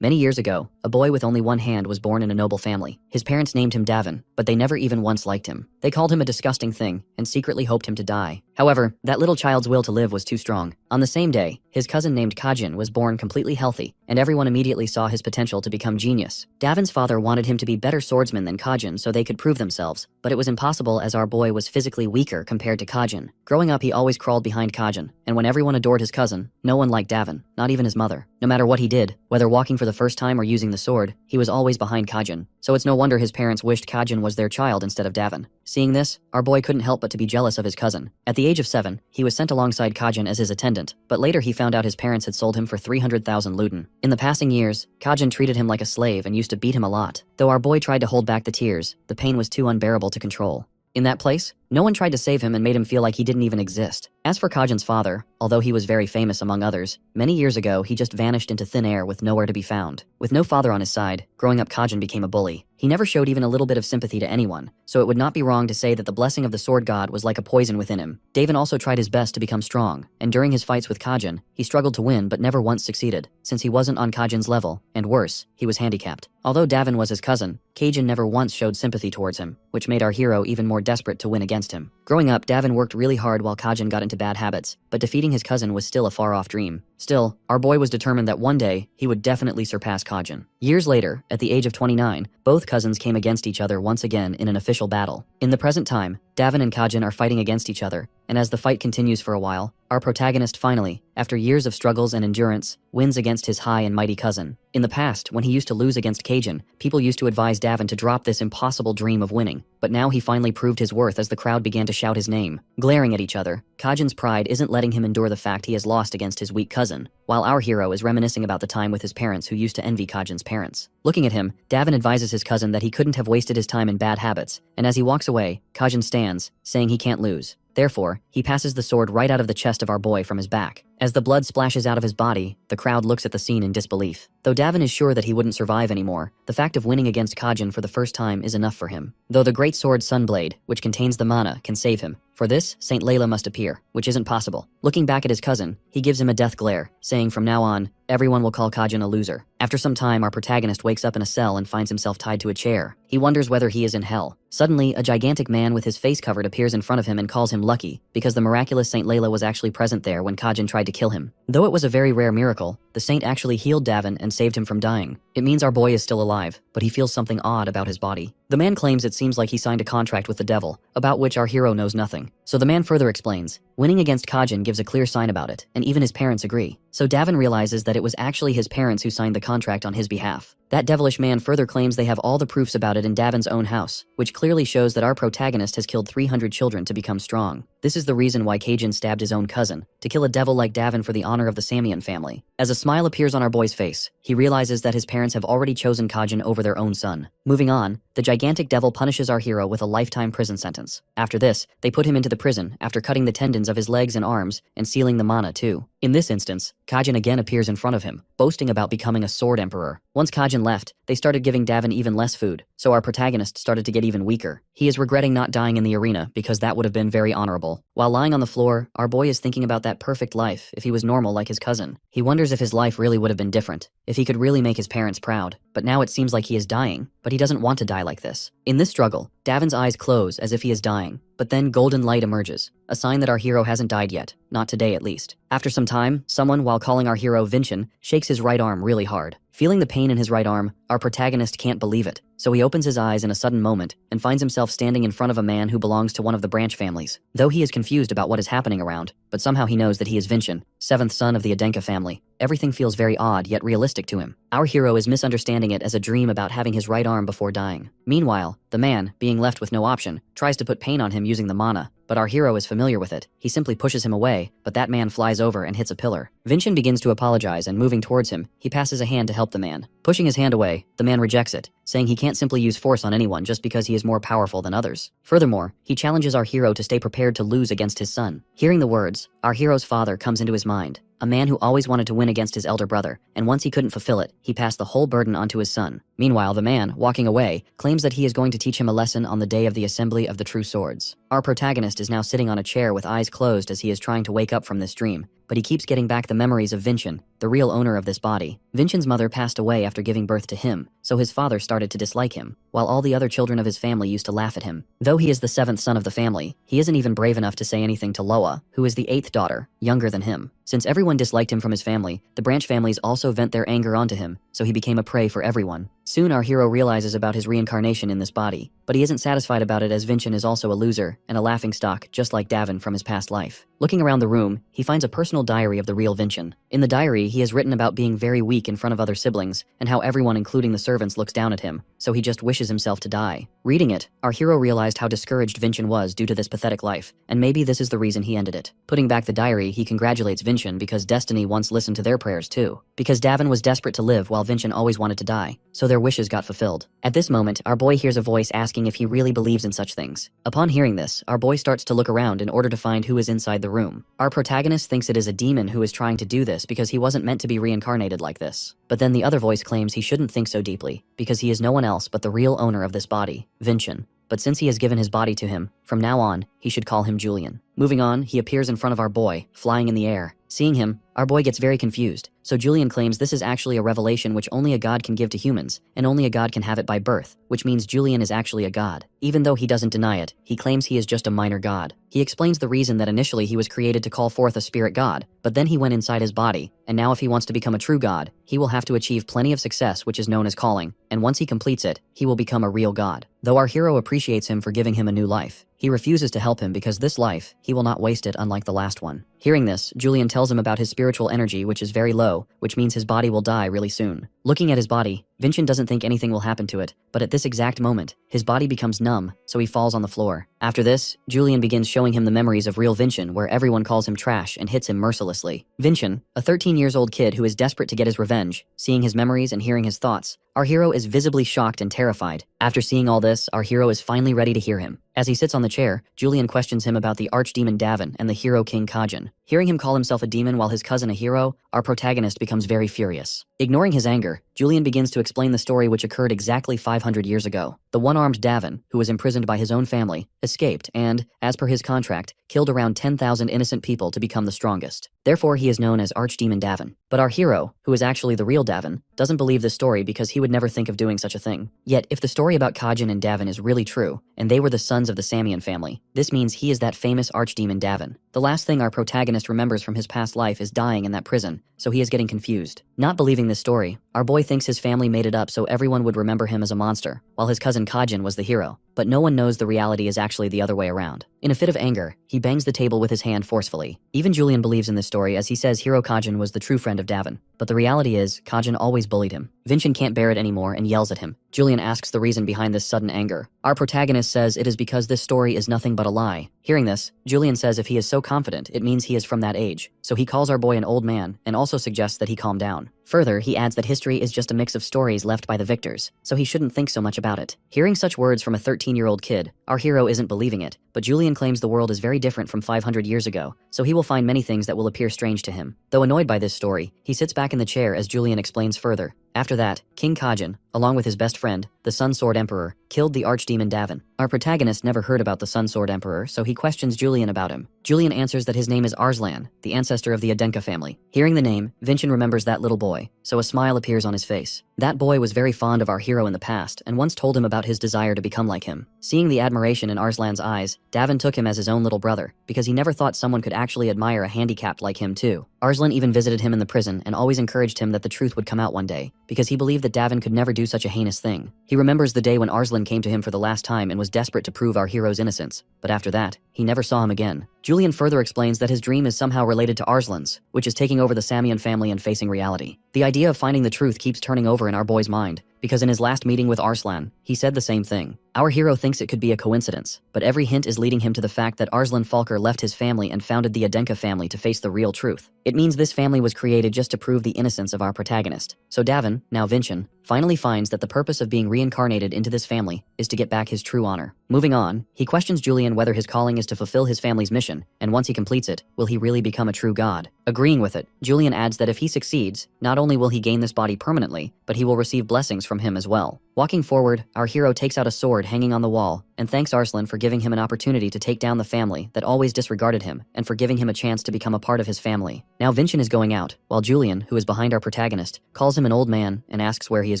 Many years ago, a boy with only one hand was born in a noble family. His parents named him Davin, but they never even once liked him. They called him a disgusting thing and secretly hoped him to die. However, that little child's will to live was too strong. On the same day, his cousin named Kajin was born completely healthy, and everyone immediately saw his potential to become genius. Davin's father wanted him to be better swordsman than Kajin so they could prove themselves, but it was impossible as our boy was physically weaker compared to Kajin. Growing up, he always crawled behind Kajin, and when everyone adored his cousin, no one liked Davin, not even his mother. No matter what he did, whether walking for the first time or using the sword, he was always behind Kajin, so it's no wonder his parents wished Kajin was their child instead of Davin. Seeing this, our boy couldn't help but to be jealous of his cousin. At the age of 7, he was sent alongside Kajin as his attendant, but later he found out his parents had sold him for 300,000 luden. In the passing years, Kajin treated him like a slave and used to beat him a lot. Though our boy tried to hold back the tears, the pain was too unbearable to control. In that place, no one tried to save him and made him feel like he didn't even exist. As for Kajin's father, although he was very famous among others, many years ago he just vanished into thin air with nowhere to be found. With no father on his side, growing up Kajin became a bully. He never showed even a little bit of sympathy to anyone, so it would not be wrong to say that the blessing of the sword god was like a poison within him. Davin also tried his best to become strong, and during his fights with Kajin, he struggled to win but never once succeeded, since he wasn't on Kajin's level, and worse, he was handicapped. Although Davin was his cousin, Kajin never once showed sympathy towards him, which made our hero even more desperate to win against him. Growing up, Davin worked really hard while Kajin got into bad habits, but defeating his cousin was still a far-off dream. Still, our boy was determined that one day, he would definitely surpass Kajin. Years later, at the age of 29, both cousins came against each other once again in an official battle. In the present time, Davin and Kajin are fighting against each other, and as the fight continues for a while, our protagonist finally, after years of struggles and endurance, wins against his high and mighty cousin. In the past, when he used to lose against Kajin, people used to advise Davin to drop this impossible dream of winning, but now he finally proved his worth as the crowd began to shout his name. Glaring at each other, Kajin's pride isn't letting him endure the fact he has lost against his weak cousin, while our hero is reminiscing about the time with his parents who used to envy Kajin's parents. Looking at him, Davin advises his cousin that he couldn't have wasted his time in bad habits, and as he walks away, Kajin stands, saying he can't lose. Therefore, he passes the sword right out of the chest of our boy from his back. As the blood splashes out of his body, the crowd looks at the scene in disbelief. Though Davin is sure that he wouldn't survive anymore, the fact of winning against Kajin for the first time is enough for him. Though the great sword Sunblade, which contains the mana, can save him, for this, Saint Layla must appear, which isn't possible. Looking back at his cousin, he gives him a death glare, saying from now on, everyone will call Kajin a loser. After some time, our protagonist wakes up in a cell and finds himself tied to a chair. He wonders whether he is in hell. Suddenly, a gigantic man with his face covered appears in front of him and calls him lucky, because the miraculous Saint Layla was actually present there when Kajin tried to kill him. Though it was a very rare miracle, the saint actually healed Davin and saved him from dying. It means our boy is still alive, but he feels something odd about his body. The man claims it seems like he signed a contract with the devil, about which our hero knows nothing. So the man further explains, winning against Kajin gives a clear sign about it, and even his parents agree. So Davin realizes that it was actually his parents who signed the contract on his behalf. That devilish man further claims they have all the proofs about it in Davin's own house, which clearly shows that our protagonist has killed 300 children to become strong. This is the reason why Kajin stabbed his own cousin, to kill a devil like Davin for the honor of the Samian family. As a smile appears on our boy's face, he realizes that his parents have already chosen Kajin over their own son. Moving on, the gigantic devil punishes our hero with a lifetime prison sentence. After this, they put him into the prison after cutting the tendons of his legs and arms and sealing the mana too. In this instance, Kajin again appears in front of him, boasting about becoming a sword emperor. Once Kajin left, they started giving Davin even less food, so our protagonist started to get even weaker. He is regretting not dying in the arena because that would have been very honorable. While lying on the floor, our boy is thinking about that perfect life if he was normal like his cousin. He wonders if his life really would have been different, if he could really make his parents proud. But now it seems like he is dying, but he doesn't want to die like this. In this struggle, Davin's eyes close as if he is dying, but then golden light emerges, a sign that our hero hasn't died yet, not today at least. After some time, someone, while calling our hero Vincent, shakes his right arm really hard. Feeling the pain in his right arm, our protagonist can't believe it, so he opens his eyes in a sudden moment and finds himself standing in front of a man who belongs to one of the branch families. Though he is confused about what is happening around, but somehow he knows that he is Vincent, 7th son of the Adenka family. Everything feels very odd yet realistic to him. Our hero is misunderstanding it as a dream about having his right arm before dying. Meanwhile, the man, being left with no option, tries to put pain on him using the mana, but our hero is familiar with it. He simply pushes him away, but that man flies over and hits a pillar. Vincent begins to apologize, and moving towards him, he passes a hand to help the man. Pushing his hand away, the man rejects it, saying he can't simply use force on anyone just because he is more powerful than others. Furthermore, he challenges our hero to stay prepared to lose against his son. Hearing the words, our hero's father comes into his mind, a man who always wanted to win against his elder brother, and once he couldn't fulfill it, he passed the whole burden onto his son. Meanwhile, the man, walking away, claims that he is going to teach him a lesson on the day of the assembly of the true swords. Our protagonist is now sitting on a chair with eyes closed as he is trying to wake up from this dream, but he keeps getting back the memories of Vincent, the real owner of this body. Vincent's mother passed away after giving birth to him, so his father started to dislike him, while all the other children of his family used to laugh at him. Though he is the 7th son of the family, he isn't even brave enough to say anything to Loa, who is the 8th daughter, younger than him. Since everyone disliked him from his family, the branch families also vent their anger onto him, so he became a prey for everyone. Soon our hero realizes about his reincarnation in this body, but he isn't satisfied about it as Vincent is also a loser and a laughingstock just like Davin from his past life. Looking around the room, he finds a personal diary of the real Vincent. In the diary, he has written about being very weak in front of other siblings and how everyone including the servants looks down at him, so he just wishes himself to die. Reading it, our hero realized how discouraged Vincent was due to this pathetic life, and maybe this is the reason he ended it. Putting back the diary, he congratulates Vincent because destiny once listened to their prayers too. Because Davin was desperate to live while Vincent always wanted to die, so their wishes got fulfilled. At this moment, our boy hears a voice asking if he really believes in such things. Upon hearing this, our boy starts to look around in order to find who is inside the room. Our protagonist thinks it is a demon who is trying to do this because he wasn't meant to be reincarnated like this. But then the other voice claims he shouldn't think so deeply, because he is no one else but the real owner of this body, Vincent. But since he has given his body to him, from now on, he should call him Julian. Moving on, he appears in front of our boy, flying in the air. Seeing him, our boy gets very confused, so Julian claims this is actually a revelation which only a god can give to humans, and only a god can have it by birth, which means Julian is actually a god. Even though he doesn't deny it, he claims he is just a minor god. He explains the reason that initially he was created to call forth a spirit god, but then he went inside his body, and now if he wants to become a true god, he will have to achieve plenty of success, which is known as calling, and once he completes it, he will become a real god. Though our hero appreciates him for giving him a new life, he refuses to help him because this life, he will not waste it unlike the last one. Hearing this, Julian tells him about his spiritual energy which is very low, which means his body will die really soon. Looking at his body, Vincent doesn't think anything will happen to it, but at this exact moment, his body becomes numb, so he falls on the floor. After this, Julian begins showing him the memories of real Vincent where everyone calls him trash and hits him mercilessly. Vincent, a 13-year-old kid who is desperate to get his revenge, seeing his memories and hearing his thoughts, our hero is visibly shocked and terrified. After seeing all this, our hero is finally ready to hear him. As he sits on the chair, Julian questions him about the archdemon Davin and the hero King Kajin. Hearing him call himself a demon while his cousin a hero, our protagonist becomes very furious. Ignoring his anger, Julian begins to explain the story which occurred exactly 500 years ago. The one-armed Davin, who was imprisoned by his own family, escaped and, as per his contract, killed around 10,000 innocent people to become the strongest. Therefore, he is known as Archdemon Davin. But our hero, who is actually the real Davin, doesn't believe this story because he would never think of doing such a thing. Yet, if the story about Kajin and Davin is really true, and they were the sons of the Samian family, this means he is that famous Archdemon Davin. The last thing our protagonist remembers from his past life is dying in that prison, so he is getting confused. Not believing this story, our boy thinks his family made it up so everyone would remember him as a monster, while his cousin Kajin was the hero. But no one knows the reality is actually the other way around. In a fit of anger, he bangs the table with his hand forcefully. Even Julian believes in this story as he says hero Kajin was the true friend of Davin. But the reality is, Kajin always bullied him. Vincent can't bear it anymore and yells at him. Julian asks the reason behind this sudden anger. Our protagonist says it is because this story is nothing but a lie. Hearing this, Julian says if he is so confident, it means he is from that age. So he calls our boy an old man and also suggests that he calm down. Further, he adds that history is just a mix of stories left by the victors, so he shouldn't think so much about it. Hearing such words from a 13-year-old kid, our hero isn't believing it, but Julian claims the world is very different from 500 years ago, so he will find many things that will appear strange to him. Though annoyed by this story, he sits back in the chair as Julian explains further. After that, King Kajin, along with his best friend, the Sun Sword Emperor, killed the Archdemon Davin. Our protagonist never heard about the Sun Sword Emperor, so he questions Julian about him. Julian answers that his name is Arslan, the ancestor of the Adenka family. Hearing the name, Vincent remembers that little boy, so a smile appears on his face. That boy was very fond of our hero in the past and once told him about his desire to become like him. Seeing the admiration in Arslan's eyes, Davin took him as his own little brother, because he never thought someone could actually admire a handicapped like him too. Arslan even visited him in the prison and always encouraged him that the truth would come out one day, because he believed that Davin could never do such a heinous thing. He remembers the day when Arslan came to him for the last time and was desperate to prove our hero's innocence, but after that, he never saw him again. Julian further explains that his dream is somehow related to Arslan's, which is taking over the Samian family and facing reality. The idea of finding the truth keeps turning over in our boy's mind, because in his last meeting with Arslan, he said the same thing. Our hero thinks it could be a coincidence, but every hint is leading him to the fact that Arslan Falker left his family and founded the Adenka family to face the real truth. It means this family was created just to prove the innocence of our protagonist. So Davin, now Vincent, finally finds that the purpose of being reincarnated into this family is to get back his true honor. Moving on, he questions Julian whether his calling is to fulfill his family's mission, and once he completes it, will he really become a true god? Agreeing with it, Julian adds that if he succeeds, not only will he gain this body permanently, but he will receive blessings from him as well. Walking forward, our hero takes out a sword hanging on the wall and thanks Arslan for giving him an opportunity to take down the family that always disregarded him and for giving him a chance to become a part of his family. Now Vincent is going out, while Julian, who is behind our protagonist, calls him an old man and asks where he is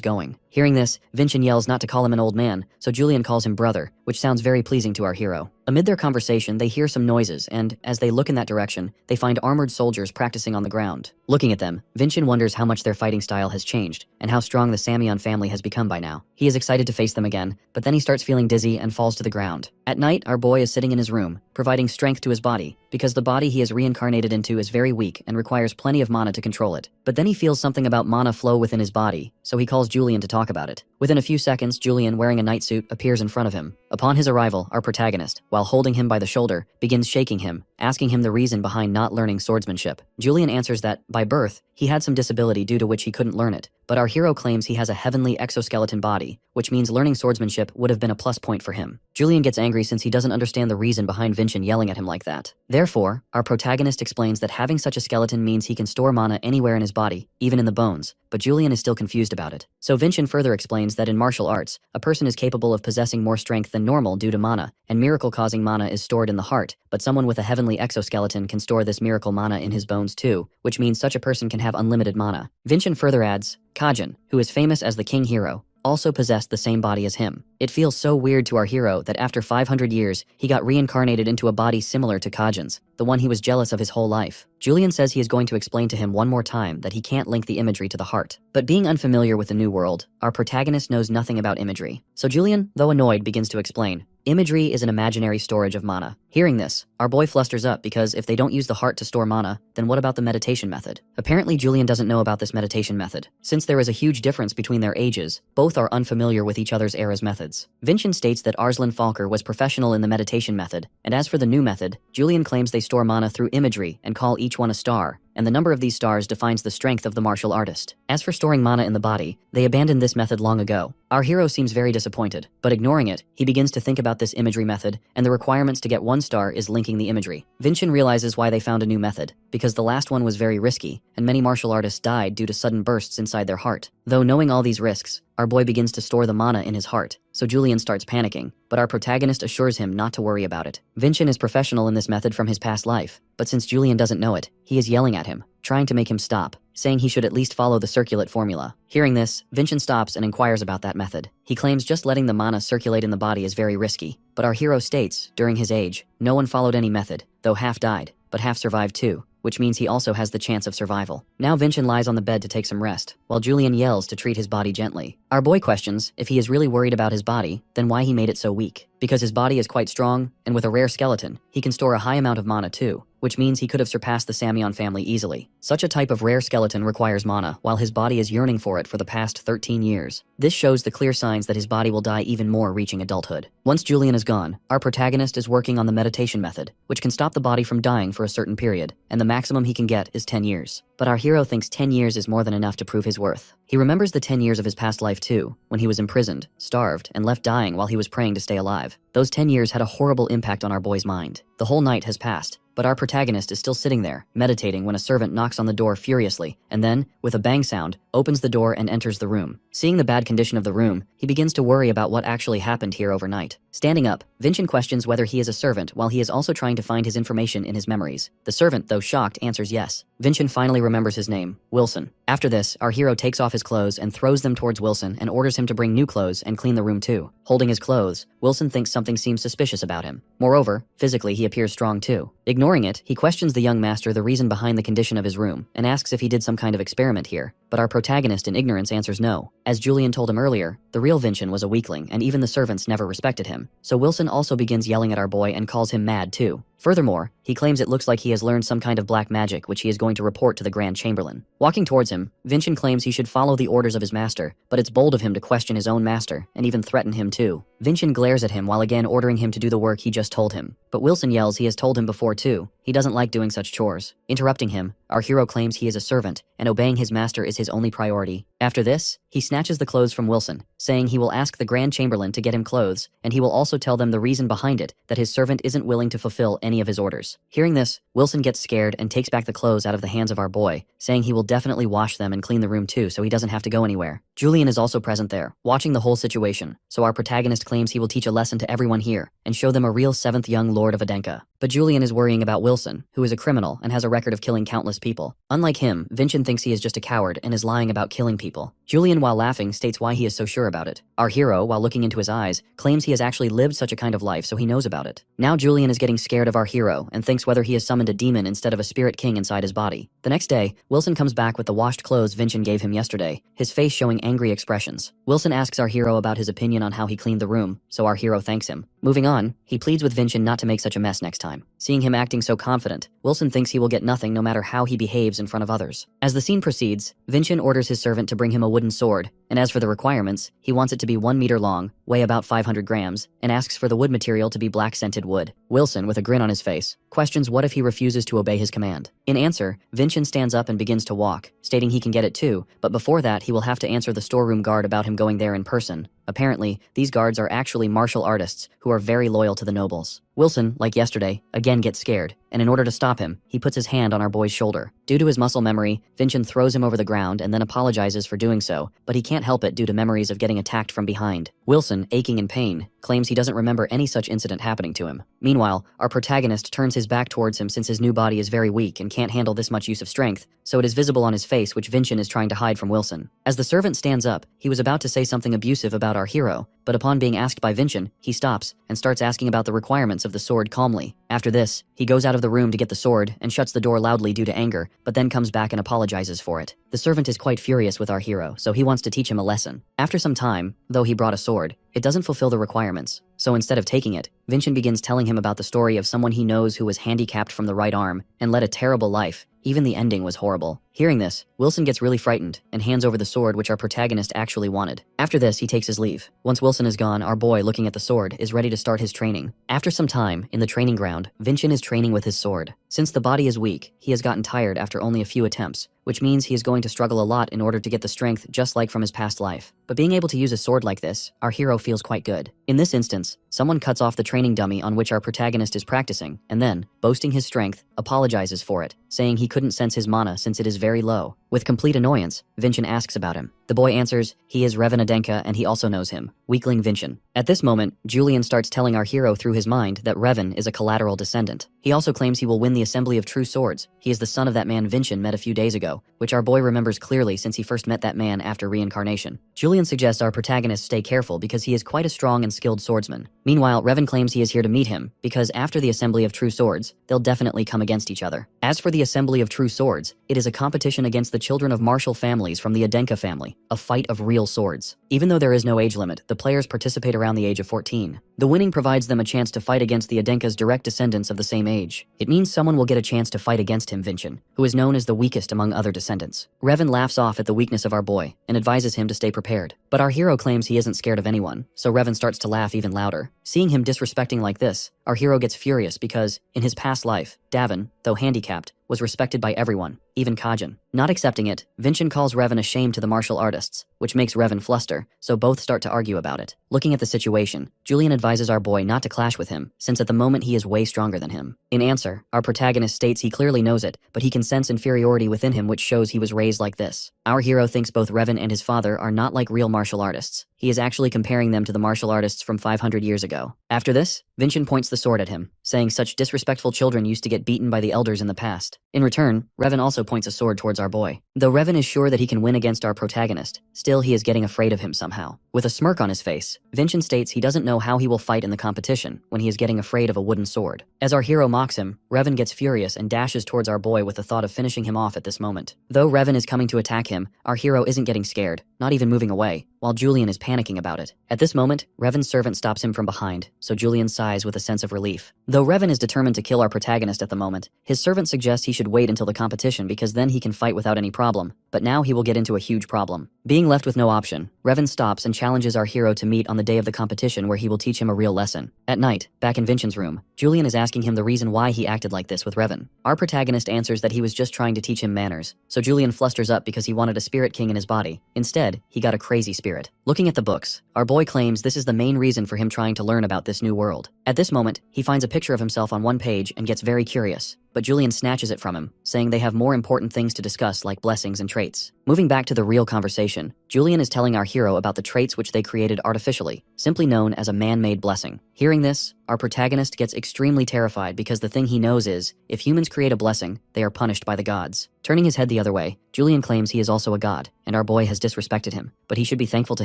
going. Hearing this, Vincent yells not to call him an old man, so Julian calls him brother, which sounds very pleasing to our hero. Amid their conversation, they hear some noises, and as they look in that direction, they find armored soldiers practicing on the ground. Looking at them, Vincent wonders how much their fighting style has changed, and how strong the Samyeon family has become by now. He is excited to face them again, but then he starts feeling dizzy and falls to the ground. At night, our boy is sitting in his room, providing strength to his body, because the body he is reincarnated into is very weak and requires plenty of mana to control it. But then he feels something about mana flow within his body, so he calls Julian to talk about it. Within a few seconds, Julian, wearing a night suit, appears in front of him. Upon his arrival, our protagonist, while holding him by the shoulder, begins shaking him, asking him the reason behind not learning swordsmanship. Julian answers that, by birth, he had some disability due to which he couldn't learn it, but our hero claims he has a heavenly exoskeleton body, which means learning swordsmanship would have been a plus point for him. Julian gets angry since he doesn't understand the reason behind Vincent yelling at him like that. Therefore, our protagonist explains that having such a skeleton means he can store mana anywhere in his body, even in the bones, but Julian is still confused about it. So Vincent further explains that in martial arts, a person is capable of possessing more strength than normal due to mana, and miracle-causing mana is stored in the heart, but someone with a heavenly exoskeleton can store this miracle mana in his bones too, which means such a person can have unlimited mana. Vincent further adds, Kajin, who is famous as the king hero, also possessed the same body as him. It feels so weird to our hero that after 500 years, he got reincarnated into a body similar to Kajin's, the one he was jealous of his whole life. Julian says he is going to explain to him one more time that he can't link the imagery to the heart. But being unfamiliar with the new world, our protagonist knows nothing about imagery. So Julian, though annoyed, begins to explain. Imagery is an imaginary storage of mana. Hearing this, our boy flusters up because if they don't use the heart to store mana, then what about the meditation method? Apparently Julian doesn't know about this meditation method. Since there is a huge difference between their ages, both are unfamiliar with each other's era's methods. Vincent states that Arslan Falker was professional in the meditation method, and as for the new method, Julian claims they store mana through imagery and call each one a star, and the number of these stars defines the strength of the martial artist. As for storing mana in the body, they abandoned this method long ago. Our hero seems very disappointed, but ignoring it, he begins to think about this imagery method, and the requirements to get one star is linking the imagery. Vincent realizes why they found a new method, because the last one was very risky, and many martial artists died due to sudden bursts inside their heart. Though knowing all these risks, our boy begins to store the mana in his heart, so Julian starts panicking, but our protagonist assures him not to worry about it. Vincent is professional in this method from his past life, but since Julian doesn't know it, he is yelling at him, trying to make him stop, saying he should at least follow the circulate formula. Hearing this, Vincent stops and inquires about that method. He claims just letting the mana circulate in the body is very risky, but our hero states, during his age, no one followed any method, though half died, but half survived too, which means he also has the chance of survival. Now Vincent lies on the bed to take some rest, while Julian yells to treat his body gently. Our boy questions if he is really worried about his body, then why he made it so weak. Because his body is quite strong, and with a rare skeleton, he can store a high amount of mana too, which means he could have surpassed the Samyeon family easily. Such a type of rare skeleton requires mana, while his body is yearning for it for the past 13 years. This shows the clear signs that his body will die even more reaching adulthood. Once Julian is gone, our protagonist is working on the meditation method, which can stop the body from dying for a certain period, and the maximum he can get is 10 years. But our hero thinks 10 years is more than enough to prove his worth. He remembers the 10 years of his past life too, when he was imprisoned, starved, and left dying while he was praying to stay alive. Those 10 years had a horrible impact on our boy's mind. The whole night has passed, but our protagonist is still sitting there, meditating when a servant knocks on the door furiously, and then, with a bang sound, opens the door and enters the room. Seeing the bad condition of the room, he begins to worry about what actually happened here overnight. Standing up, Vincent questions whether he is a servant while he is also trying to find his information in his memories. The servant, though shocked, answers yes. Vincent finally remembers his name, Wilson. After this, our hero takes off his clothes and throws them towards Wilson and orders him to bring new clothes and clean the room too. Holding his clothes, Wilson thinks something seems suspicious about him. Moreover, physically he appears strong too. Ignoring it, he questions the young master the reason behind the condition of his room and asks if he did some kind of experiment here. But our protagonist in ignorance answers no. As Julian told him earlier, the real Vincent was a weakling and even the servants never respected him. So Wilson also begins yelling at our boy and calls him mad too. Furthermore, he claims it looks like he has learned some kind of black magic which he is going to report to the Grand Chamberlain. Walking towards him, Vincent claims he should follow the orders of his master, but it's bold of him to question his own master and even threaten him too. Vincent glares at him while again ordering him to do the work he just told him. But Wilson yells he has told him before too. He doesn't like doing such chores. Interrupting him, our hero claims he is a servant, and obeying his master is his only priority. After this, he snatches the clothes from Wilson, saying he will ask the Grand Chamberlain to get him clothes, and he will also tell them the reason behind it, that his servant isn't willing to fulfill any of his orders. Hearing this, Wilson gets scared and takes back the clothes out of the hands of our boy, saying he will definitely wash them and clean the room too so he doesn't have to go anywhere. Julian is also present there, watching the whole situation, so our protagonist claims he will teach a lesson to everyone here, and show them a real 7th young lord of Adenka. But Julian is worrying about Wilson, who is a criminal and has a record of killing countless people. Unlike him, Vincent thinks he is just a coward and is lying about killing people. Julian, while laughing, states why he is so sure about it. Our hero, while looking into his eyes, claims he has actually lived such a kind of life, so he knows about it. Now Julian is getting scared of our hero and thinks whether he has summoned a demon instead of a spirit king inside his body. The next day, Wilson comes back with the washed clothes Vincent gave him yesterday, his face showing angry expressions. Wilson asks our hero about his opinion on how he cleaned the room, so our hero thanks him. Moving on, he pleads with Vincent not to make such a mess next time. Seeing him acting so confident, Wilson thinks he will get nothing no matter how he behaves in front of others. As the scene proceeds, Vincent orders his servant to bring him a wooden sword, and as for the requirements, he wants it to be 1 meter long, weigh about 500 grams, and asks for the wood material to be black scented wood. Wilson, with a grin on his face, questions what if he refuses to obey his command. In answer, Vincent stands up and begins to walk, stating he can get it too, but before that he will have to answer the storeroom guard about him going there in person. Apparently, these guards are actually martial artists who are very loyal to the nobles. Wilson, like yesterday, again gets scared, and in order to stop him, he puts his hand on our boy's shoulder. Due to his muscle memory, Vincent throws him over the ground and then apologizes for doing so, but he can't help it due to memories of getting attacked from behind. Wilson, aching in pain, claims he doesn't remember any such incident happening to him. Meanwhile, our protagonist turns his back towards him since his new body is very weak and can't handle this much use of strength, so it is visible on his face which Vincent is trying to hide from Wilson. As the servant stands up, he was about to say something abusive about our hero, but upon being asked by Vincent, he stops and starts asking about the requirements of the sword calmly. After this, he goes out of the room to get the sword and shuts the door loudly due to anger, but then comes back and apologizes for it. The servant is quite furious with our hero, so he wants to teach him a lesson. After some time, though he brought a sword, it doesn't fulfill the requirements. So instead of taking it, Vincent begins telling him about the story of someone he knows who was handicapped from the right arm and led a terrible life. Even the ending was horrible. Hearing this, Wilson gets really frightened and hands over the sword which our protagonist actually wanted. After this, he takes his leave. Once Wilson is gone, our boy, looking at the sword, is ready to start his training. After some time, in the training ground, Vincent is training with his sword. Since the body is weak, he has gotten tired after only a few attempts, which means he is going to struggle a lot in order to get the strength just like from his past life. But being able to use a sword like this, our hero feels quite good. In this instance, someone cuts off the training dummy on which our protagonist is practicing, and then, boasting his strength, apologizes for it, saying he couldn't sense his mana since it is very low. With complete annoyance, Vincent asks about him. The boy answers he is Revan Adenka and he also knows him. Weakling Vincent. At this moment, Julian starts telling our hero through his mind that Revan is a collateral descendant. He also claims he will win the Assembly of True Swords. He is the son of that man Vincent met a few days ago, which our boy remembers clearly since he first met that man after reincarnation. Julian suggests our protagonist stay careful because he is quite a strong and skilled swordsman. Meanwhile, Revan claims he is here to meet him because after the Assembly of True Swords, they'll definitely come against each other. As for the Assembly of True Swords, it is a competition against the children of martial families from the Adenka family, a fight of real swords. Even though there is no age limit, the players participate around the age of 14. The winning provides them a chance to fight against the Adenka's direct descendants of the same age. It means someone will get a chance to fight against him, Vincent, who is known as the weakest among other descendants. Revan laughs off at the weakness of our boy and advises him to stay prepared. But our hero claims he isn't scared of anyone, so Revan starts to laugh even louder. Seeing him disrespecting like this, our hero gets furious because, in his past life, Davin, though handicapped, was respected by everyone, even Kajin. Not accepting it, Vincent calls Revan a shame to the martial artists, which makes Revan fluster, so both start to argue about it. Looking at the situation, Julian advises our boy not to clash with him, since at the moment he is way stronger than him. In answer, our protagonist states he clearly knows it, but he can sense inferiority within him which shows he was raised like this. Our hero thinks both Revan and his father are not like real martial artists. He is actually comparing them to the martial artists from 500 years ago. After this, Vincent points the sword at him, saying such disrespectful children used to get beaten by the elders in the past. In return, Revan also points a sword towards our boy. Though Revan is sure that he can win against our protagonist, still he is getting afraid of him somehow. With a smirk on his face, Vincent states he doesn't know how he will fight in the competition when he is getting afraid of a wooden sword. As our hero mocks him, Revan gets furious and dashes towards our boy with the thought of finishing him off at this moment. Though Revan is coming to attack him, our hero isn't getting scared, not even moving away, while Julian is panicking about it. At this moment, Revan's servant stops him from behind, so Julian sighs with a sense of relief. Though Revan is determined to kill our protagonist at the moment, his servant suggests he should wait until the competition because then he can fight without any problem. but now he will get into a huge problem. Being left with no option, Revan stops and challenges our hero to meet on the day of the competition where he will teach him a real lesson. At night, back in Vincent's room, Julian is asking him the reason why he acted like this with Revan. Our protagonist answers that he was just trying to teach him manners, so Julian flusters up because he wanted a spirit king in his body. Instead, he got a crazy spirit. Looking at the books, our boy claims this is the main reason for him trying to learn about this new world. At this moment, he finds a picture of himself on one page and gets very curious, but Julian snatches it from him, saying they have more important things to discuss like blessings and traits. Moving back to the real conversation, Julian is telling our hero about the traits which they created artificially, simply known as a man-made blessing. Hearing this, our protagonist gets extremely terrified because the thing he knows is, if humans create a blessing, they are punished by the gods. Turning his head the other way, Julian claims he is also a god, and our boy has disrespected him, but he should be thankful to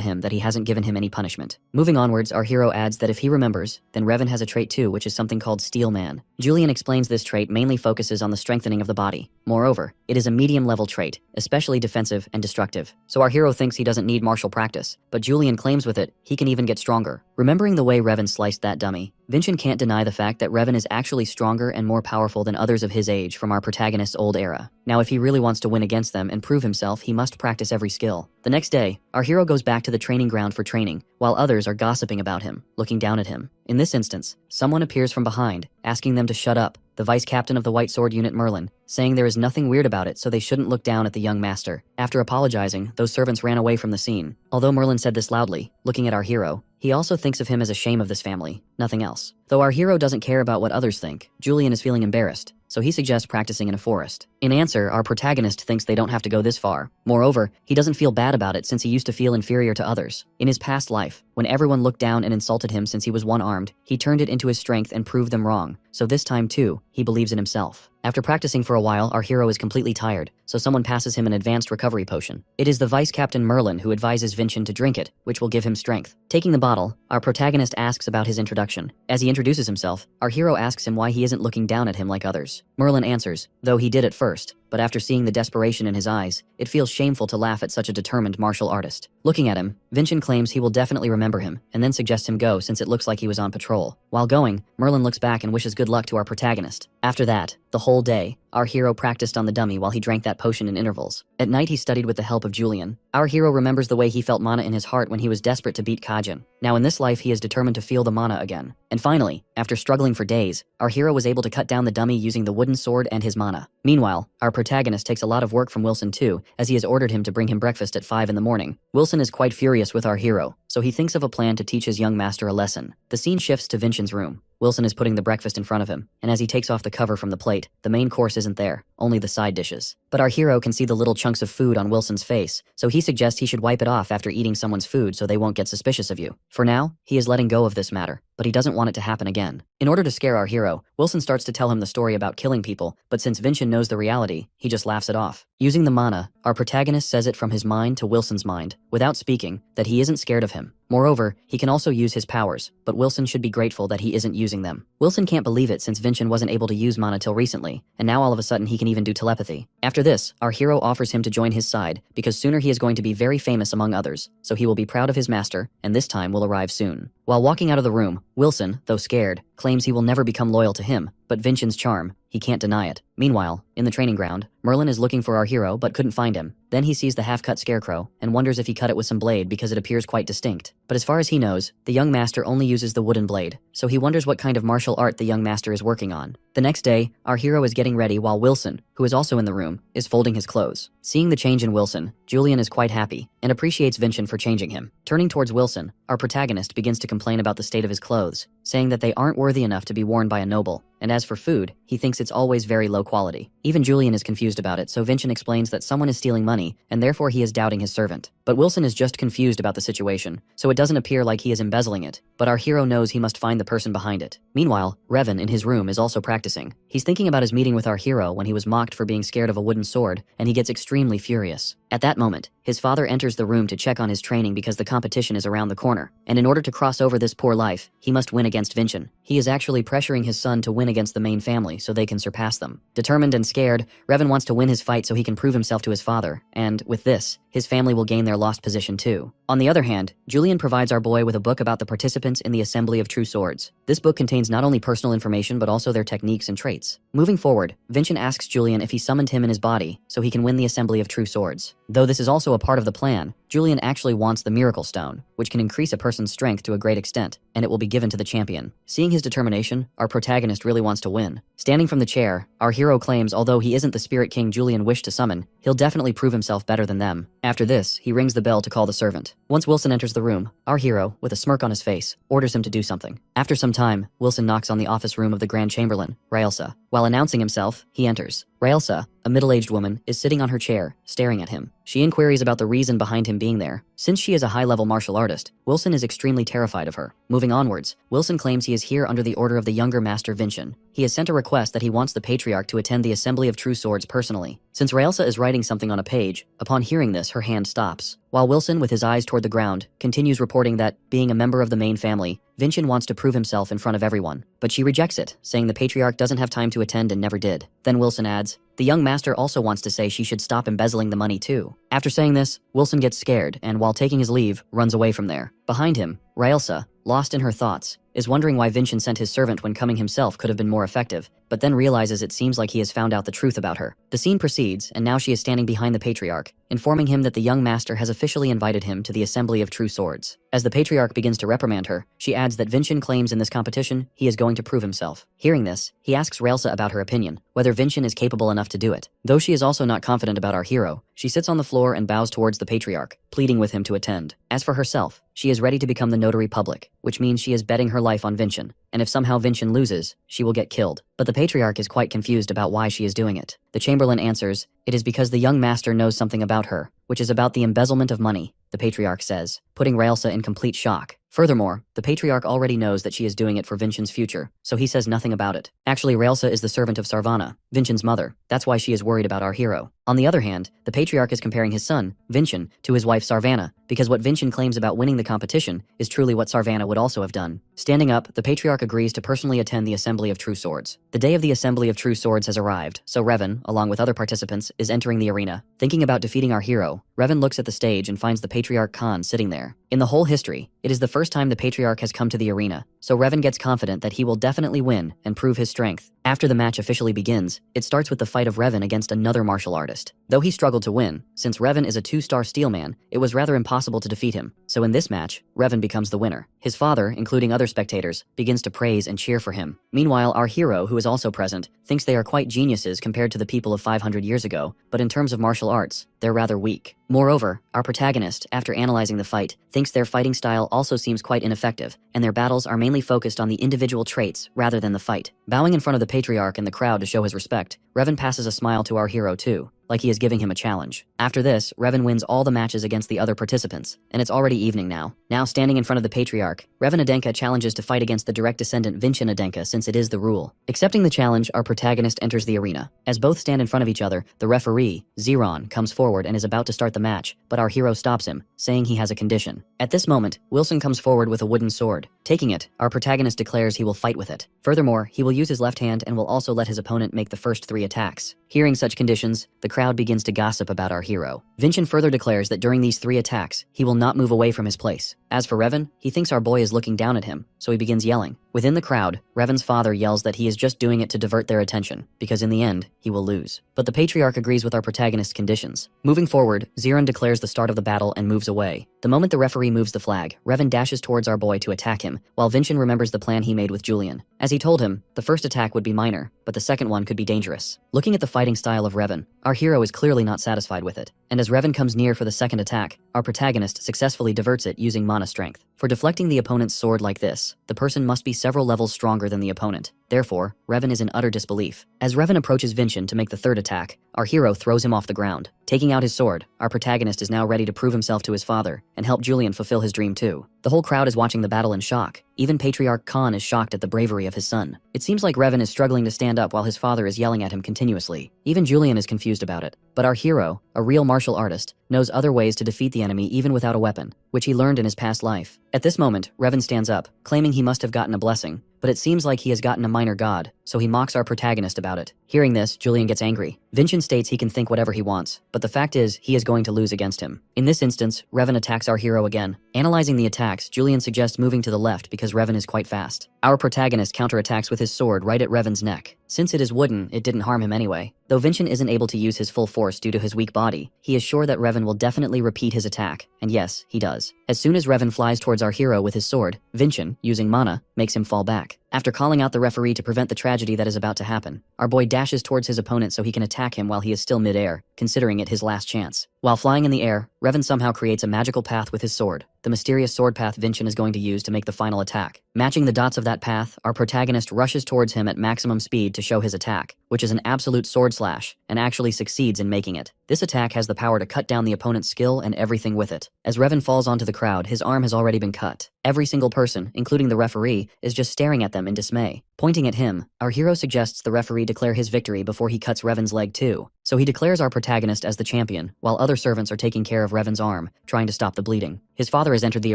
him that he hasn't given him any punishment. Moving onwards, our hero adds that if he remembers, then Revan has a trait too, which is something called Steel Man. Julian explains this trait mainly focuses on the strengthening of the body. Moreover, it is a medium-level trait, especially defensive and destructive. So our hero thinks he doesn't need martial practice, but Julian claims with it, he can even get stronger. Remembering the way Revan sliced that dummy, Vincent can't deny the fact that Revan is actually stronger and more powerful than others of his age from our protagonist's old era. Now, if he really wants to win against them and prove himself, he must practice every skill. The next day, our hero goes back to the training ground for training, while others are gossiping about him, looking down at him. In this instance, someone appears from behind, asking them to shut up. The vice captain of the White Sword Unit, Merlin, saying there is nothing weird about it, so they shouldn't look down at the young master. After apologizing, those servants ran away from the scene. Although Merlin said this loudly, looking at our hero, he also thinks of him as a shame of this family, nothing else. Though our hero doesn't care about what others think, Julian is feeling embarrassed, so he suggests practicing in a forest. In answer, our protagonist thinks they don't have to go this far. Moreover, he doesn't feel bad about it since he used to feel inferior to others. In his past life, when everyone looked down and insulted him since he was one-armed, he turned it into his strength and proved them wrong. So this time too, he believes in himself. After practicing for a while, our hero is completely tired, so someone passes him an advanced recovery potion. It is the Vice Captain Merlin who advises Vincent to drink it, which will give him strength. Taking the bottle, our protagonist asks about his introduction. As he introduces himself, our hero asks him why he isn't looking down at him like others. Merlin answers, though he did at first, but after seeing the desperation in his eyes, it feels shameful to laugh at such a determined martial artist. Looking at him, Vincent claims he will definitely remember him, and then suggests him go since it looks like he was on patrol. While going, Merlin looks back and wishes good luck to our protagonist. After that, the whole day, our hero practiced on the dummy while he drank that potion in intervals. At night, he studied with the help of Julian. Our hero remembers the way he felt mana in his heart when he was desperate to beat Kajin. Now in this life, he is determined to feel the mana again. And finally, after struggling for days, our hero was able to cut down the dummy using the wooden sword and his mana. Meanwhile, our protagonist takes a lot of work from Wilson too, as he has ordered him to bring him breakfast at 5 in the morning. Wilson is quite furious with our hero, so he thinks of a plan to teach his young master a lesson. The scene shifts to Vincent's room. Wilson is putting the breakfast in front of him, and as he takes off the cover from the plate, the main course isn't there, only the side dishes. But our hero can see the little chunks of food on Wilson's face, so he suggests he should wipe it off after eating someone's food so they won't get suspicious of you. For now, he is letting go of this matter, but he doesn't want it to happen again. In order to scare our hero, Wilson starts to tell him the story about killing people, but since Vincent knows the reality, he just laughs it off. Using the mana, our protagonist says it from his mind to Wilson's mind, without speaking, that he isn't scared of him. Moreover, he can also use his powers, but Wilson should be grateful that he isn't using them. Wilson can't believe it since Vincent wasn't able to use mana till recently, and now all of a sudden he can even do telepathy. After this, our hero offers him to join his side, because sooner he is going to be very famous among others, so he will be proud of his master, and this time will arrive soon. While walking out of the room, Wilson, though scared, claims he will never become loyal to him, but Vincent's charm, he can't deny it. Meanwhile, in the training ground, Merlin is looking for our hero but couldn't find him. Then he sees the half-cut scarecrow and wonders if he cut it with some blade because it appears quite distinct. But as far as he knows, the young master only uses the wooden blade, so he wonders what kind of martial art the young master is working on. The next day, our hero is getting ready while Wilson, who is also in the room, is folding his clothes. Seeing the change in Wilson, Julian is quite happy and appreciates Vincent for changing him. Turning towards Wilson, our protagonist begins to complain about the state of his clothes, saying that they aren't worthy enough to be worn by a noble, and as for food, he thinks it's always very low quality. Even Julian is confused about it, so Vincent explains that someone is stealing money, and therefore he is doubting his servant. But Wilson is just confused about the situation, so it doesn't appear like he is embezzling it, but our hero knows he must find the person behind it. Meanwhile, Revan in his room is also practicing. He's thinking about his meeting with our hero when he was mocked for being scared of a wooden sword, and he gets extremely furious. At that moment, his father enters the room to check on his training because the competition is around the corner, and in order to cross over this poor life, he must win against Vincent. He is actually pressuring his son to win against the main family so they can surpass them. Determined and scared, Revan wants to win his fight so he can prove himself to his father, and with this, his family will gain their lost position too. On the other hand, Julian provides our boy with a book about the participants in the Assembly of True Swords. This book contains not only personal information but also their techniques and traits. Moving forward, Vincent asks Julian if he summoned him in his body so he can win the Assembly of True Swords. Though this is also a part of the plan, Julian actually wants the Miracle Stone, which can increase a person's strength to a great extent, and it will be given to the champion. Seeing his determination, our protagonist really wants to win. Standing from the chair, our hero claims although he isn't the Spirit King Julian wished to summon, he'll definitely prove himself better than them. After this, he rings the bell to call the servant. Once Wilson enters the room, our hero, with a smirk on his face, orders him to do something. After some time, Wilson knocks on the office room of the Grand Chamberlain, Raelsa. While announcing himself, he enters. Raelsa, a middle-aged woman, is sitting on her chair, staring at him. She inquires about the reason behind him being there. Since she is a high-level martial artist, Wilson is extremely terrified of her. Moving onwards, Wilson claims he is here under the order of the younger Master Vincent. He has sent a request that he wants the Patriarch to attend the Assembly of True Swords personally. Since Raelsa is writing something on a page, upon hearing this, her hand stops. While Wilson, with his eyes toward the ground, continues reporting that, being a member of the main family, Vincent wants to prove himself in front of everyone. But she rejects it, saying the Patriarch doesn't have time to attend and never did. Then Wilson adds, the young master also wants to say she should stop embezzling the money too. After saying this, Wilson gets scared and, while taking his leave, runs away from there. Behind him, Raelsa, lost in her thoughts, is wondering why Vincent sent his servant when coming himself could have been more effective, but then realizes it seems like he has found out the truth about her. The scene proceeds, and now she is standing behind the Patriarch, informing him that the young master has officially invited him to the Assembly of True Swords. As the Patriarch begins to reprimand her, she adds that Vincent claims in this competition he is going to prove himself. Hearing this, he asks Raelsa about her opinion, whether Vincent is capable enough to do it. Though she is also not confident about our hero, she sits on the floor and bows towards the Patriarch, pleading with him to attend. As for herself, she is ready to become the notary public, which means she is betting her life on Vincent, and if somehow Vincent loses, she will get killed. But the Patriarch is quite confused about why she is doing it. The Chamberlain answers, it is because the young master knows something about her, which is about the embezzlement of money, the Patriarch says, putting Raelsa in complete shock. Furthermore, the Patriarch already knows that she is doing it for Vincent's future, so he says nothing about it. Actually, Raelsa is the servant of Sarvana, Vincent's mother. That's why she is worried about our hero. On the other hand, the Patriarch is comparing his son, Vincent, to his wife Sarvana, because what Vincent claims about winning the competition is truly what Sarvana would also have done. Standing up, the Patriarch agrees to personally attend the Assembly of True Swords. The day of the Assembly of True Swords has arrived, so Revan, along with other participants, is entering the arena. Thinking about defeating our hero, Revan looks at the stage and finds the Patriarch Khan sitting there. In the whole history, it is the first time the Patriarch has come to the arena, so Revan gets confident that he will definitely win and prove his strength. After the match officially begins, it starts with the fight of Revan against another martial artist. Though he struggled to win, since Revan is a 2-star steelman, it was rather impossible to defeat him. So in this match, Revan becomes the winner. His father, including other spectators, begins to praise and cheer for him. Meanwhile, our hero, who is also present, thinks they are quite geniuses compared to the people of 500 years ago, but in terms of martial arts, they're rather weak. Moreover, our protagonist, after analyzing the fight, thinks their fighting style also seems quite ineffective, and their battles are mainly focused on the individual traits rather than the fight. Bowing in front of the Patriarch and the crowd to show his respect, Revan passes a smile to our hero too, like he is giving him a challenge. After this, Revan wins all the matches against the other participants, and it's already evening now. Now standing in front of the Patriarch, Revan Adenka challenges to fight against the direct descendant Vincent Adenka since it is the rule. Accepting the challenge, our protagonist enters the arena. As both stand in front of each other, the referee, Zeron, comes forward and is about to start the match, but our hero stops him, saying he has a condition. At this moment, Wilson comes forward with a wooden sword. Taking it, our protagonist declares he will fight with it. Furthermore, he will use his left hand and will also let his opponent make the first 3 attacks. Hearing such conditions, the crowd begins to gossip about our hero. Vincent further declares that during these 3 attacks, he will not move away from his place. As for Revan, he thinks our boy is looking down at him, so he begins yelling. Within the crowd, Revan's father yells that he is just doing it to divert their attention, because in the end, he will lose. But the Patriarch agrees with our protagonist's conditions. Moving forward, Zeron declares the start of the battle and moves away. The moment the referee moves the flag, Revan dashes towards our boy to attack him, while Vincent remembers the plan he made with Julian. As he told him, the first attack would be minor, but the second one could be dangerous. Looking at the fighting style of Revan, our hero is clearly not satisfied with it, and as Revan comes near for the second attack, our protagonist successfully diverts it using mana strength. For deflecting the opponent's sword like this, the person must be several levels stronger than the opponent. Therefore, Revan is in utter disbelief. As Revan approaches Vincent to make the third attack, our hero throws him off the ground. Taking out his sword, our protagonist is now ready to prove himself to his father and help Julian fulfill his dream too. The whole crowd is watching the battle in shock. Even Patriarch Khan is shocked at the bravery of his son. It seems like Revan is struggling to stand up while his father is yelling at him continuously. Even Julian is confused about it. But our hero, a real martial artist, knows other ways to defeat the enemy even without a weapon, which he learned in his past life. At this moment, Revan stands up, claiming he must have gotten a blessing, but it seems like he has gotten a minor god, so he mocks our protagonist about it. Hearing this, Julian gets angry. Vincent states he can think whatever he wants, but the fact is, he is going to lose against him. In this instance, Revan attacks our hero again. Analyzing the attacks, Julian suggests moving to the left because Revan is quite fast. Our protagonist counterattacks with his sword right at Revan's neck. Since it is wooden, it didn't harm him anyway. Though Vincent isn't able to use his full force due to his weak body, he is sure that Revan will definitely repeat his attack, and yes, he does. As soon as Revan flies towards our hero with his sword, Vincent, using mana, makes him fall back. After calling out the referee to prevent the tragedy that is about to happen, our boy dashes towards his opponent so he can attack him while he is still mid-air, considering it his last chance. While flying in the air, Revan somehow creates a magical path with his sword, the mysterious sword path Vincent is going to use to make the final attack. Matching the dots of that path, our protagonist rushes towards him at maximum speed to show his attack, which is an absolute sword slash, and actually succeeds in making it. This attack has the power to cut down the opponent's skill and everything with it. As Revan falls onto the crowd, his arm has already been cut. Every single person, including the referee, is just staring at them in dismay. Pointing at him, our hero suggests the referee declare his victory before he cuts Revan's leg too. So he declares our protagonist as the champion, while other servants are taking care of Revan's arm, trying to stop the bleeding. His father has entered the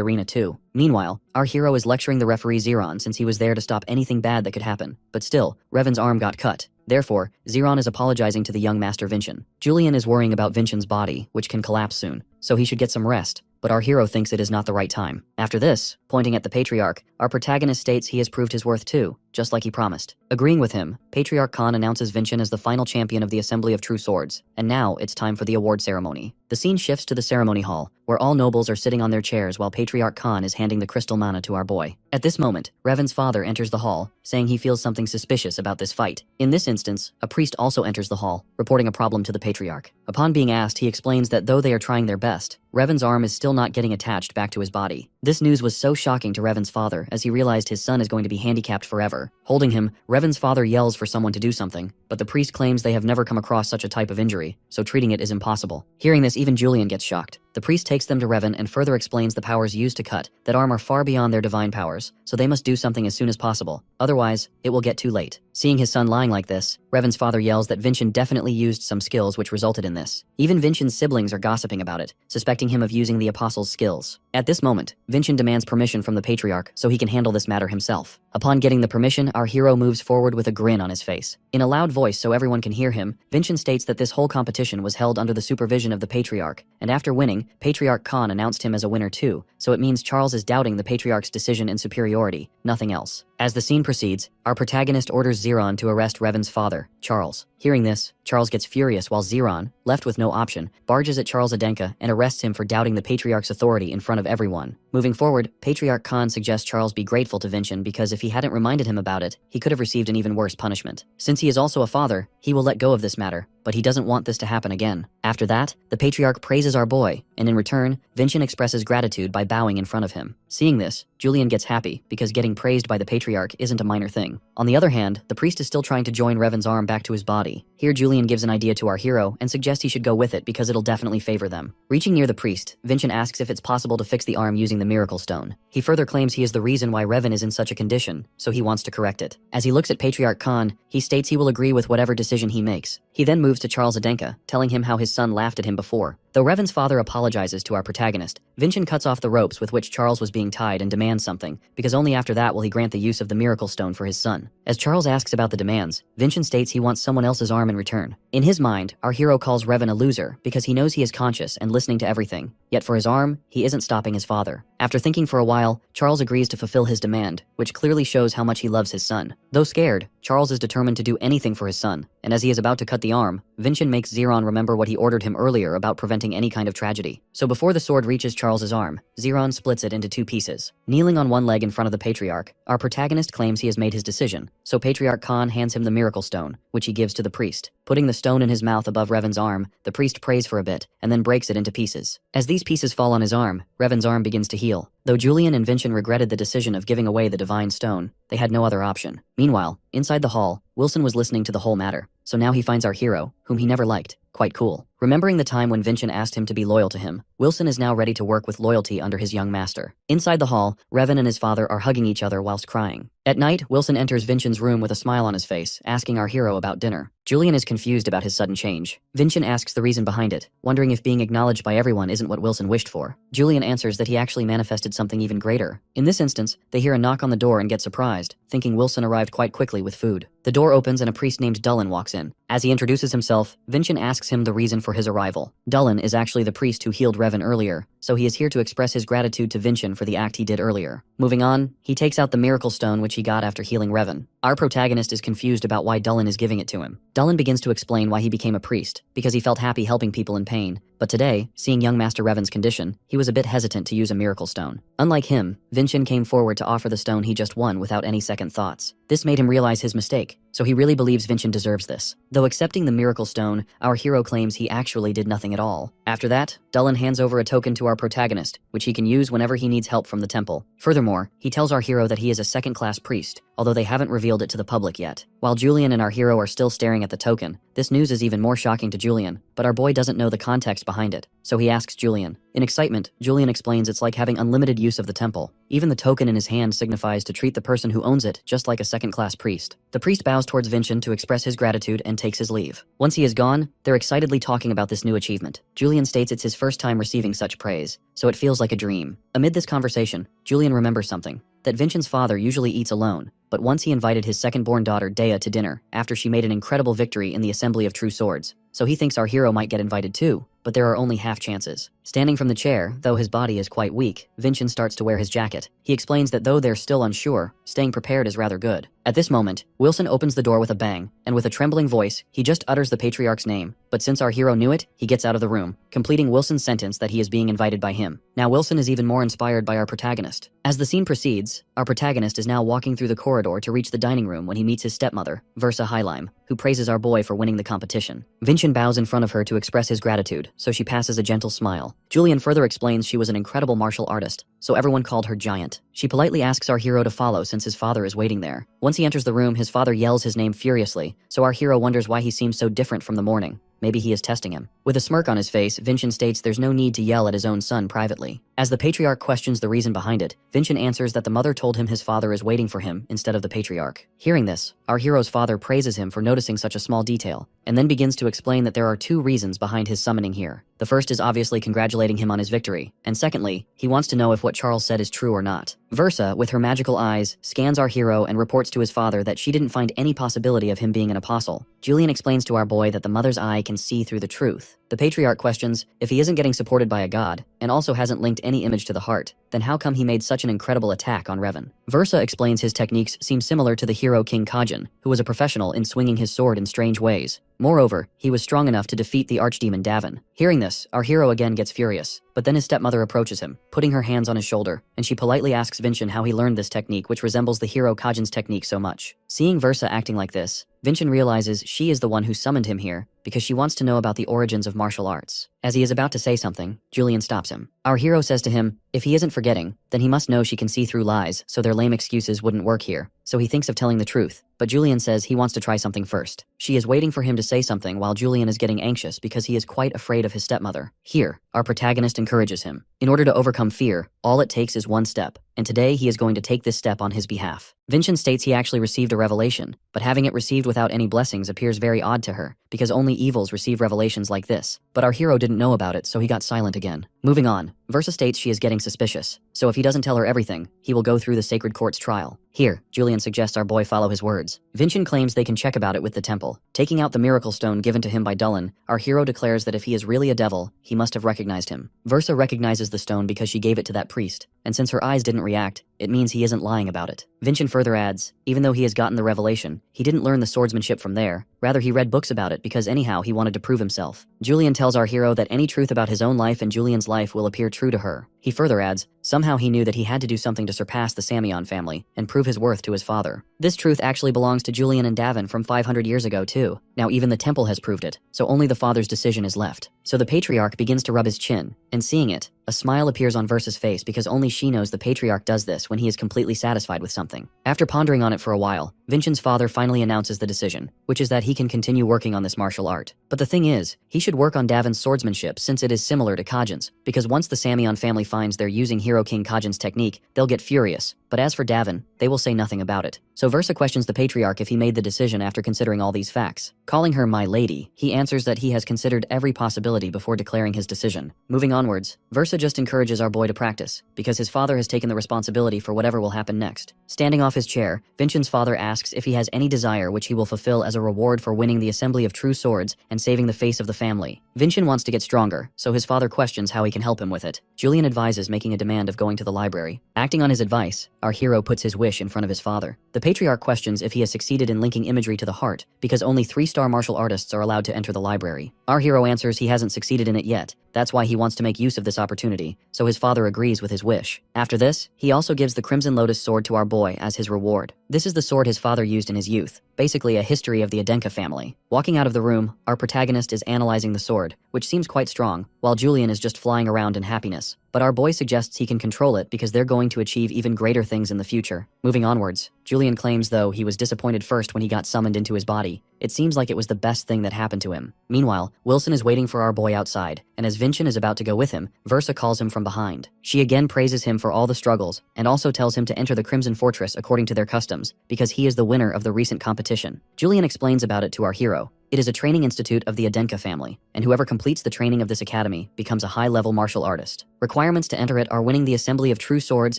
arena too. Meanwhile, our hero is lecturing the referee Zeron since he was there to stop anything bad that could happen. But still, Revan's arm got cut. Therefore, Zeron is apologizing to the young master Vincent. Julian is worrying about Vincent's body, which can collapse soon, so he should get some rest. But our hero thinks it is not the right time. After this, pointing at the Patriarch, our protagonist states he has proved his worth too, just like he promised. Agreeing with him, Patriarch Khan announces Vincent as the final champion of the Assembly of True Swords, and now it's time for the award ceremony. The scene shifts to the ceremony hall, where all nobles are sitting on their chairs while Patriarch Khan is handing the crystal mana to our boy. At this moment, Revan's father enters the hall, saying he feels something suspicious about this fight. In this instance, a priest also enters the hall, reporting a problem to the Patriarch. Upon being asked, he explains that though they are trying their best, Revan's arm is still not getting attached back to his body. This news was so shocking to Revan's father as he realized his son is going to be handicapped forever. Holding him, Revan's father yells for someone to do something, but the priest claims they have never come across such a type of injury, so treating it is impossible. Hearing this, even Julian gets shocked. The priest takes them to Revan and further explains the powers used to cut that arm are far beyond their divine powers, so they must do something as soon as possible. Otherwise, it will get too late. Seeing his son lying like this, Revan's father yells that Vincent definitely used some skills which resulted in this. Even Vincent's siblings are gossiping about it, suspecting him of using the apostle's skills. At this moment, Vincent demands permission from the Patriarch so he can handle this matter himself. Upon getting the permission, our hero moves forward with a grin on his face. In a loud voice so everyone can hear him, Vincent states that this whole competition was held under the supervision of the Patriarch, and after winning, Patriarch Khan announced him as a winner too, so it means Charles is doubting the Patriarch's decision and superiority, nothing else. As the scene proceeds, our protagonist orders Zeron to arrest Revan's father, Charles. Hearing this, Charles gets furious while Zeron, left with no option, barges at Charles Adenka and arrests him for doubting the Patriarch's authority in front of everyone. Moving forward, Patriarch Khan suggests Charles be grateful to Vincent because if he hadn't reminded him about it, he could have received an even worse punishment. Since he is also a father, he will let go of this matter, but he doesn't want this to happen again. After that, the Patriarch praises our boy, and in return, Vincent expresses gratitude by bowing in front of him. Seeing this, Julian gets happy because getting praised by the Patriarch isn't a minor thing. On the other hand, the priest is still trying to join Revan's arm back to his body. Here Julian gives an idea to our hero and suggests he should go with it because it'll definitely favor them. Reaching near the priest, Vincent asks if it's possible to fix the arm using the miracle stone. He further claims he is the reason why Revan is in such a condition, so he wants to correct it. As he looks at Patriarch Khan, he states he will agree with whatever decision he makes. He then moves to Charles Adenka, telling him how his son laughed at him before. Though Revan's father apologizes to our protagonist, Vincent cuts off the ropes with which Charles was being tied and demands something, because only after that will he grant the use of the miracle stone for his son. As Charles asks about the demands, Vincent states he wants someone else's arm in return. In his mind, our hero calls Revan a loser because he knows he is conscious and listening to everything, yet for his arm, he isn't stopping his father. After thinking for a while, Charles agrees to fulfill his demand, which clearly shows how much he loves his son. Though scared, Charles is determined to do anything for his son, and as he is about to cut the arm, Vincent makes Zeron remember what he ordered him earlier about preventing any kind of tragedy. So before the sword reaches Charles's arm, Zeron splits it into two pieces. Kneeling on one leg in front of the Patriarch, our protagonist claims he has made his decision, so Patriarch Khan hands him the miracle stone, which he gives to the priest. Putting the stone in his mouth above Revan's arm, the priest prays for a bit, and then breaks it into pieces. As these pieces fall on his arm, Revan's arm begins to heal. Though Julian and Vincent regretted the decision of giving away the divine stone, they had no other option. Meanwhile, inside the hall, Wilson was listening to the whole matter, so now he finds our hero, whom he never liked. Quite cool. Remembering the time when Vincent asked him to be loyal to him, Wilson is now ready to work with loyalty under his young master. Inside the hall, Revan and his father are hugging each other whilst crying. At night, Wilson enters Vincent's room with a smile on his face, asking our hero about dinner. Julian is confused about his sudden change. Vincent asks the reason behind it, wondering if being acknowledged by everyone isn't what Wilson wished for. Julian answers that he actually manifested something even greater. In this instance, they hear a knock on the door and get surprised, thinking Wilson arrived quite quickly with food. The door opens and a priest named Dulin walks in. As he introduces himself, Vincent asks him the reason for his arrival. Dulin is actually the priest who healed Revan earlier, so he is here to express his gratitude to Vincent for the act he did earlier. Moving on, he takes out the miracle stone which he got after healing Revan. Our protagonist is confused about why Dulin is giving it to him. Dulin begins to explain why he became a priest, because he felt happy helping people in pain. But today, seeing young Master Revan's condition, he was a bit hesitant to use a miracle stone. Unlike him, Vincent came forward to offer the stone he just won without any second thoughts. This made him realize his mistake, so he really believes Vincent deserves this. Though accepting the miracle stone, our hero claims he actually did nothing at all. After that, Dulin hands over a token to our protagonist, which he can use whenever he needs help from the temple. Furthermore, he tells our hero that he is a second-class priest, although they haven't revealed it to the public yet. While Julian and our hero are still staring at the token, this news is even more shocking to Julian, but our boy doesn't know the context behind it, so he asks Julian. In excitement, Julian explains it's like having unlimited use of the temple. Even the token in his hand signifies to treat the person who owns it just like a second-class priest. The priest bows towards Vincent to express his gratitude and takes his leave. Once he is gone, they're excitedly talking about this new achievement. Julian states it's his first time receiving such praise, so it feels like a dream. Amid this conversation, Julian remembers something. That Vincent's father usually eats alone, but once he invited his second-born daughter Dea to dinner after she made an incredible victory in the Assembly of True Swords. So he thinks our hero might get invited too, but there are only half chances. Standing from the chair, though his body is quite weak, Vincent starts to wear his jacket. He explains that though they're still unsure, staying prepared is rather good. At this moment, Wilson opens the door with a bang, and with a trembling voice, he just utters the patriarch's name. But since our hero knew it, he gets out of the room, completing Wilson's sentence that he is being invited by him. Now Wilson is even more inspired by our protagonist. As the scene proceeds, our protagonist is now walking through the corridor to reach the dining room when he meets his stepmother, Versa Highline, who praises our boy for winning the competition. Vincent bows in front of her to express his gratitude, so she passes a gentle smile. Julian further explains she was an incredible martial artist, so everyone called her Giant. She politely asks our hero to follow since his father is waiting there. Once he enters the room, his father yells his name furiously, so our hero wonders why he seems so different from the morning. Maybe he is testing him. With a smirk on his face, Vincent states there's no need to yell at his own son privately. As the patriarch questions the reason behind it, Vincent answers that the mother told him his father is waiting for him instead of the patriarch. Hearing this, our hero's father praises him for noticing such a small detail, and then begins to explain that there are two reasons behind his summoning here. The first is obviously congratulating him on his victory, and secondly, he wants to know if what Charles said is true or not. Versa, with her magical eyes, scans our hero and reports to his father that she didn't find any possibility of him being an apostle. Julian explains to our boy that the mother's eye can see through the truth. The patriarch questions if he isn't getting supported by a god, and also hasn't linked any image to the heart, then how come he made such an incredible attack on Revan? Versa explains his techniques seem similar to the hero King Kajin, who was a professional in swinging his sword in strange ways. Moreover, he was strong enough to defeat the archdemon Davin. Hearing this, our hero again gets furious, but then his stepmother approaches him, putting her hands on his shoulder, and she politely asks Vincent how he learned this technique which resembles the hero Kajin's technique so much. Seeing Versa acting like this, Vincent realizes she is the one who summoned him here because she wants to know about the origins of martial arts. As he is about to say something, Julian stops him. Our hero says to him, if he isn't forgetting, then he must know she can see through lies, so their lame excuses wouldn't work here. So he thinks of telling the truth, but Julian says he wants to try something first. She is waiting for him to say something while Julian is getting anxious because he is quite afraid of his stepmother. Here, our protagonist encourages him. In order to overcome fear, all it takes is one step, and today he is going to take this step on his behalf. Vincent states he actually received a revelation, but having it received without any blessings appears very odd to her, because only evils receive revelations like this. But our hero didn't know about it, so he got silent again. Moving on, Versa states she is getting suspicious, so if he doesn't tell her everything, he will go through the sacred court's trial. Here, Julian suggests our boy follow his words. Vincent claims they can check about it with the temple. Taking out the miracle stone given to him by Dulin, our hero declares that if he is really a devil, he must have recognized him. Versa recognizes the stone because she gave it to that priest, and since her eyes didn't react, it means he isn't lying about it. Vincent further adds, even though he has gotten the revelation, he didn't learn the swordsmanship from there. Rather, he read books about it because anyhow he wanted to prove himself. Julian tells our hero that any truth about his own life and Julian's life will appear true to her. He further adds, somehow he knew that he had to do something to surpass the Samion family and prove his worth to his father. This truth actually belongs to Julian and Davin from 500 years ago too. Now even the temple has proved it, so only the father's decision is left. So the patriarch begins to rub his chin, and seeing it, a smile appears on Versa's face because only she knows the patriarch does this when he is completely satisfied with something. After pondering on it for a while, Vincent's father finally announces the decision, which is that he can continue working on this martial art. But the thing is, he should work on Davin's swordsmanship since it is similar to Kajin's, because once the Samion family finds they're using Hero King Kajin's technique, they'll get furious. but as for Davin, they will say nothing about it. So Versa questions the patriarch if he made the decision after considering all these facts. Calling her my lady, he answers that he has considered every possibility before declaring his decision. Moving onwards, Versa just encourages our boy to practice, because his father has taken the responsibility for whatever will happen next. Standing off his chair, Vincian's father asks if he has any desire which he will fulfill as a reward for winning the assembly of true swords and saving the face of the family. Vincian wants to get stronger, so his father questions how he can help him with it. Julian advises making a demand of going to the library. Acting on his advice, our hero puts his wish in front of his father. The patriarch questions if he has succeeded in linking imagery to the heart, because only 3-star martial artists are allowed to enter the library. Our hero answers he hasn't succeeded in it yet. That's why he wants to make use of this opportunity, so his father agrees with his wish. After this, he also gives the Crimson Lotus sword to our boy as his reward. This is the sword his father used in his youth, basically a history of the Adenka family. Walking out of the room, our protagonist is analyzing the sword, which seems quite strong, while Julian is just flying around in happiness. But our boy suggests he can control it because they're going to achieve even greater things in the future. Moving onwards, Julian claims though he was disappointed first when he got summoned into his body. It seems like it was the best thing that happened to him. Meanwhile, Wilson is waiting for our boy outside, and as Vincian is about to go with him, Versa calls him from behind. She again praises him for all the struggles, and also tells him to enter the Crimson Fortress according to their customs, because he is the winner of the recent competition. Julian explains about it to our hero. It is a training institute of the Adenka family, and whoever completes the training of this academy becomes a high-level martial artist. Requirements to enter it are winning the assembly of true swords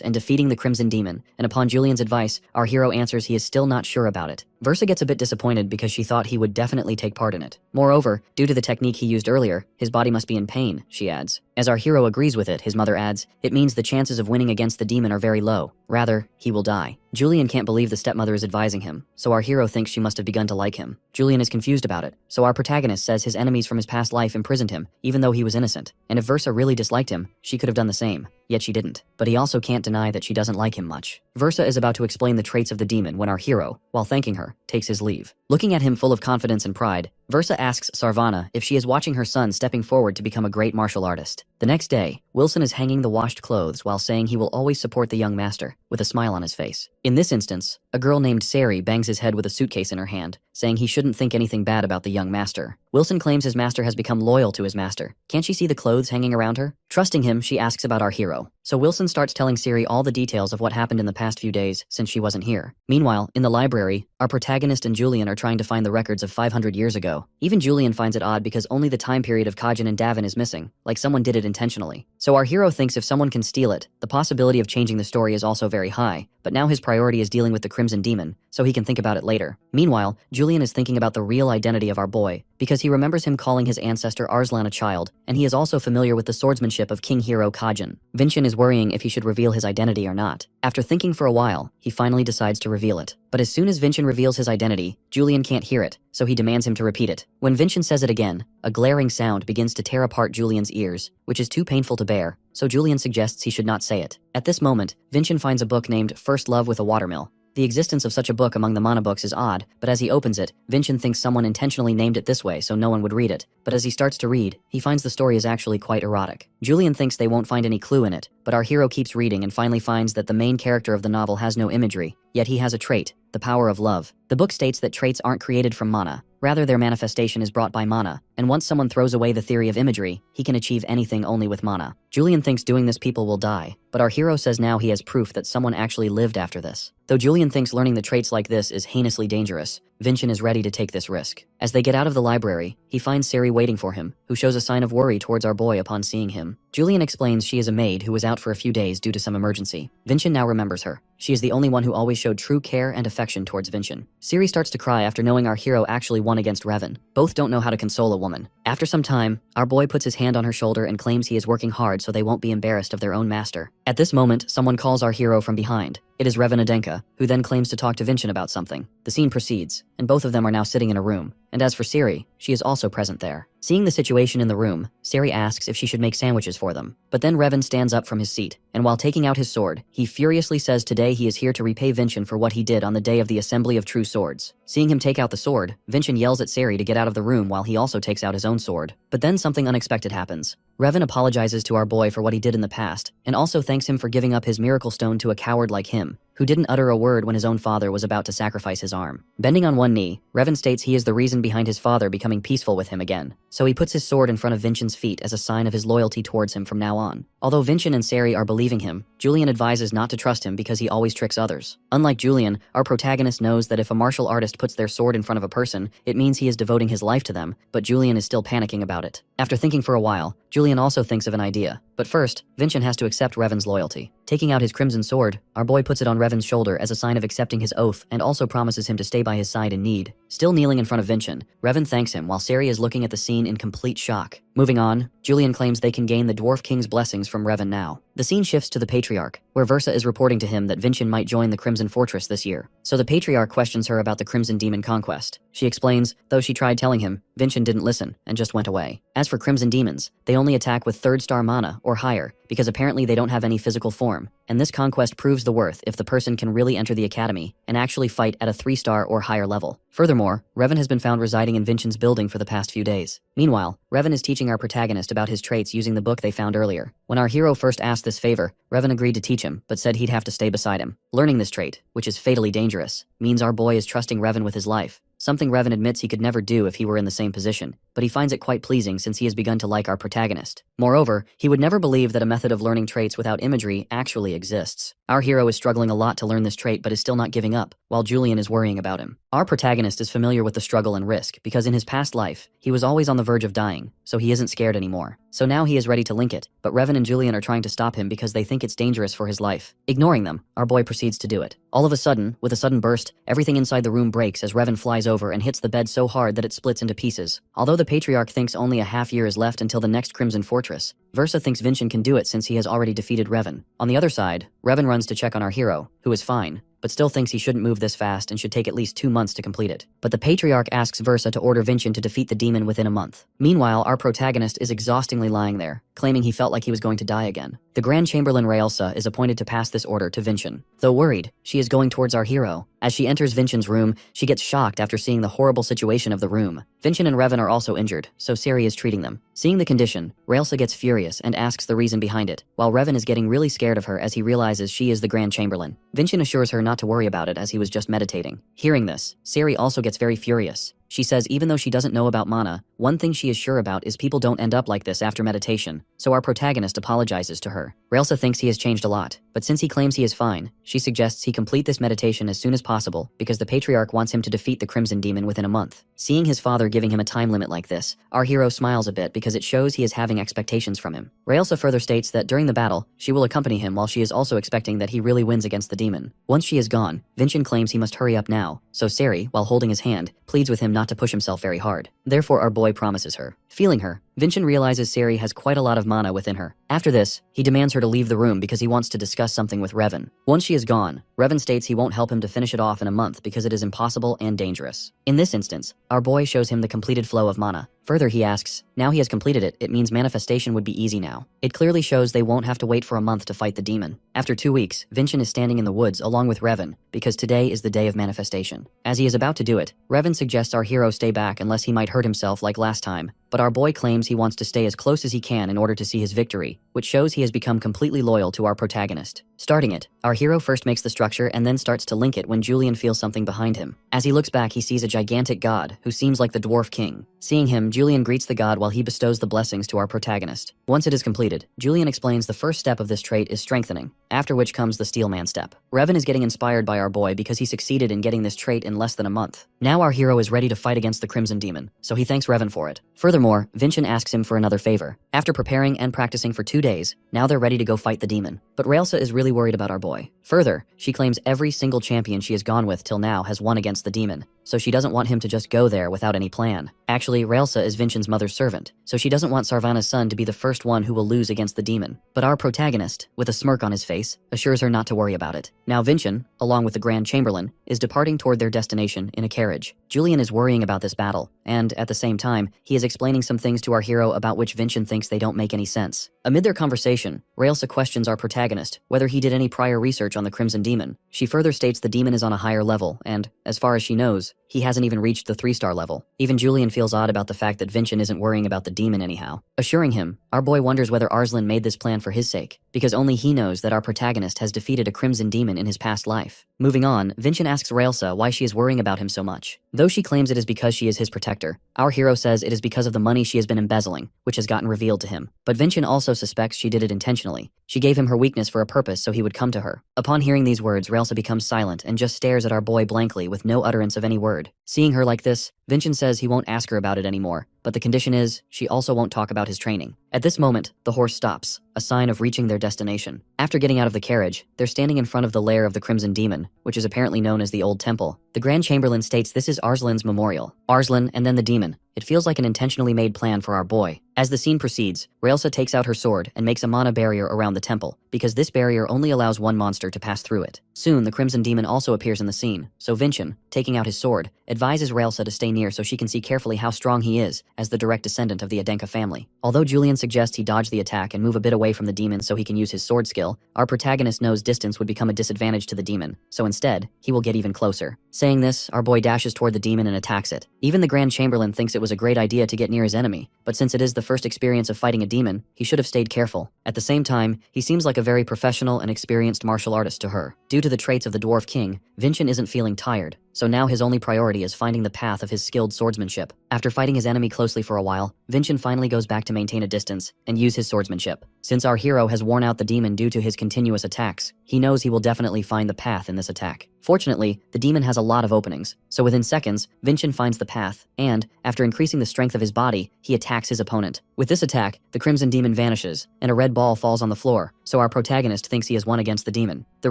and defeating the Crimson Demon, and upon Julian's advice, our hero answers he is still not sure about it. Versa gets a bit disappointed because she thought he would definitely take part in it. Moreover, due to the technique he used earlier, his body must be in pain, she adds. As our hero agrees with it, his mother adds, it means the chances of winning against the demon are very low. Rather, he will die. Julian can't believe the stepmother is advising him, so our hero thinks she must have begun to like him. Julian is confused about it, so our protagonist says his enemies from his past life imprisoned him, even though he was innocent. And if Versa really disliked him, she could have done the same. Yet she didn't. But he also can't deny that she doesn't like him much. Versa is about to explain the traits of the demon when our hero, while thanking her, takes his leave. Looking at him full of confidence and pride, Versa asks Sarvana if she is watching her son stepping forward to become a great martial artist. The next day, Wilson is hanging the washed clothes while saying he will always support the young master, with a smile on his face. In this instance, a girl named Sari bangs his head with a suitcase in her hand, saying he shouldn't think anything bad about the young master. Wilson claims his master has become loyal to his master. Can't she see the clothes hanging around her? Trusting him, she asks about our hero. So Wilson starts telling Sari all the details of what happened in the past few days since she wasn't here. Meanwhile, in the library, our protagonist and Julian are trying to find the records of 500 years ago. Even Julian finds it odd because only the time period of Kajin and Davin is missing, like someone did it intentionally. So our hero thinks if someone can steal it, the possibility of changing the story is also very high, but now his priority is dealing with the Crimson Demon, so he can think about it later. Meanwhile, Julian is thinking about the real identity of our boy, because he remembers him calling his ancestor Arslan a child, and he is also familiar with the swordsmanship of King Hero Kajin. Vincian is worrying if he should reveal his identity or not. After thinking for a while, he finally decides to reveal it. But as soon as Vincian reveals his identity, Julian can't hear it, so he demands him to repeat it. When Vincian says it again, a glaring sound begins to tear apart Julian's ears, which is too painful to bear, so Julian suggests he should not say it. At this moment, Vincian finds a book named First Love with a Watermill. The existence of such a book among the mana books is odd, but as he opens it, Vincian thinks someone intentionally named it this way so no one would read it. But as he starts to read, he finds the story is actually quite erotic. Julian thinks they won't find any clue in it, but our hero keeps reading and finally finds that the main character of the novel has no imagery, yet he has a trait, the power of love. The book states that traits aren't created from mana, rather their manifestation is brought by mana, and once someone throws away the theory of imagery, he can achieve anything only with mana. Julian thinks doing this people will die, but our hero says now he has proof that someone actually lived after this. Though Julian thinks learning the traits like this is heinously dangerous, Vincian is ready to take this risk. As they get out of the library, he finds Sari waiting for him, who shows a sign of worry towards our boy upon seeing him. Julian explains she is a maid who was out for a few days due to some emergency. Vincian now remembers her. She is the only one who always showed true care and affection towards Vincian. Sari starts to cry after knowing our hero actually won against Revan. Both don't know how to console a woman. After some time, our boy puts his hand on her shoulder and claims he is working hard so they won't be embarrassed of their own master. At this moment, someone calls our hero from behind. It is Revan Adenka, who then claims to talk to Vincian about something. The scene proceeds, and both of them are now sitting in a room. And as for Sari, she is also present there. Seeing the situation in the room, Sari asks if she should make sandwiches for them. But then Revan stands up from his seat, and while taking out his sword, he furiously says today he is here to repay Vincian for what he did on the day of the Assembly of True Swords. Seeing him take out the sword, Vincian yells at Sari to get out of the room while he also takes out his own sword. But then something unexpected happens. Revan apologizes to our boy for what he did in the past, and also thanks him for giving up his miracle stone to a coward like him, who didn't utter a word when his own father was about to sacrifice his arm. Bending on one knee, Revan states he is the reason behind his father becoming peaceful with him again. So he puts his sword in front of Vincent's feet as a sign of his loyalty towards him from now on. Although Vincent and Sari are believing him, Julian advises not to trust him because he always tricks others. Unlike Julian, our protagonist knows that if a martial artist puts their sword in front of a person, it means he is devoting his life to them, but Julian is still panicking about it. After thinking for a while, Julian also thinks of an idea. But first, Vincent has to accept Revan's loyalty. Taking out his crimson sword, our boy puts it on Revan's shoulder as a sign of accepting his oath and also promises him to stay by his side in need. Still kneeling in front of Vincent, Revan thanks him while Sari is looking at the scene in complete shock. Moving on, Julian claims they can gain the Dwarf King's blessings from Revan now. The scene shifts to the Patriarch, where Versa is reporting to him that Vincent might join the Crimson Fortress this year. So the Patriarch questions her about the Crimson Demon conquest. She explains, though she tried telling him, Vincent didn't listen and just went away. As for Crimson Demons, they only attack with 3rd star mana or higher, because apparently they don't have any physical form, and this conquest proves the worth if the person can really enter the academy and actually fight at a 3-star or higher level. Furthermore, Revan has been found residing in Vincent's building for the past few days. Meanwhile, Revan is teaching our protagonist about his traits using the book they found earlier. When our hero first asked this favor, Revan agreed to teach him, but said he'd have to stay beside him. Learning this trait, which is fatally dangerous, means our boy is trusting Revan with his life. Something Revan admits he could never do if he were in the same position, but he finds it quite pleasing since he has begun to like our protagonist. Moreover, he would never believe that a method of learning traits without imagery actually exists. Our hero is struggling a lot to learn this trait but is still not giving up, while Julian is worrying about him. Our protagonist is familiar with the struggle and risk because in his past life, he was always on the verge of dying, so he isn't scared anymore. So now he is ready to link it, but Revan and Julian are trying to stop him because they think it's dangerous for his life. Ignoring them, our boy proceeds to do it. All of a sudden, with a sudden burst, everything inside the room breaks as Revan flies over and hits the bed so hard that it splits into pieces. Although the Patriarch thinks only a half year is left until the next Crimson Fortress, Versa thinks Vincent can do it since he has already defeated Revan. On the other side, Revan runs to check on our hero, who is fine, but still thinks he shouldn't move this fast and should take at least 2 months to complete it. But the Patriarch asks Versa to order Vincent to defeat the demon within a month. Meanwhile, our protagonist is exhaustingly lying there, claiming he felt like he was going to die again. The Grand Chamberlain Raelsa is appointed to pass this order to Vincent. Though worried, she is going towards our hero. As she enters Vincent's room, she gets shocked after seeing the horrible situation of the room. Vincent and Revan are also injured, so Sari is treating them. Seeing the condition, Raelsa gets furious and asks the reason behind it, while Revan is getting really scared of her as he realizes she is the Grand Chamberlain. Vincent assures her not to worry about it as he was just meditating. Hearing this, Sari also gets very furious. She says even though she doesn't know about mana, one thing she is sure about is people don't end up like this after meditation, so our protagonist apologizes to her. Raelsa thinks he has changed a lot, but since he claims he is fine, she suggests he complete this meditation as soon as possible because the Patriarch wants him to defeat the Crimson Demon within a month. Seeing his father giving him a time limit like this, our hero smiles a bit because it shows he is having expectations from him. Raelsa further states that during the battle, she will accompany him while she is also expecting that he really wins against the demon. Once she is gone, Vincent claims he must hurry up now, so Sari, while holding his hand, pleads with him not to push himself very hard. Therefore, our boy promises her. Feeling her, Vincent realizes Sari has quite a lot of mana within her. After this, he demands her to leave the room because he wants to discuss something with Revan. Once she is gone, Revan states he won't help him to finish it off in a month because it is impossible and dangerous. In this instance, our boy shows him the completed flow of mana. Further, he asks, now he has completed it, it means manifestation would be easy now. It clearly shows they won't have to wait for a month to fight the demon. After 2 weeks, Vincent is standing in the woods along with Revan, because today is the day of manifestation. As he is about to do it, Revan suggests our hero stay back unless he might hurt himself like last time, but our boy claims he wants to stay as close as he can in order to see his victory, which shows he has become completely loyal to our protagonist. Starting it, our hero first makes the structure and then starts to link it when Julian feels something behind him. As he looks back, he sees a gigantic god, who seems like the Dwarf King. Seeing him, Julian greets the god while he bestows the blessings to our protagonist. Once it is completed, Julian explains the first step of this trait is strengthening, after which comes the Steelman step. Revan is getting inspired by our boy because he succeeded in getting this trait in less than a month. Now our hero is ready to fight against the Crimson Demon, so he thanks Revan for it. Furthermore, Vincent asks him for another favor. After preparing and practicing for 2 days, now they're ready to go fight the demon. But Raelsa is really worried about our boy. Further, she claims every single champion she has gone with till now has won against the demon, so she doesn't want him to just go there without any plan. Actually, Raelsa is Vincent's mother's servant, so she doesn't want Sarvana's son to be the first one who will lose against the demon. But our protagonist, with a smirk on his face, assures her not to worry about it. Now Vincent, along with the Grand Chamberlain, is departing toward their destination in a carriage. Julian is worrying about this battle, and, at the same time, he is explaining some things to our hero about which Vincent thinks they don't make any sense. Amid their conversation, Raelsa questions our protagonist whether he did any prior research on the Crimson Demon. She further states the demon is on a higher level, and, as far as she knows, he hasn't even reached the 3-star level. Even Julian feels odd about the fact that Vincent isn't worrying about the demon anyhow. Assuring him, our boy wonders whether Arslan made this plan for his sake, because only he knows that our protagonist has defeated a Crimson Demon in his past life. Moving on, Vincent asks Raelsa why she is worrying about him so much. Though she claims it is because she is his protector, our hero says it is because of the money she has been embezzling, which has gotten revealed to him. But Vincent also suspects she did it intentionally. She gave him her weakness for a purpose so he would come to her. Upon hearing these words, Raelsa becomes silent and just stares at our boy blankly with no utterance of any word. Seeing her like this, Vincent says he won't ask her about it anymore, but the condition is, she also won't talk about his training. At this moment, the horse stops, a sign of reaching their destination. After getting out of the carriage, they're standing in front of the lair of the Crimson Demon, which is apparently known as the Old Temple. The Grand Chamberlain states this is Arslan's memorial. Arslan and then the demon. It feels like an intentionally made plan for our boy. As the scene proceeds, Raelsa takes out her sword and makes a mana barrier around the temple, because this barrier only allows one monster to pass through it. Soon, the Crimson Demon also appears in the scene, so Vincent, taking out his sword, advises Raelsa to stay near so she can see carefully how strong he is, as the direct descendant of the Adenka family. Although Julian suggests he dodge the attack and move a bit away from the demon so he can use his sword skill, our protagonist knows distance would become a disadvantage to the demon, so instead, he will get even closer. Saying this, our boy dashes toward the demon and attacks it. Even the Grand Chamberlain thinks it was a great idea to get near his enemy, but since it is the first experience of fighting a demon, he should have stayed careful. At the same time, he seems like a very professional and experienced martial artist to her. Due to the traits of the Dwarf King, Vincent isn't feeling tired, so now his only priority is finding the path of his skilled swordsmanship. After fighting his enemy closely for a while, Vincent finally goes back to maintain a distance and use his swordsmanship. Since our hero has worn out the demon due to his continuous attacks, he knows he will definitely find the path in this attack. Fortunately, the demon has a lot of openings, so within seconds, Vincent finds the path, and, after increasing the strength of his body, he attacks his opponent. With this attack, the Crimson Demon vanishes, and a red ball falls on the floor, so our protagonist thinks he has won against the demon. The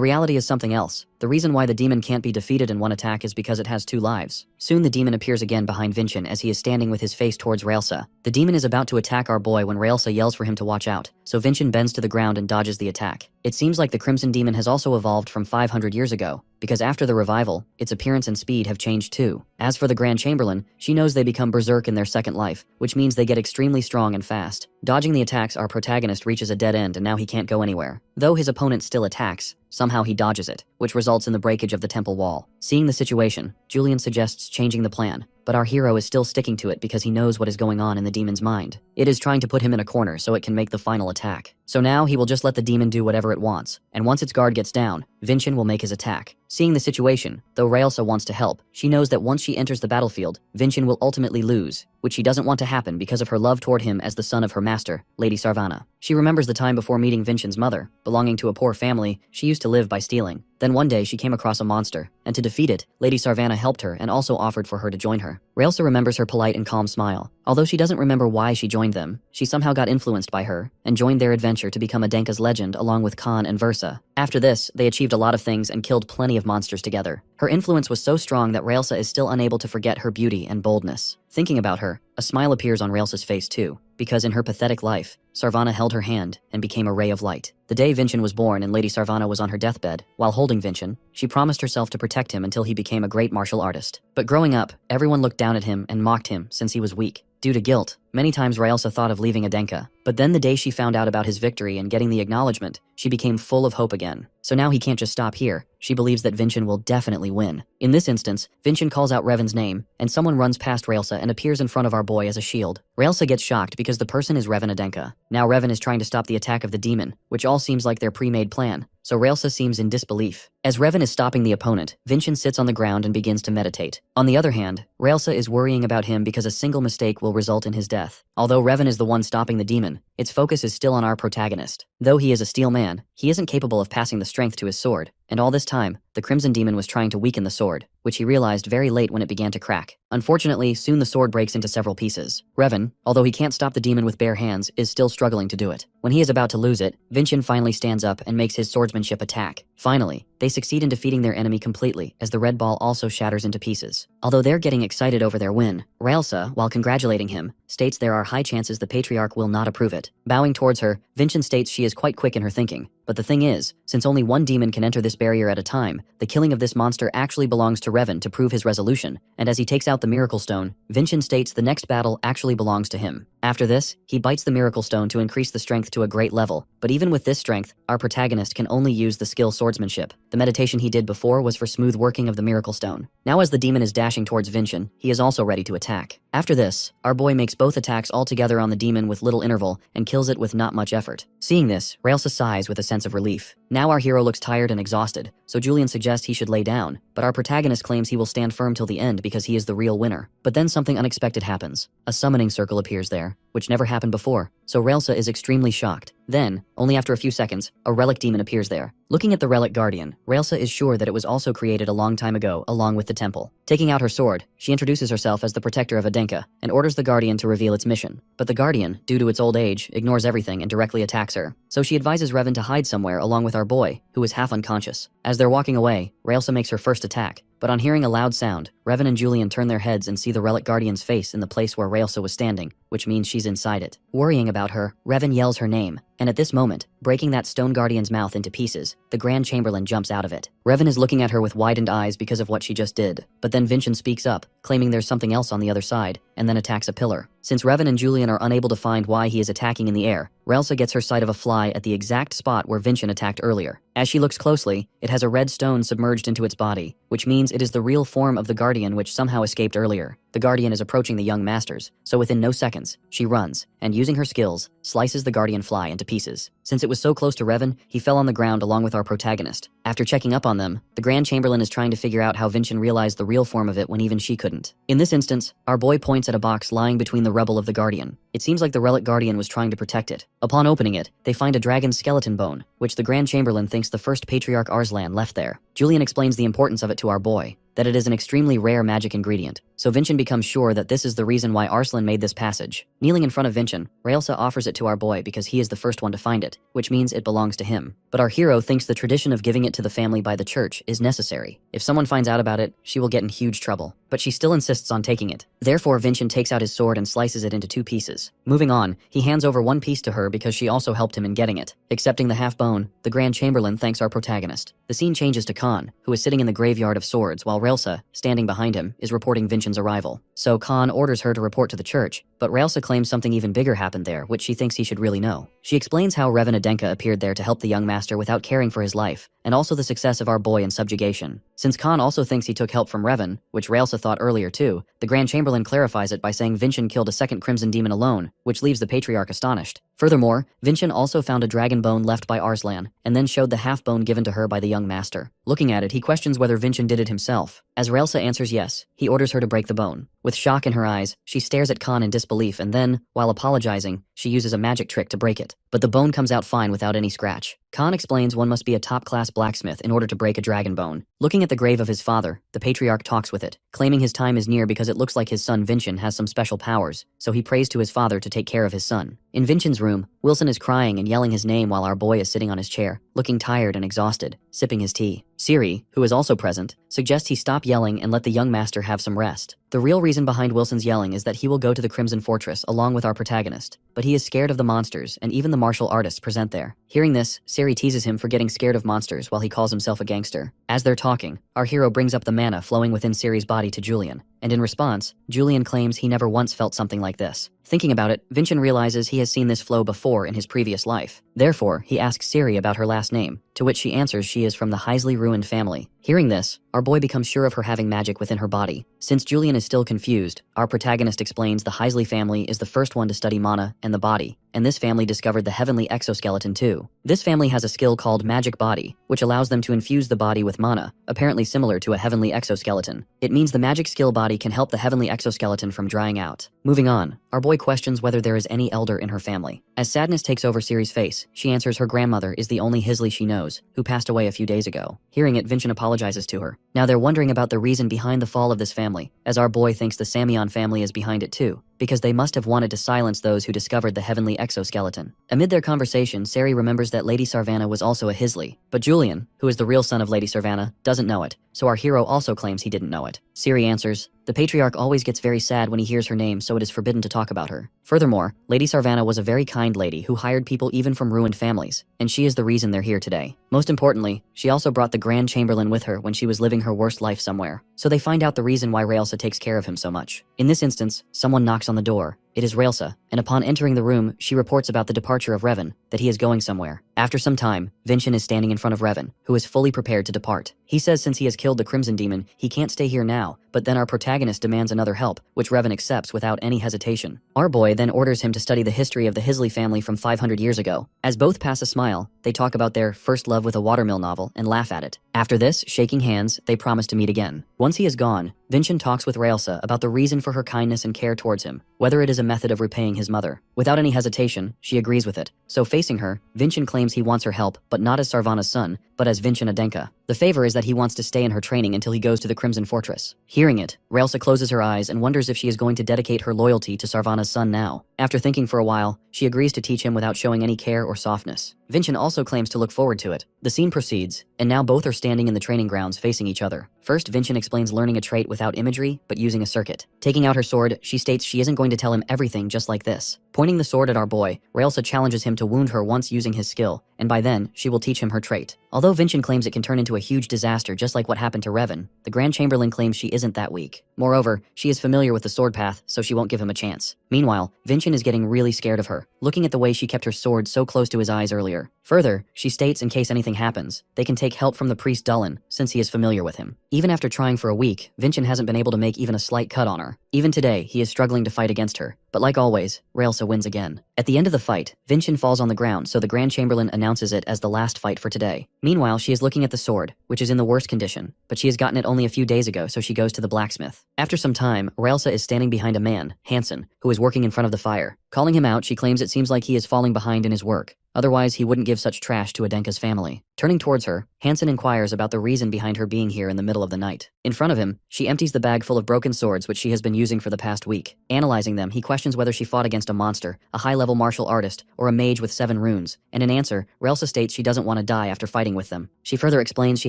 reality is something else. The reason why the demon can't be defeated in one attack is because it has 2 lives. Soon the demon appears again behind Vincent as he is standing with his face towards Raelsa. The demon is about to attack our boy when Raelsa yells for him to watch out, so Vincent bends to the ground and dodges the attack. It seems like the Crimson Demon has also evolved from 500 years ago, because after the revival, its appearance and speed have changed too. As for the Grand Chamberlain, she knows they become berserk in their second life, which means they get extremely strong and fast. Dodging the attacks, our protagonist reaches a dead end and now he can't go anywhere. Though his opponent still attacks, somehow he dodges it, which results in the breakage of the temple wall. Seeing the situation, Julian suggests changing the plan, but our hero is still sticking to it because he knows what is going on in the demon's mind. It is trying to put him in a corner so it can make the final attack. So now he will just let the demon do whatever it wants, and once its guard gets down, Vincent will make his attack. Seeing the situation, though Raelsa wants to help, she knows that once she enters the battlefield, Vincent will ultimately lose, which she doesn't want to happen because of her love toward him as the son of her master, Lady Sarvana. She remembers the time before meeting Vincent's mother. Belonging to a poor family, she used to live by stealing. Then one day she came across a monster, and to defeat it, Lady Sarvana helped her and also offered for her to join her. Raelsa remembers her polite and calm smile. Although she doesn't remember why she joined them, she somehow got influenced by her and joined their adventure to become Adenka's legend along with Khan and Versa. After this, they achieved a lot of things and killed plenty of monsters together. Her influence was so strong that Raelsa is still unable to forget her beauty and boldness. Thinking about her, a smile appears on Raelsa's face too, because in her pathetic life, Sarvana held her hand and became a ray of light. The day Vincent was born and Lady Sarvana was on her deathbed, while holding Vincent, she promised herself to protect him until he became a great martial artist. But growing up, everyone looked down at him and mocked him since he was weak. Due to guilt, many times Raelsa thought of leaving Adenka, but then the day she found out about his victory and getting the acknowledgement, she became full of hope again. So now he can't just stop here. She believes that Vincent will definitely win. In this instance, Vincent calls out Revan's name, and someone runs past Raelsa and appears in front of our boy as a shield. Raelsa gets shocked because the person is Revan Adenka. Now Revan is trying to stop the attack of the demon, which all seems like their pre-made plan, so Raelsa seems in disbelief. As Revan is stopping the opponent, Vincent sits on the ground and begins to meditate. On the other hand, Raelsa is worrying about him because a single mistake will result in his death. Although Revan is the one stopping the demon, its focus is still on our protagonist. Though he is a steel man, he isn't capable of passing the strength to his sword, and all this time, the Crimson Demon was trying to weaken the sword, which he realized very late when it began to crack. Unfortunately, soon the sword breaks into several pieces. Revan, although he can't stop the demon with bare hands, is still struggling to do it. When he is about to lose it, Vincent finally stands up and makes his swordsmanship attack. Finally, they succeed in defeating their enemy completely, as the red ball also shatters into pieces. Although they're getting excited over their win, Raelsa, while congratulating him, states there are high chances the Patriarch will not approve it. Bowing towards her, Vincent states she is quite quick in her thinking, But the thing is, since only one demon can enter this barrier at a time, the killing of this monster actually belongs to Revan to prove his resolution, and as he takes out the Miracle Stone, Vincent states the next battle actually belongs to him. After this, he bites the Miracle Stone to increase the strength to a great level, but even with this strength, our protagonist can only use the skill swordsmanship. The meditation he did before was for smooth working of the Miracle Stone. Now as the demon is dashing towards Vincent, he is also ready to attack. After this, our boy makes both attacks all together on the demon with little interval and kills it with not much effort. Seeing this, Raelsa sighs with a sense of relief. Now our hero looks tired and exhausted, so Julian suggests he should lay down, but our protagonist claims he will stand firm till the end because he is the real winner. But then something unexpected happens. A summoning circle appears there, which never happened before, so Raelsa is extremely shocked. Then, only after a few seconds, a relic demon appears there. Looking at the relic guardian, Raelsa is sure that it was also created a long time ago along with the temple. Taking out her sword, she introduces herself as the protector of Adenka and orders the guardian to reveal its mission. But the guardian, due to its old age, ignores everything and directly attacks her. So she advises Revan to hide somewhere along with our boy, who is half unconscious. As they're walking away, Raelsa makes her first attack. But on hearing a loud sound, Revan and Julian turn their heads and see the relic guardian's face in the place where Raelsa was standing, which means she's inside it. Worrying about her, Revan yells her name, and at this moment, breaking that stone guardian's mouth into pieces, the Grand Chamberlain jumps out of it. Revan is looking at her with widened eyes because of what she just did, but then Vincent speaks up, claiming there's something else on the other side, and then attacks a pillar. Since Revan and Julian are unable to find why he is attacking in the air, Raelsa gets her sight of a fly at the exact spot where Vincent attacked earlier. As she looks closely, it has a red stone submerged into its body, which means it is the real form of the Guardian which somehow escaped earlier. The Guardian is approaching the young masters, so within no seconds, she runs, and using her skills, slices the Guardian fly into pieces. Since it was so close to Revan, he fell on the ground along with our protagonist. After checking up on them, the Grand Chamberlain is trying to figure out how Vincent realized the real form of it when even she couldn't. In this instance, our boy points at a box lying between the rubble of the Guardian. It seems like the relic Guardian was trying to protect it. Upon opening it, they find a dragon's skeleton bone, which the Grand Chamberlain thinks the first Patriarch Arslan left there. Julian explains the importance of it to our boy, that it is an extremely rare magic ingredient, so Vincent becomes sure that this is the reason why Arslan made this passage. Kneeling in front of Vincent, Raelsa offers it to our boy because he is the first one to find it, which means it belongs to him. But our hero thinks the tradition of giving it to the family by the church is necessary. If someone finds out about it, she will get in huge trouble. But she still insists on taking it. Therefore, Vincent takes out his sword and slices it into 2 pieces. Moving on, he hands over 1 piece to her because she also helped him in getting it. Accepting the half bone, the Grand Chamberlain thanks our protagonist. The scene changes to Khan, who is sitting in the graveyard of swords while Raelsa, standing behind him, is reporting Vincent's arrival. So Khan orders her to report to the church, but Raelsa claims something even bigger happened there, which she thinks he should really know. She explains how Revan Adenka appeared there to help the young master without caring for his life, and also the success of our boy in subjugation. Since Khan also thinks he took help from Revan, which Raelsa thought earlier too, the Grand Chamberlain clarifies it by saying Vincent killed a second Crimson Demon alone, which leaves the Patriarch astonished. Furthermore, Vincent also found a dragon bone left by Arslan, and then showed the half bone given to her by the young master. Looking at it, he questions whether Vincent did it himself. As Raelsa answers yes, he orders her to break the bone. With shock in her eyes, she stares at Khan in disbelief and then, while apologizing, she uses a magic trick to break it. But the bone comes out fine without any scratch. Khan explains one must be a top-class blacksmith in order to break a dragon bone. Looking at the grave of his father, the Patriarch talks with it, claiming his time is near because it looks like his son Vincent has some special powers, so he prays to his father to take care of his son. In Vincent's room, Wilson is crying and yelling his name while our boy is sitting on his chair, looking tired and exhausted, sipping his tea. Siri, who is also present, suggests he stop yelling and let the young master have some rest. The real reason behind Wilson's yelling is that he will go to the Crimson Fortress along with our protagonist, but he is scared of the monsters and even the martial artists present there. Hearing this, Siri teases him for getting scared of monsters while he calls himself a gangster. As they're talking, our hero brings up the mana flowing within Siri's body to Julian, and in response, Julian claims he never once felt something like this. Thinking about it, Vincent realizes he has seen this flow before in his previous life. Therefore, he asks Siri about her last name, to which she answers she is from the Heisley ruined family. Hearing this, our boy becomes sure of her having magic within her body. Since Julian is still confused, our protagonist explains the Heisley family is the first one to study mana and the body, and this family discovered the heavenly exoskeleton too. This family has a skill called Magic Body, which allows them to infuse the body with mana, apparently similar to a heavenly exoskeleton. It means the magic skill body can help the heavenly exoskeleton from drying out. Moving on, our boy questions whether there is any elder in her family. As sadness takes over Siri's face, she answers her grandmother is the only Heisley she knows, who passed away a few days ago. Hearing it, Vincent apologizes to her. Now they're wondering about the reason behind the fall of this family, as our boy thinks the Samion family is behind it too, because they must have wanted to silence those who discovered the heavenly exoskeleton. Amid their conversation, Sari remembers that Lady Sarvanna was also a Heisley, but Julian, who is the real son of Lady Sarvanna, doesn't know it, so our hero also claims he didn't know it. Siri answers, the patriarch always gets very sad when he hears her name, so it is forbidden to talk about her. Furthermore, Lady Sarvana was a very kind lady who hired people even from ruined families, and she is the reason they're here today. Most importantly, she also brought the Grand Chamberlain with her when she was living her worst life somewhere, so they find out the reason why Raelsa takes care of him so much. In this instance, someone knocks on the door. It is Raelsa, and upon entering the room, she reports about the departure of Revan, that he is going somewhere. After some time, Vincent is standing in front of Revan, who is fully prepared to depart. He says since he has killed the Crimson Demon, he can't stay here now, but then our protagonist demands another help, which Revan accepts without any hesitation. Our boy then orders him to study the history of the Hisley family from 500 years ago. As both pass a smile, they talk about their first love with a watermill novel and laugh at it. After this, shaking hands, they promise to meet again. Once he is gone, Vincent talks with Raelsa about the reason for her kindness and care towards him, whether it is a method of repaying his mother. Without any hesitation, she agrees with it. So facing her, Vincent claims he wants her help, but not as Sarvana's son, but as Vincent Adenka. The favor is that he wants to stay in her training until he goes to the Crimson Fortress. Hearing it, Raelsa closes her eyes and wonders if she is going to dedicate her loyalty to Sarvana's son now. After thinking for a while, she agrees to teach him without showing any care or softness. Vincent also claims to look forward to it. The scene proceeds, and now both are standing in the training grounds facing each other. First, Vincent explains learning a trait without imagery, but using a circuit. Taking out her sword, she states she isn't going to tell him everything just like this. Pointing the sword at our boy, Raelsa challenges him to wound her once using his skill, and by then, she will teach him her trait. Although Vincent claims it can turn into a huge disaster just like what happened to Revan, the Grand Chamberlain claims she isn't that weak. Moreover, she is familiar with the sword path, so she won't give him a chance. Meanwhile, Vincent is getting really scared of her, looking at the way she kept her sword so close to his eyes earlier. Further, she states in case anything happens, they can take help from the priest Dullen, since he is familiar with him. Even after trying for a week, Vincent hasn't been able to make even a slight cut on her. Even today, he is struggling to fight against her. But like always, Raelsa wins again. At the end of the fight, Vincent falls on the ground, so the Grand Chamberlain announces it as the last fight for today. Meanwhile, she is looking at the sword, which is in the worst condition, but she has gotten it only a few days ago, so she goes to the blacksmith. After some time, Raelsa is standing behind a man, Hansen, who is working in front of the fire. Calling him out, she claims it seems like he is falling behind in his work. Otherwise, he wouldn't give such trash to Adenka's family. Turning towards her, Hansen inquires about the reason behind her being here in the middle of the night. In front of him, she empties the bag full of broken swords which she has been using for the past week. Analyzing them, he questions whether she fought against a monster, a high-level martial artist, or a mage with 7 runes, and in answer, Raelsa states she doesn't want to die after fighting with them. She further explains she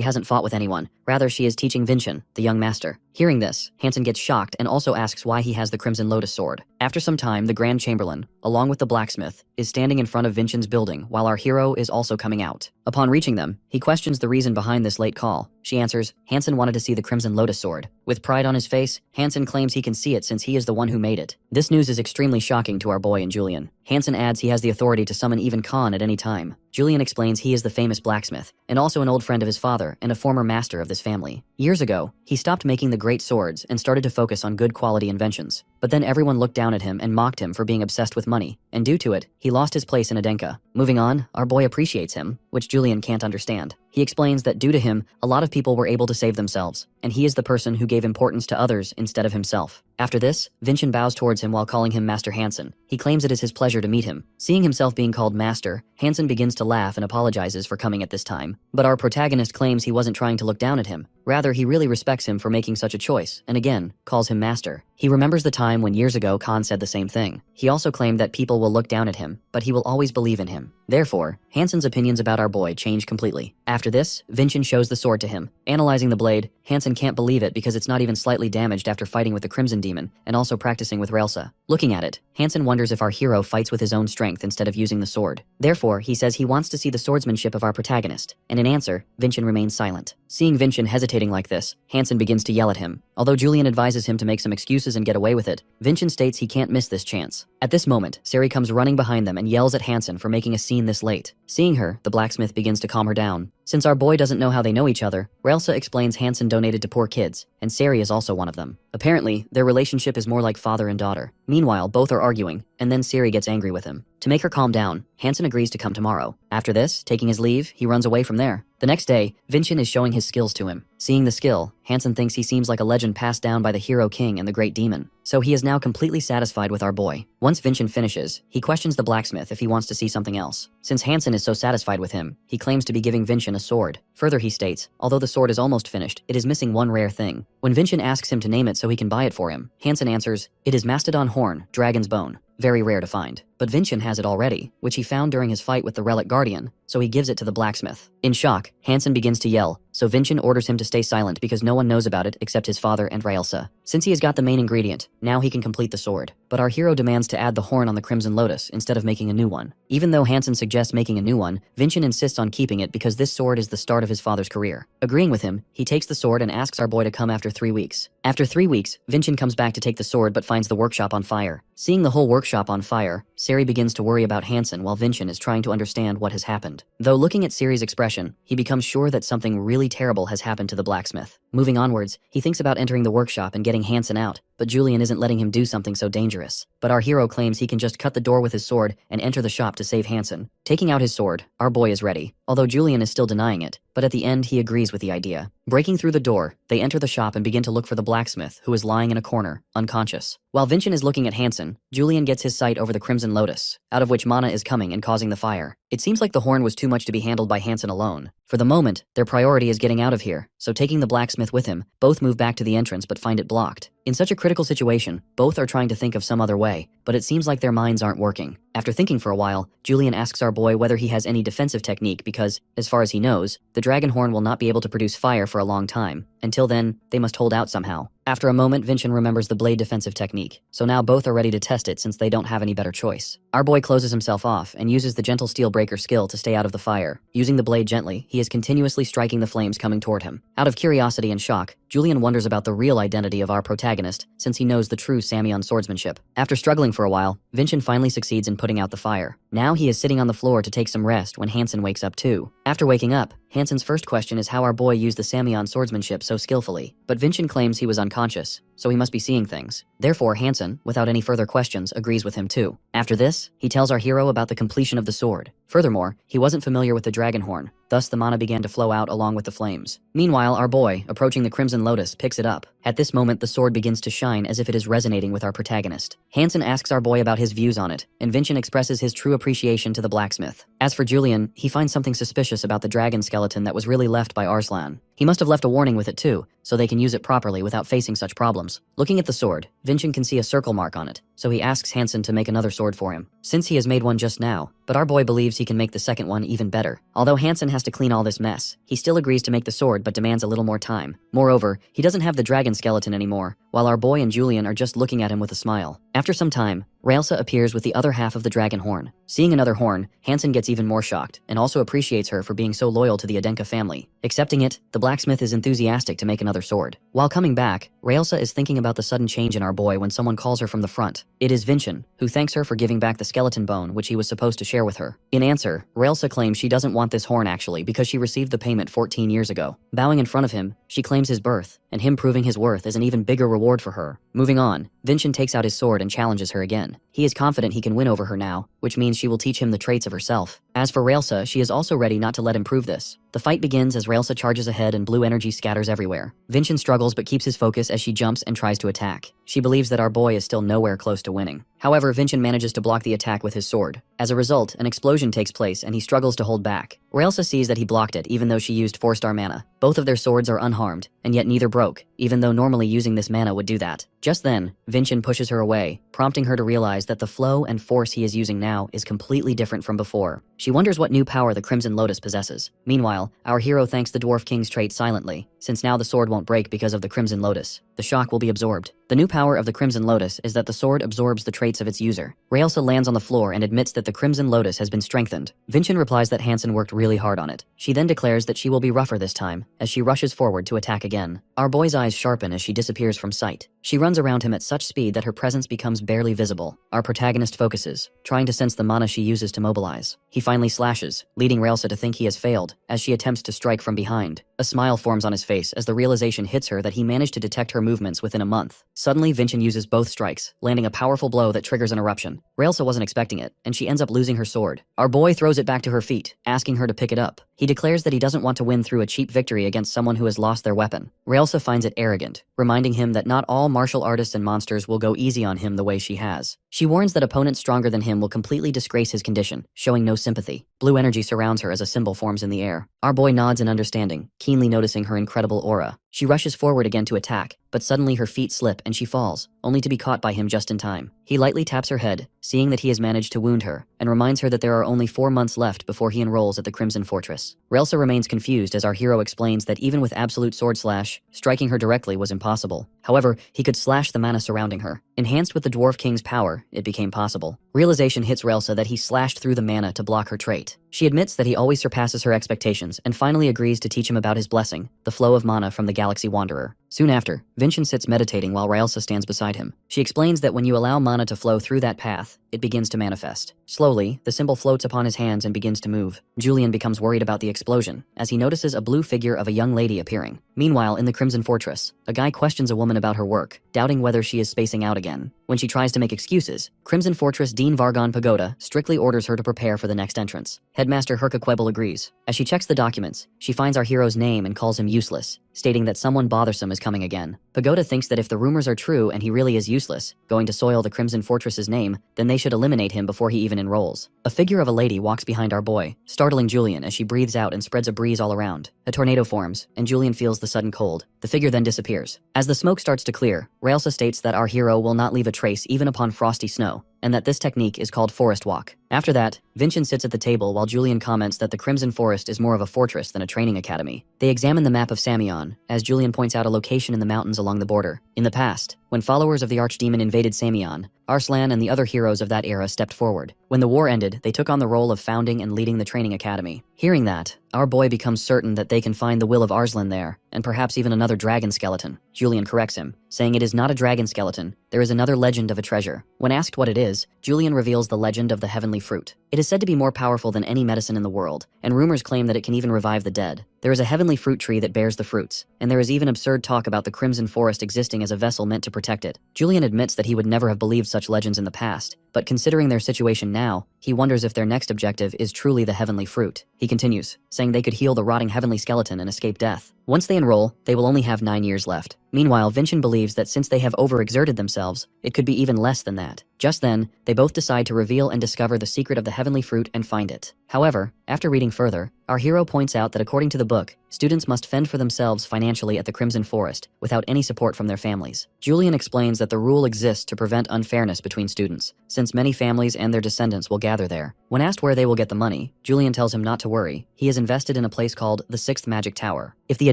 hasn't fought with anyone, rather she is teaching Vincent, the young master. Hearing this, Hansen gets shocked and also asks why he has the Crimson Lotus sword. After some time, the Grand Chamberlain, along with the blacksmith, is standing in front of Vincent's building while our hero is also coming out. Upon reaching them, he questions the reason behind this late call. She answers, Hansen wanted to see the Crimson Lotus sword. With pride on his face, Hansen claims he can see it since he is the one who made it. This news is extremely shocking to our boy and Julian. Hansen adds he has the authority to summon even Khan at any time. Julian explains he is the famous blacksmith, and also an old friend of his father and a former master of this family. Years ago, he stopped making the great swords and started to focus on good quality inventions. But then everyone looked down at him and mocked him for being obsessed with money, and due to it, he lost his place in Adenka. Moving on, our boy appreciates him, which Julian can't understand. He explains that due to him, a lot of people were able to save themselves, and he is the person who gave importance to others instead of himself. After this, Vincent bows towards him while calling him Master Hansen. He claims it is his pleasure to meet him. Seeing himself being called Master, Hansen begins to laugh and apologizes for coming at this time. But our protagonist claims he wasn't trying to look down at him. Rather, he really respects him for making such a choice, and again, calls him Master. He remembers the time when years ago Khan said the same thing. He also claimed that people will look down at him, but he will always believe in him. Therefore, Hansen's opinions about our boy change completely. After this, Vincent shows the sword to him. Analyzing the blade, Hansen can't believe it because it's not even slightly damaged after fighting with the Crimson Demon, and also practicing with Raelsa. Looking at it, Hansen wonders if our hero fights with his own strength instead of using the sword. Therefore, he says he wants to see the swordsmanship of our protagonist, and in answer, Vincent remains silent. Seeing Vincent hesitating like this, Hansen begins to yell at him. Although Julian advises him to make some excuses and get away with it, Vincent states he can't miss this chance. At this moment, Sari comes running behind them and yells at Hansen for making a scene this late. Seeing her, the blacksmith begins to calm her down. Since our boy doesn't know how they know each other, Raelsa explains Hansen donated to poor kids, and Sari is also one of them. Apparently, their relationship is more like father and daughter. Meanwhile, both are arguing, and then Sari gets angry with him. To make her calm down, Hansen agrees to come tomorrow. After this, taking his leave, he runs away from there. The next day, Vincent is showing his skills to him. Seeing the skill, Hansen thinks he seems like a legend passed down by the hero king and the great demon. So he is now completely satisfied with our boy. Once Vincent finishes, he questions the blacksmith if he wants to see something else. Since Hansen is so satisfied with him, he claims to be giving Vincent a sword. Further, he states, although the sword is almost finished, it is missing one rare thing. When Vincent asks him to name it so he can buy it for him, Hansen answers, it is Mastodon Horn, Dragon's Bone. Very rare to find. But Vincent has it already, which he found during his fight with the Relic Guardian, so he gives it to the blacksmith. In shock, Hansen begins to yell, so Vincent orders him to stay silent because no one knows about it except his father and Raelsa. Since he has got the main ingredient, now he can complete the sword. But our hero demands to add the horn on the Crimson Lotus instead of making a new one. Even though Hansen suggests making a new one, Vincent insists on keeping it because this sword is the start of his father's career. Agreeing with him, he takes the sword and asks our boy to come after 3 weeks. After 3 weeks, Vincent comes back to take the sword but finds the workshop on fire. Seeing the whole workshop on fire, Sari begins to worry about Hansen while Vincent is trying to understand what has happened. Though looking at Sari's expression, he becomes sure that something really terrible has happened to the blacksmith. Moving onwards, he thinks about entering the workshop and getting Hansen out, but Julian isn't letting him do something so dangerous. But our hero claims he can just cut the door with his sword and enter the shop to save Hansen. Taking out his sword, our boy is ready, although Julian is still denying it, but at the end he agrees with the idea. Breaking through the door, they enter the shop and begin to look for the blacksmith, who is lying in a corner, unconscious. While Vincent is looking at Hansen, Julian gets his sight over the Crimson Lotus, out of which mana is coming and causing the fire. It seems like the horn was too much to be handled by Hansen alone. For the moment, their priority is getting out of here, so taking the blacksmith with him, both move back to the entrance but find it blocked. In such a critical situation, both are trying to think of some other way, but it seems like their minds aren't working. After thinking for a while, Julian asks our boy whether he has any defensive technique because, as far as he knows, the dragon horn will not be able to produce fire for a long time. Until then, they must hold out somehow. After a moment, Vincent remembers the blade defensive technique, so now both are ready to test it since they don't have any better choice. Our boy closes himself off and uses the gentle steel breaker skill to stay out of the fire. Using the blade gently, he is continuously striking the flames coming toward him. Out of curiosity and shock, Julian wonders about the real identity of our protagonist since he knows the true Samyeon swordsmanship. After struggling for a while, Vincent finally succeeds in putting out the fire. Now he is sitting on the floor to take some rest when Hansen wakes up too. After waking up, Hansen's first question is how our boy used the Samyeon swordsmanship so skillfully, but Vincent claims he was unconscious, so he must be seeing things. Therefore, Hansen, without any further questions, agrees with him too. After this, he tells our hero about the completion of the sword. Furthermore, he wasn't familiar with the dragon horn, thus the mana began to flow out along with the flames. Meanwhile, our boy, approaching the Crimson Lotus, picks it up. At this moment, the sword begins to shine as if it is resonating with our protagonist. Hansen asks our boy about his views on it, and Vincent expresses his true appreciation to the blacksmith. As for Julian, he finds something suspicious about the dragon skeleton that was really left by Arslan. He must have left a warning with it too, so they can use it properly without facing such problems. Looking at the sword, Vincent can see a circle mark on it, so he asks Hansen to make another sword for him, since he has made one just now, but our boy believes he can make the second one even better. Although Hansen has to clean all this mess, he still agrees to make the sword but demands a little more time. Moreover, he doesn't have the dragon skeleton anymore, while our boy and Julian are just looking at him with a smile. After some time, Raelsa appears with the other half of the dragon horn. Seeing another horn, Hansen gets even more shocked, and also appreciates her for being so loyal to the Adenka family. Accepting it, the blacksmith is enthusiastic to make another sword. While coming back, Raelsa is thinking about the sudden change in our boy when someone calls her from the front. It is Vincent, who thanks her for giving back the skeleton bone which he was supposed to share with her. In answer, Raelsa claims she doesn't want this horn actually because she received the payment 14 years ago. Bowing in front of him, she claims his birth, and him proving his worth is an even bigger reward for her. Moving on, Vincent takes out his sword and challenges her again. He is confident he can win over her now, which means she will teach him the traits of herself. As for Raelsa, she is also ready not to let him prove this. The fight begins as Raelsa charges ahead and blue energy scatters everywhere. Vincent struggles but keeps his focus as she jumps and tries to attack. She believes that our boy is still nowhere close to winning. However, Vincent manages to block the attack with his sword. As a result, an explosion takes place and he struggles to hold back. Raelsa sees that he blocked it even though she used 4-star mana. Both of their swords are unharmed, and yet neither broke, even though normally using this mana would do that. Just then, Vincent pushes her away, prompting her to realize that the flow and force he is using now is completely different from before. She wonders what new power the Crimson Lotus possesses. Meanwhile, our hero thanks the Dwarf King's trait silently, since now the sword won't break because of the Crimson Lotus. The shock will be absorbed. The new power of the Crimson Lotus is that the sword absorbs the traits of its user. Raelsa lands on the floor and admits that the Crimson Lotus has been strengthened. Vincent replies that Hansen worked really hard on it. She then declares that she will be rougher this time, as she rushes forward to attack again. Our boy's eyes sharpen as she disappears from sight. She runs around him at such speed that her presence becomes barely visible. Our protagonist focuses, trying to sense the mana she uses to mobilize. He finally slashes, leading Raelsa to think he has failed, as she attempts to strike from behind. A smile forms on his face as the realization hits her that he managed to detect her movements within a month. Suddenly, Vincent uses both strikes, landing a powerful blow that triggers an eruption. Raelsa wasn't expecting it, and she ends up losing her sword. Our boy throws it back to her feet, asking her to pick it up. He declares that he doesn't want to win through a cheap victory against someone who has lost their weapon. Raelsa finds it arrogant, reminding him that not all martial artists and monsters will go easy on him the way she has. She warns that opponents stronger than him will completely disgrace his condition, showing no sympathy. Blue energy surrounds her as a symbol forms in the air. Our boy nods in understanding, keenly noticing her incredible aura. She rushes forward again to attack, but suddenly her feet slip and she falls, only to be caught by him just in time. He lightly taps her head, seeing that he has managed to wound her, and reminds her that there are only 4 months left before he enrolls at the Crimson Fortress. Raelsa remains confused as our hero explains that even with absolute sword slash, striking her directly was impossible. However, he could slash the mana surrounding her. Enhanced with the Dwarf King's power, it became possible. Realization hits Raelsa that he slashed through the mana to block her trait. She admits that he always surpasses her expectations and finally agrees to teach him about his blessing, the flow of mana from the Galaxy Wanderer. Soon after, Vincent sits meditating while Raelsa stands beside him. She explains that when you allow mana to flow through that path, it begins to manifest. Slowly, the symbol floats upon his hands and begins to move. Julian becomes worried about the explosion, as he notices a blue figure of a young lady appearing. Meanwhile, in the Crimson Fortress, a guy questions a woman about her work, doubting whether she is spacing out again. When she tries to make excuses, Crimson Fortress Dean Vargon Pagoda strictly orders her to prepare for the next entrance. Headmaster Herka Quebel agrees. As she checks the documents, she finds our hero's name and calls him useless, stating that someone bothersome is coming again. Pagoda thinks that if the rumors are true and he really is useless, going to soil the Crimson Fortress's name, then they should eliminate him before he even enrolls. A figure of a lady walks behind our boy, startling Julian as she breathes out and spreads a breeze all around. A tornado forms, and Julian feels the sudden cold. The figure then disappears. As the smoke starts to clear, Raelsa states that our hero will not leave a trace even upon frosty snow, and that this technique is called Forest Walk. After that, Vincent sits at the table while Julian comments that the Crimson Forest is more of a fortress than a training academy. They examine the map of Samion, as Julian points out a location in the mountains along the border. In the past, when followers of the Archdemon invaded Samion, Arslan and the other heroes of that era stepped forward. When the war ended, they took on the role of founding and leading the training academy. Hearing that, our boy becomes certain that they can find the will of Arslan there, and perhaps even another dragon skeleton. Julian corrects him, saying it is not a dragon skeleton, there is another legend of a treasure. When asked what it is, Julian reveals the legend of the heavenly fruit. It is said to be more powerful than any medicine in the world, and rumors claim that it can even revive the dead. There is a heavenly fruit tree that bears the fruits, and there is even absurd talk about the Crimson Forest existing as a vessel meant to protect it. Julian admits that he would never have believed such legends in the past, but considering their situation now, he wonders if their next objective is truly the heavenly fruit. He continues, saying they could heal the rotting heavenly skeleton and escape death. Once they enroll, they will only have 9 years left. Meanwhile, Vincent believes that since they have overexerted themselves, it could be even less than that. Just then, they both decide to reveal and discover the secret of the heavenly fruit and find it. However, after reading further, our hero points out that according to the book, students must fend for themselves financially at the Crimson Forest without any support from their families. Julian explains that the rule exists to prevent unfairness between students, since many families and their descendants will gather there. When asked where they will get the money, Julian tells him not to worry. He is invested in a place called the 6th Magic Tower. If the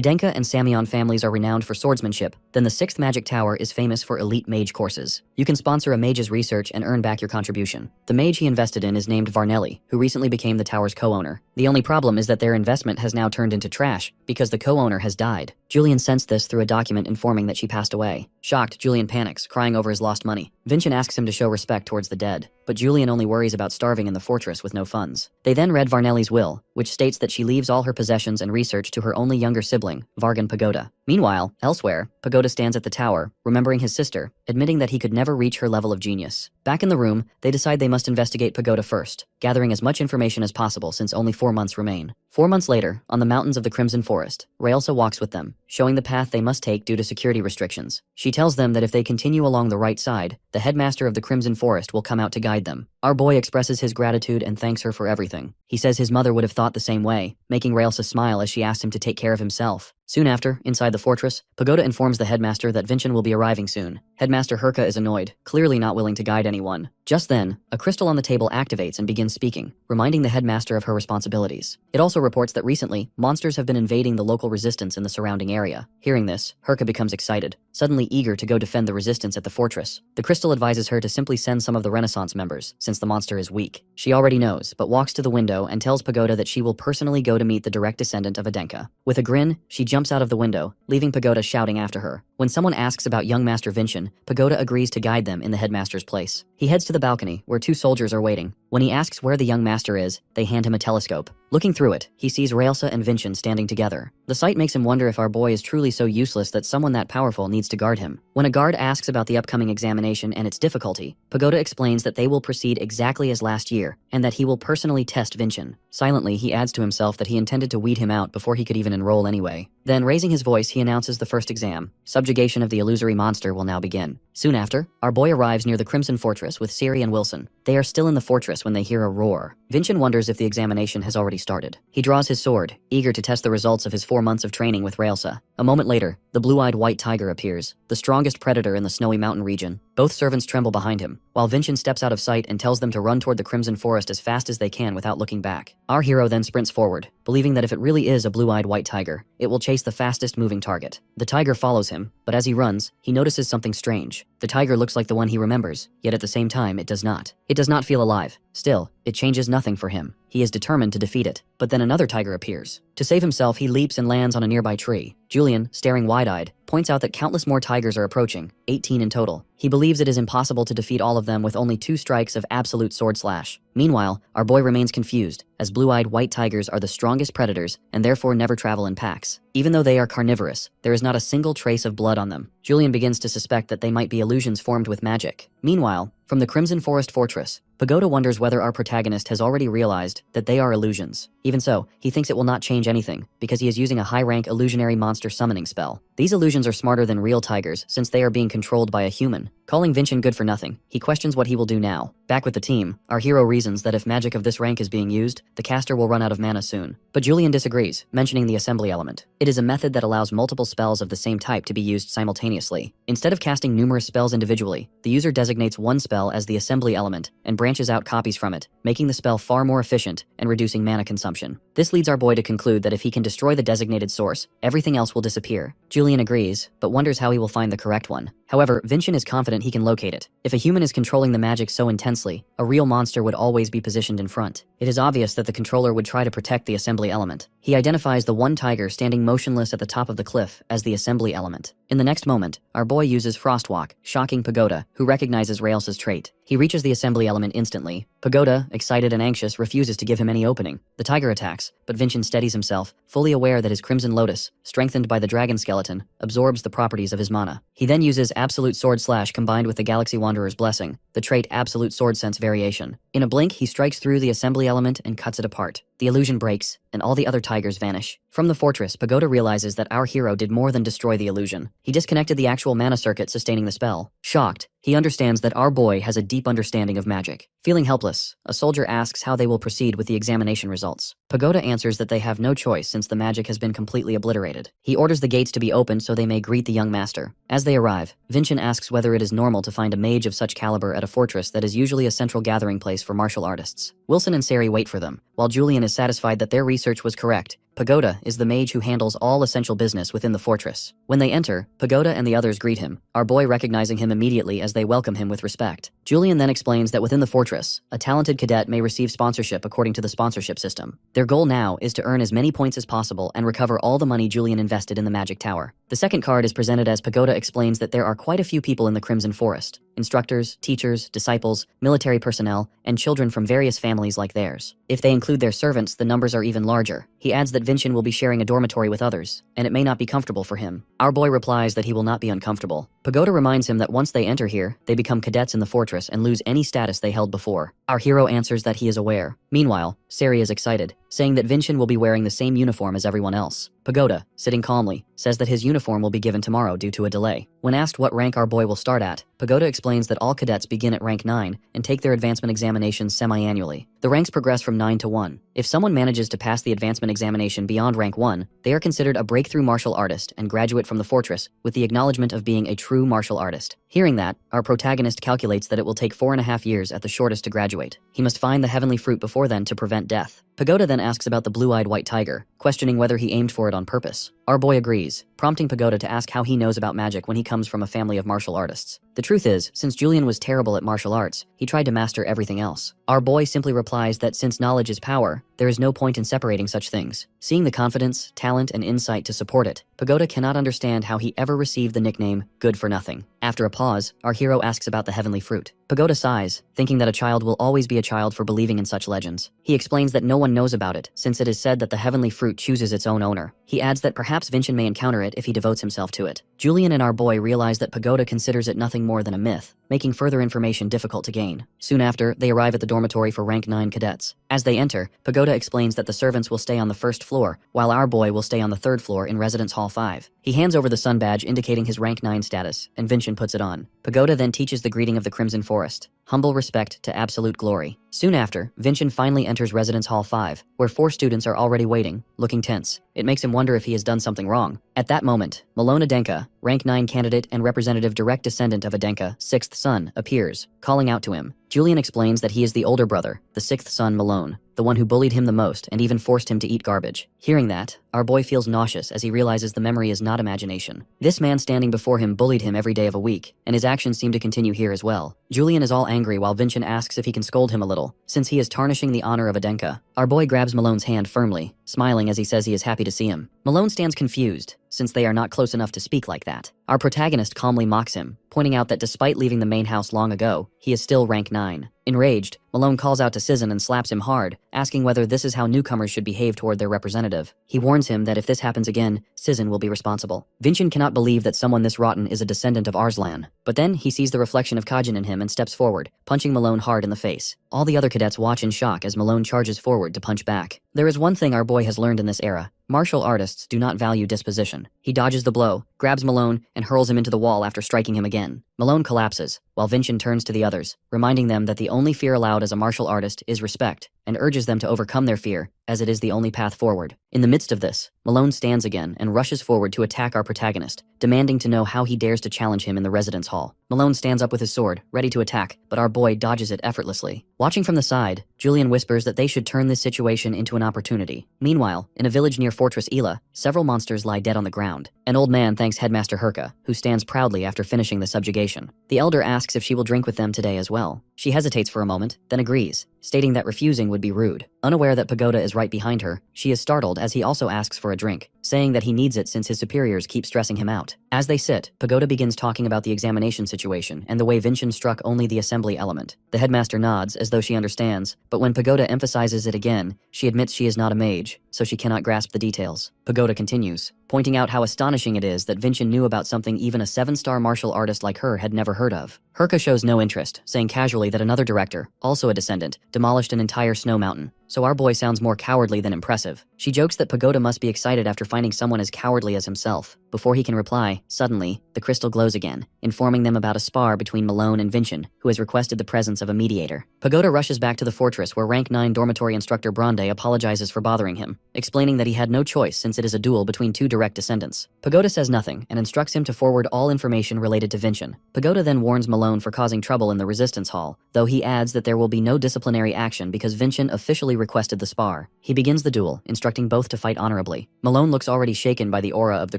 Adenka and Samion families are renowned for swordsmanship, then the 6th Magic Tower is famous for elite mage courses. You can sponsor a mage's research and earn back your contribution. The mage he invested in is named Varnelli, who recently became the tower's co-owner. The only problem is that their investment has now turned into trash because the co-owner has died. Julian sensed this through a document informing that she passed away. Shocked, Julian panics, crying over his lost money. Vincent asks him to show respect towards the dead, but Julian only worries about starving in the fortress with no funds. They then read Varnelli's will, which states that she leaves all her possessions and research to her only younger sibling, Vargon Pagoda. Meanwhile, elsewhere, Pagoda stands at the tower, remembering his sister, admitting that he could never reach her level of genius. Back in the room, they decide they must investigate Pagoda first, gathering as much information as possible since only 4 months remain. 4 months later, on the mountains of the Crimson Forest, Raelsa walks with them, showing the path they must take due to security restrictions. She tells them that if they continue along the right side, the headmaster of the Crimson Forest will come out to guide them. Our boy expresses his gratitude and thanks her for everything. He says his mother would have thought the same way, making Raelsa smile as she asks him to take care of himself. Soon after, inside the fortress, Pagoda informs the headmaster that Vincent will be arriving soon. Headmaster Herka is annoyed, clearly not willing to guide anyone. Just then, a crystal on the table activates and begins speaking, reminding the headmaster of her responsibilities. It also reports that recently, monsters have been invading the local resistance in the surrounding area. Hearing this, Herka becomes excited, suddenly eager to go defend the resistance at the fortress. The crystal advises her to simply send some of the Renaissance members, since the monster is weak. She already knows, but walks to the window and tells Pagoda that she will personally go to meet the direct descendant of Adenka. With a grin, she jumps out of the window, leaving Pagoda shouting after her. When someone asks about young Master Vincent, Pagoda agrees to guide them in the headmaster's place. He heads to the balcony, where 2 soldiers are waiting. When he asks where the young master is, they hand him a telescope. Looking through it, he sees Raelsa and Vincent standing together. The sight makes him wonder if our boy is truly so useless that someone that powerful needs to guard him. When a guard asks about the upcoming examination and its difficulty, Pagoda explains that they will proceed exactly as last year, and that he will personally test Vincent. Silently, he adds to himself that he intended to weed him out before he could even enroll anyway. Then, raising his voice, he announces the first exam. Subjugation of the illusory monster will now begin. Soon after, our boy arrives near the Crimson Fortress with Siri and Wilson. They are still in the fortress when they hear a roar. Vincent wonders if the examination has already started. He draws his sword, eager to test the results of his 4 months of training with Raelsa. A moment later, the blue-eyed white tiger appears, the strongest predator in the snowy mountain region. Both servants tremble behind him, while Vincent steps out of sight and tells them to run toward the Crimson Forest as fast as they can without looking back. Our hero then sprints forward, believing that if it really is a blue-eyed white tiger, it will chase the fastest moving target. The tiger follows him, but as he runs, he notices something strange. The tiger looks like the one he remembers, yet at the same time it does not. It does not feel alive. Still, it changes nothing for him. He is determined to defeat it, but then another tiger appears. To save himself, he leaps and lands on a nearby tree. Julian, staring wide-eyed, points out that countless more tigers are approaching, 18 in total. He believes it is impossible to defeat all of them with only 2 strikes of absolute sword slash. Meanwhile, our boy remains confused, as blue-eyed white tigers are the strongest predators and therefore never travel in packs. Even though they are carnivorous, there is not a single trace of blood on them. Julian begins to suspect that they might be illusions formed with magic. Meanwhile, from the Crimson Forest Fortress, Pagoda wonders whether our protagonist has already realized that they are illusions. Even so, he thinks it will not change anything, because he is using a high-rank illusionary monster summoning spell. These illusions are smarter than real tigers, since they are being controlled by a human. Calling Vincent good for nothing, he questions what he will do now. Back with the team, our hero reasons that if magic of this rank is being used, the caster will run out of mana soon. But Julian disagrees, mentioning the assembly element. It is a method that allows multiple spells of the same type to be used simultaneously. Instead of casting numerous spells individually, the user designates one spell as the assembly element and branches out copies from it, making the spell far more efficient and reducing mana consumption. This leads our boy to conclude that if he can destroy the designated source, everything else will disappear. Julian agrees, but wonders how he will find the correct one. However, Vincent is confident he can locate it. If a human is controlling the magic so intensely, a real monster would always be positioned in front. It is obvious that the controller would try to protect the assembly element. He identifies the one tiger standing motionless at the top of the cliff as the assembly element. In the next moment, our boy uses Frostwalk, shocking Pagoda, who recognizes Raelsa's trait. He reaches the assembly element instantly. Pagoda, excited and anxious, refuses to give him any opening. The tiger attacks, but Vincent steadies himself, fully aware that his Crimson Lotus, strengthened by the dragon skeleton, absorbs the properties of his mana. He then uses Absolute Sword Slash combined with the Galaxy Wanderer's Blessing, the trait Absolute Sword Sense variation. In a blink, he strikes through the assembly element and cuts it apart. The illusion breaks, and all the other tigers vanish. From the fortress, Pagoda realizes that our hero did more than destroy the illusion. He disconnected the actual mana circuit sustaining the spell. Shocked, he understands that our boy has a deep understanding of magic. Feeling helpless, a soldier asks how they will proceed with the examination results. Pagoda answers that they have no choice since the magic has been completely obliterated. He orders the gates to be opened so they may greet the young master. As they arrive, Vincent asks whether it is normal to find a mage of such caliber at a fortress that is usually a central gathering place for martial artists. Wilson and Sari wait for them, while Julian is satisfied that their research was correct. Pagoda is the mage who handles all essential business within the fortress. When they enter, Pagoda and the others greet him, our boy recognizing him immediately as they welcome him with respect. Julian then explains that within the fortress, a talented cadet may receive sponsorship according to the sponsorship system. Their goal now is to earn as many points as possible and recover all the money Julian invested in the magic tower. The second card is presented as Pagoda explains that there are quite a few people in the Crimson Forest. Instructors, teachers, disciples, military personnel, and children from various families like theirs. If they include their servants, the numbers are even larger. He adds that Vincent will be sharing a dormitory with others, and it may not be comfortable for him. Our boy replies that he will not be uncomfortable. Pagoda reminds him that once they enter here, they become cadets in the fortress and lose any status they held before. Our hero answers that he is aware. Meanwhile, Sari is excited, saying that Vincent will be wearing the same uniform as everyone else. Pagoda, sitting calmly, says that his uniform will be given tomorrow due to a delay. When asked what rank our boy will start at, Pagoda explains that all cadets begin at rank 9 and take their advancement examinations semi-annually. The ranks progress from 9 to 1. If someone manages to pass the advancement examination beyond rank 1, they are considered a breakthrough martial artist and graduate from the fortress with the acknowledgement of being a true martial artist. Hearing that, our protagonist calculates that it will take 4.5 years at the shortest to graduate. He must find the heavenly fruit before then to prevent death. Pagoda then asks about the blue-eyed white tiger, questioning whether he aimed for it on purpose. Our boy agrees, prompting Pagoda to ask how he knows about magic when he comes from a family of martial artists. The truth is, since Julian was terrible at martial arts, he tried to master everything else. Our boy simply replies that since knowledge is power, there is no point in separating such things. Seeing the confidence, talent, and insight to support it, Pagoda cannot understand how he ever received the nickname Good for Nothing. After a pause, our hero asks about the heavenly fruit. Pagoda sighs, thinking that a child will always be a child for believing in such legends. He explains that no one knows about it, since it is said that the heavenly fruit chooses its own owner. He adds that perhaps Vincent may encounter it if he devotes himself to it. Julian and our boy realize that Pagoda considers it nothing more than a myth, making further information difficult to gain. Soon after, they arrive at the dormitory for rank 9 cadets. As they enter, Pagoda explains that the servants will stay on the first floor, while our boy will stay on the third floor in Residence Hall 5. He hands over the sun badge indicating his rank 9 status, and Vincent puts it on. Pagoda then teaches the greeting of the Crimson Forest. Humble respect to absolute glory. Soon after, Vincent finally enters Residence Hall 5, where 4 students are already waiting, looking tense. It makes him wonder if he has done something wrong. At that moment, Malone Adenka, rank 9 candidate and representative direct descendant of Adenka, 6th son, appears, calling out to him. Julian explains that he is the older brother, the 6th son Malone, the one who bullied him the most and even forced him to eat garbage. Hearing that, our boy feels nauseous as he realizes the memory is not imagination. This man standing before him bullied him every day of a week, and his actions seem to continue here as well. Julian is all angry while Vincent asks if he can scold him a little, since he is tarnishing the honor of Adenka. Our boy grabs Malone's hand firmly, smiling as he says he is happy to see him. Malone stands confused, since they are not close enough to speak like that. Our protagonist calmly mocks him, pointing out that despite leaving the main house long ago, he is still rank 9. Enraged, Malone calls out to Sizen and slaps him hard, asking whether this is how newcomers should behave toward their representative. He warns him that if this happens again, Sizen will be responsible. Vincent cannot believe that someone this rotten is a descendant of Arslan, but then he sees the reflection of Kajin in him and steps forward, punching Malone hard in the face. All the other cadets watch in shock as Malone charges forward to punch back. There is one thing our boy has learned in this era. Martial artists do not value disposition. He dodges the blow, grabs Malone, and hurls him into the wall after striking him again. Malone collapses, while Vincent turns to the others, reminding them that the only fear allowed as a martial artist is respect, and urges them to overcome their fear, as it is the only path forward. In the midst of this, Malone stands again and rushes forward to attack our protagonist, demanding to know how he dares to challenge him in the residence hall. Malone stands up with his sword, ready to attack, but our boy dodges it effortlessly. Watching from the side, Julian whispers that they should turn this situation into an opportunity. Meanwhile, in a village near Fortress Ela, several monsters lie dead on the ground. An old man thanks Headmaster Herka, who stands proudly after finishing the subjugation. The elder asks if she will drink with them today as well. She hesitates for a moment, then agrees, stating that refusing would be rude. Unaware that Pagoda is right behind her, she is startled as he also asks for a drink, saying that he needs it since his superiors keep stressing him out. As they sit, Pagoda begins talking about the examination situation and the way Vincent struck only the assembly element. The headmaster nods as though she understands, but when Pagoda emphasizes it again, she admits she is not a mage, so she cannot grasp the details. Pagoda continues, pointing out how astonishing it is that Vincent knew about something even a 7-star martial artist like her had never heard of. Herka shows no interest, saying casually that another director, also a descendant, demolished an entire snow mountain, so our boy sounds more cowardly than impressive. She jokes that Pagoda must be excited after finding someone as cowardly as himself. Before he can reply, suddenly, the crystal glows again, informing them about a spar between Malone and Vincent, who has requested the presence of a mediator. Pagoda rushes back to the fortress where rank 9 dormitory instructor Bronde apologizes for bothering him, explaining that he had no choice since it is a duel between 2 direct descendants. Pagoda says nothing and instructs him to forward all information related to Vincent. Pagoda then warns Malone for causing trouble in the resistance hall, though he adds that there will be no disciplinary action because Vincent officially requested the spar. He begins the duel, instructing both to fight honorably. Malone looks already shaken by the aura of the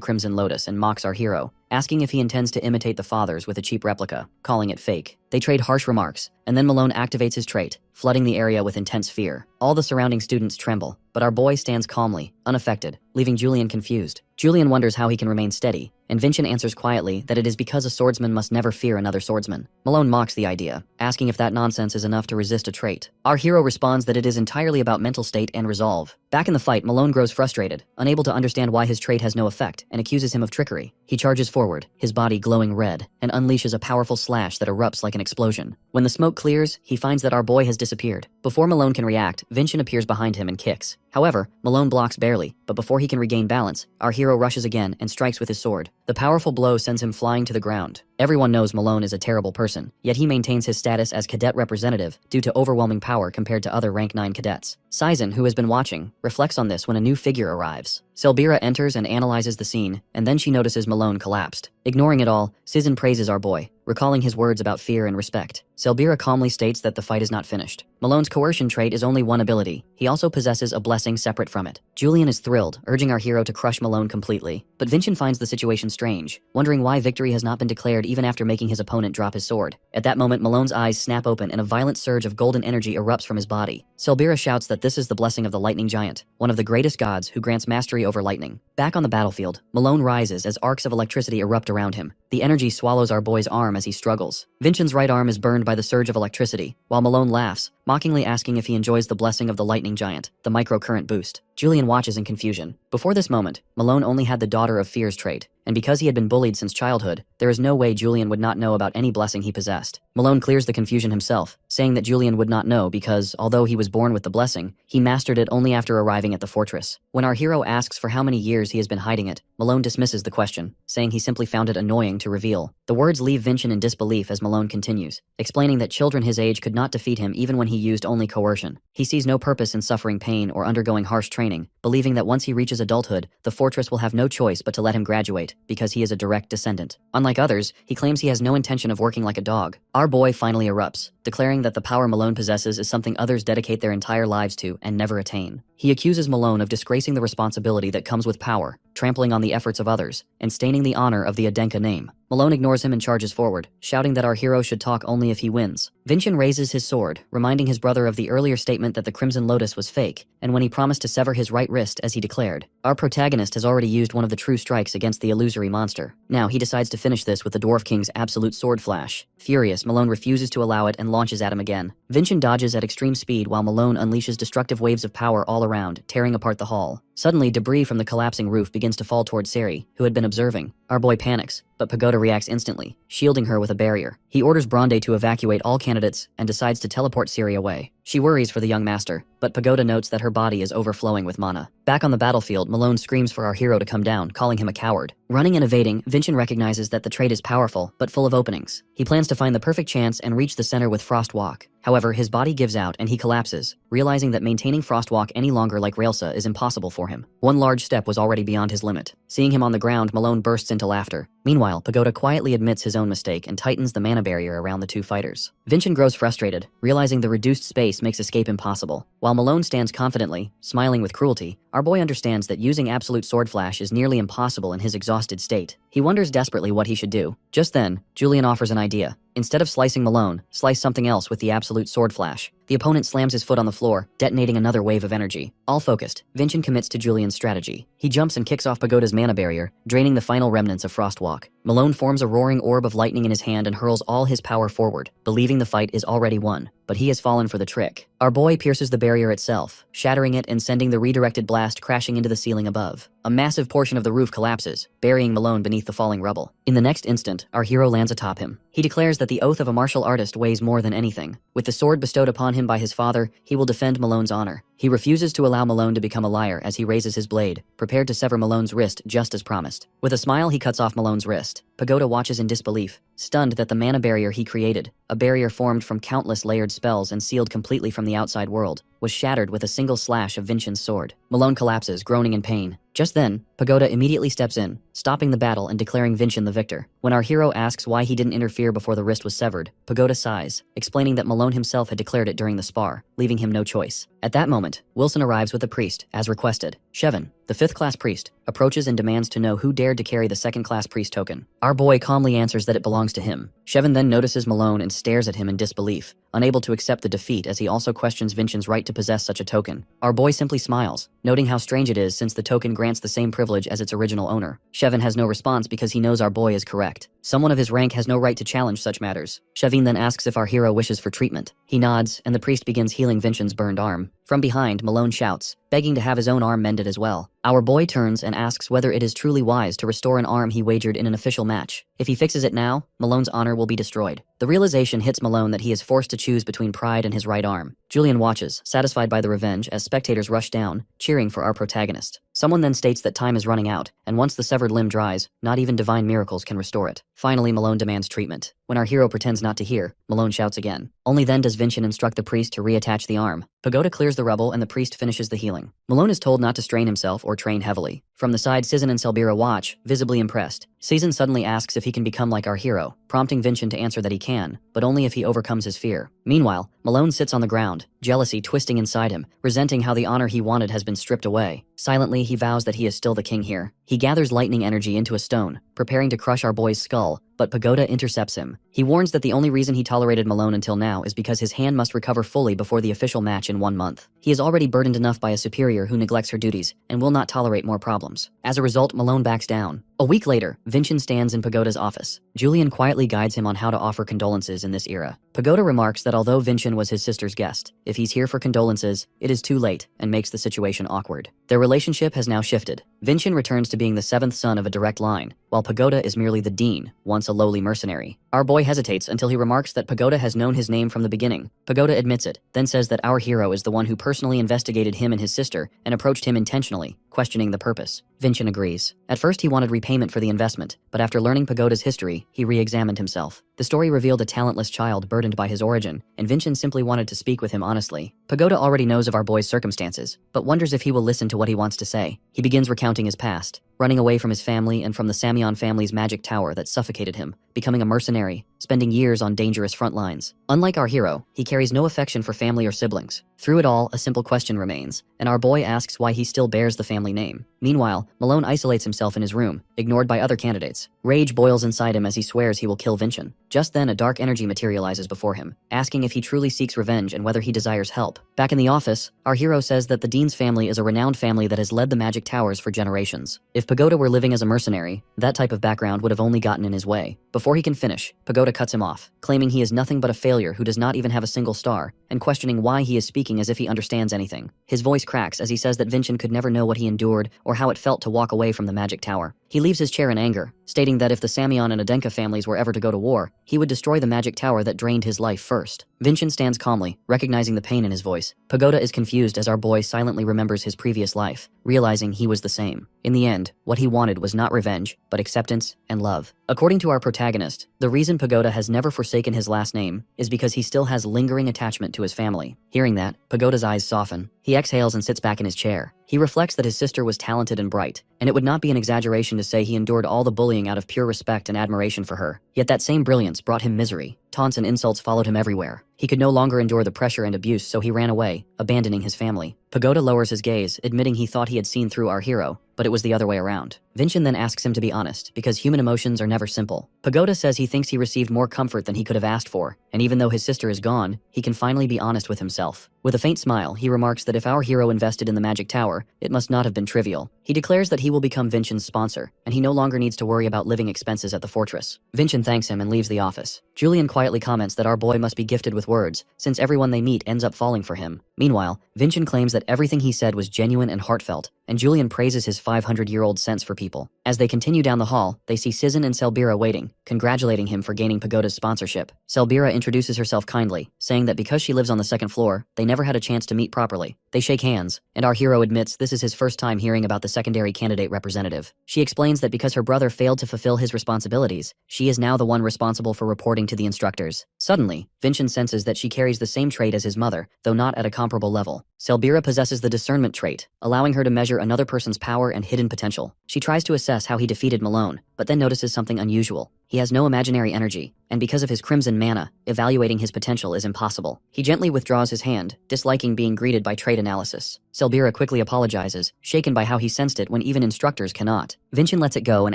Crimson Lotus and mocks our hero, asking if he intends to imitate the father's with a cheap replica, calling it fake. They trade harsh remarks, and then Malone activates his trait, flooding the area with intense fear. All the surrounding students tremble, but our boy stands calmly, unaffected, leaving Julian confused. Julian wonders how he can remain steady, and Vincent answers quietly that it is because a swordsman must never fear another swordsman. Malone mocks the idea, asking if that nonsense is enough to resist a trait. Our hero responds that it is entirely about mental state and resolve. Back in the fight, Malone grows frustrated, unable to understand why his trait has no effect, and accuses him of trickery. He charges forward, his body glowing red, and unleashes a powerful slash that erupts like an explosion. When the smoke clears, he finds that our boy has disappeared. Before Malone can react, Vincent appears behind him and kicks. However, Malone blocks barely, but before he can regain balance, our hero rushes again and strikes with his sword. The powerful blow sends him flying to the ground. Everyone knows Malone is a terrible person, yet he maintains his status as cadet representative due to overwhelming power compared to other rank 9 cadets. Sizen, who has been watching, reflects on this when a new figure arrives. Selbira enters and analyzes the scene, and then she notices Malone collapsed. Ignoring it all, Sizen praises our boy, recalling his words about fear and respect. Selbira calmly states that the fight is not finished. Malone's coercion trait is only one ability. He also possesses a blessing separate from it. Julian is thrilled, urging our hero to crush Malone completely. But Vincent finds the situation strange, wondering why victory has not been declared even after making his opponent drop his sword. At that moment, Malone's eyes snap open and a violent surge of golden energy erupts from his body. Selbira shouts that this is the blessing of the lightning giant, one of the greatest gods who grants mastery over lightning. Back on the battlefield, Malone rises as arcs of electricity erupt around him. The energy swallows our boy's arm as he struggles. Vincent's right arm is burned by the surge of electricity, while Malone laughs, mockingly asking if he enjoys the blessing of the lightning giant, the microcurrent boost. Julian watches in confusion. Before this moment, Malone only had the Daughter of Fears trait, and because he had been bullied since childhood, there is no way Julian would not know about any blessing he possessed. Malone clears the confusion himself, saying that Julian would not know because, although he was born with the blessing, he mastered it only after arriving at the fortress. When our hero asks for how many years he has been hiding it, Malone dismisses the question, saying he simply found it annoying to reveal. The words leave Vincent in disbelief as Malone continues, explaining that children his age could not defeat him even when he used only coercion. He sees no purpose in suffering pain or undergoing harsh training, believing that once he reaches adulthood, the fortress will have no choice but to let him graduate, because he is a direct descendant. Unlike others, he claims he has no intention of working like a dog. Our boy finally erupts, declaring that the power Malone possesses is something others dedicate their entire lives to and never attain. He accuses Malone of disgracing the responsibility that comes with power, trampling on the efforts of others, and staining the honor of the Adenka name. Malone ignores him and charges forward, shouting that our hero should talk only if he wins. Vincent raises his sword, reminding his brother of the earlier statement that the Crimson Lotus was fake, and when he promised to sever his right wrist as he declared. Our protagonist has already used one of the true strikes against the illusory monster. Now he decides to finish this with the Dwarf King's absolute sword flash. Furious, Malone refuses to allow it and launches at him again. Vincent dodges at extreme speed while Malone unleashes destructive waves of power all around, tearing apart the hall. Suddenly, debris from the collapsing roof begins to fall toward Seri, who had been observing. Our boy panics, but Pagoda reacts instantly, shielding her with a barrier. He orders Bronde to evacuate all candidates and decides to teleport Seri away. She worries for the young master, but Pagoda notes that her body is overflowing with mana. Back on the battlefield, Malone screams for our hero to come down, calling him a coward. Running and evading, Vincent recognizes that the trait is powerful, but full of openings. He plans to find the perfect chance and reach the center with Frost Walk. However, his body gives out and he collapses, realizing that maintaining Frost Walk any longer like Railsa is impossible for him. One large step was already beyond his limit. Seeing him on the ground, Malone bursts into laughter. Meanwhile, Pagoda quietly admits his own mistake and tightens the mana barrier around the two fighters. Vincent grows frustrated, realizing the reduced space makes escape impossible. While Malone stands confidently, smiling with cruelty, our boy understands that using Absolute Sword Flash is nearly impossible in his exhausted state. He wonders desperately what he should do. Just then, Julian offers an idea. Instead of slicing Malone, slice something else with the Absolute Sword Flash. The opponent slams his foot on the floor, detonating another wave of energy. All focused, Vincent commits to Julian's strategy. He jumps and kicks off Pagoda's mana barrier, draining the final remnants of Frostwalk. Malone forms a roaring orb of lightning in his hand and hurls all his power forward, believing the fight is already won. But he has fallen for the trick. Our boy pierces the barrier itself, shattering it and sending the redirected blast crashing into the ceiling above. A massive portion of the roof collapses, burying Malone beneath the falling rubble. In the next instant, our hero lands atop him. He declares that the oath of a martial artist weighs more than anything. With the sword bestowed upon him by his father, he will defend Malone's honor. He refuses to allow Malone to become a liar as he raises his blade, prepared to sever Malone's wrist just as promised. With a smile, he cuts off Malone's wrist. Pagoda watches in disbelief, stunned that the mana barrier he created, a barrier formed from countless layered spells and sealed completely from the outside world, was shattered with a single slash of Vincent's sword. Malone collapses, groaning in pain. Just then, Pagoda immediately steps in, stopping the battle and declaring Vincent the victor. When our hero asks why he didn't interfere before the wrist was severed, Pagoda sighs, explaining that Malone himself had declared it during the spar, leaving him no choice. At that moment, Wilson arrives with a priest, as requested. Shevin, the 5th class priest, approaches and demands to know who dared to carry the 2nd class priest token. Our boy calmly answers that it belongs to him. Shevin then notices Malone and stares at him in disbelief, unable to accept the defeat as he also questions Vincent's right to possess such a token. Our boy simply smiles, noting how strange it is since the token grants the same privilege as its original owner. Shevin has no response because he knows our boy is correct. Someone of his rank has no right to challenge such matters. Shevin then asks if our hero wishes for treatment. He nods, and the priest begins healing Vincent's burned arm. From behind, Malone shouts, begging to have his own arm mended as well. Our boy turns and asks whether it is truly wise to restore an arm he wagered in an official match. If he fixes it now, Malone's honor will be destroyed. The realization hits Malone that he is forced to choose between pride and his right arm. Julian watches, satisfied by the revenge, as spectators rush down, cheering for our protagonist. Someone then states that time is running out, and once the severed limb dries, not even divine miracles can restore it. Finally, Malone demands treatment. When our hero pretends not to hear, Malone shouts again. Only then does Vincent instruct the priest to reattach the arm. Pagoda clears the rubble and the priest finishes the healing. Malone is told not to strain himself or or train heavily. From the side, Sizen and Selbira watch, visibly impressed. Sizen suddenly asks if he can become like our hero, prompting Vincent to answer that he can, but only if he overcomes his fear. Meanwhile, Malone sits on the ground, jealousy twisting inside him, resenting how the honor he wanted has been stripped away. Silently, he vows that he is still the king here. He gathers lightning energy into a stone, preparing to crush our boy's skull, but Pagoda intercepts him. He warns that the only reason he tolerated Malone until now is because his hand must recover fully before the official match in 1 month. He is already burdened enough by a superior who neglects her duties and will not tolerate more problems. As a result, Malone backs down. A week later, Vincent stands in Pagoda's office. Julian quietly guides him on how to offer condolences in this era. Pagoda remarks that although Vincent was his sister's guest, if he's here for condolences, it is too late, and makes the situation awkward. Their relationship has now shifted. Vincent returns to being the 7th son of a direct line, while Pagoda is merely the dean, once a lowly mercenary. Our boy hesitates until he remarks that Pagoda has known his name from the beginning. Pagoda admits it, then says that our hero is the one who personally investigated him and his sister and approached him intentionally, questioning the purpose. Vincent agrees. At first he wanted repayment for the investment, but after learning Pagoda's history, he re-examined himself. The story revealed a talentless child burdened by his origin, and Vincent simply wanted to speak with him honestly. Pagoda already knows of our boy's circumstances, but wonders if he will listen to what he wants to say. He begins recounting his past, running away from his family and from the Samyeon family's magic tower that suffocated him, becoming a mercenary, spending years on dangerous front lines. Unlike our hero, he carries no affection for family or siblings. Through it all, a simple question remains, and our boy asks why he still bears the family name. Meanwhile, Malone isolates himself in his room, ignored by other candidates. Rage boils inside him as he swears he will kill Vincent. Just then, a dark energy materializes before him, asking if he truly seeks revenge and whether he desires help. Back in the office, our hero says that the Dean's family is a renowned family that has led the magic towers for generations. If Pagoda were living as a mercenary, that type of background would have only gotten in his way. Before he can finish, Pagoda cuts him off, claiming he is nothing but a failure who does not even have a single star, and questioning why he is speaking as if he understands anything. His voice cracks as he says that Vincent could never know what he endured or how it felt to walk away from the magic tower. He leaves his chair in anger, stating that if the Samyeon and Adenka families were ever to go to war, he would destroy the magic tower that drained his life first. Vincent stands calmly, recognizing the pain in his voice. Pagoda is confused as our boy silently remembers his previous life, realizing he was the same. In the end, what he wanted was not revenge, but acceptance and love. According to our protagonist, the reason Pagoda has never forsaken his last name is because he still has lingering attachment to his family. Hearing that, Pagoda's eyes soften. He exhales and sits back in his chair. He reflects that his sister was talented and bright, and it would not be an exaggeration to say he endured all the bullying out of pure respect and admiration for her. Yet that same brilliance brought him misery. Taunts and insults followed him everywhere. He could no longer endure the pressure and abuse, so he ran away, abandoning his family. Pagoda lowers his gaze, admitting he thought he had seen through our hero, but it was the other way around. Vincent then asks him to be honest, because human emotions are never simple. Pagoda says he thinks he received more comfort than he could have asked for, and even though his sister is gone, he can finally be honest with himself. With a faint smile, he remarks that if our hero invested in the magic tower, it must not have been trivial. He declares that he will become Vincent's sponsor, and he no longer needs to worry about living expenses at the fortress. Vincent thanks him and leaves the office. Julian quietly comments that our boy must be gifted with words, since everyone they meet ends up falling for him. Meanwhile, Vincent claims that everything he said was genuine and heartfelt, and Julian praises his 500-year-old sense for people. As they continue down the hall, they see Sizen and Selbira waiting, congratulating him for gaining Pagoda's sponsorship. Selbira introduces herself kindly, saying that because she lives on the 2nd floor, they never had a chance to meet properly. They shake hands, and our hero admits this is his first time hearing about the secondary candidate representative. She explains that because her brother failed to fulfill his responsibilities, she is now the one responsible for reporting to the instructors. Suddenly, Vincent senses that she carries the same trait as his mother, though not at a comparable level. Selbira possesses the discernment trait, allowing her to measure another person's power and hidden potential. She tries to assess how he defeated Malone, but then notices something unusual. He has no imaginary energy, and because of his crimson mana, evaluating his potential is impossible. He gently withdraws his hand, disliking being greeted by trait analysis. Selbira quickly apologizes, shaken by how he sensed it when even instructors cannot. Vincent lets it go and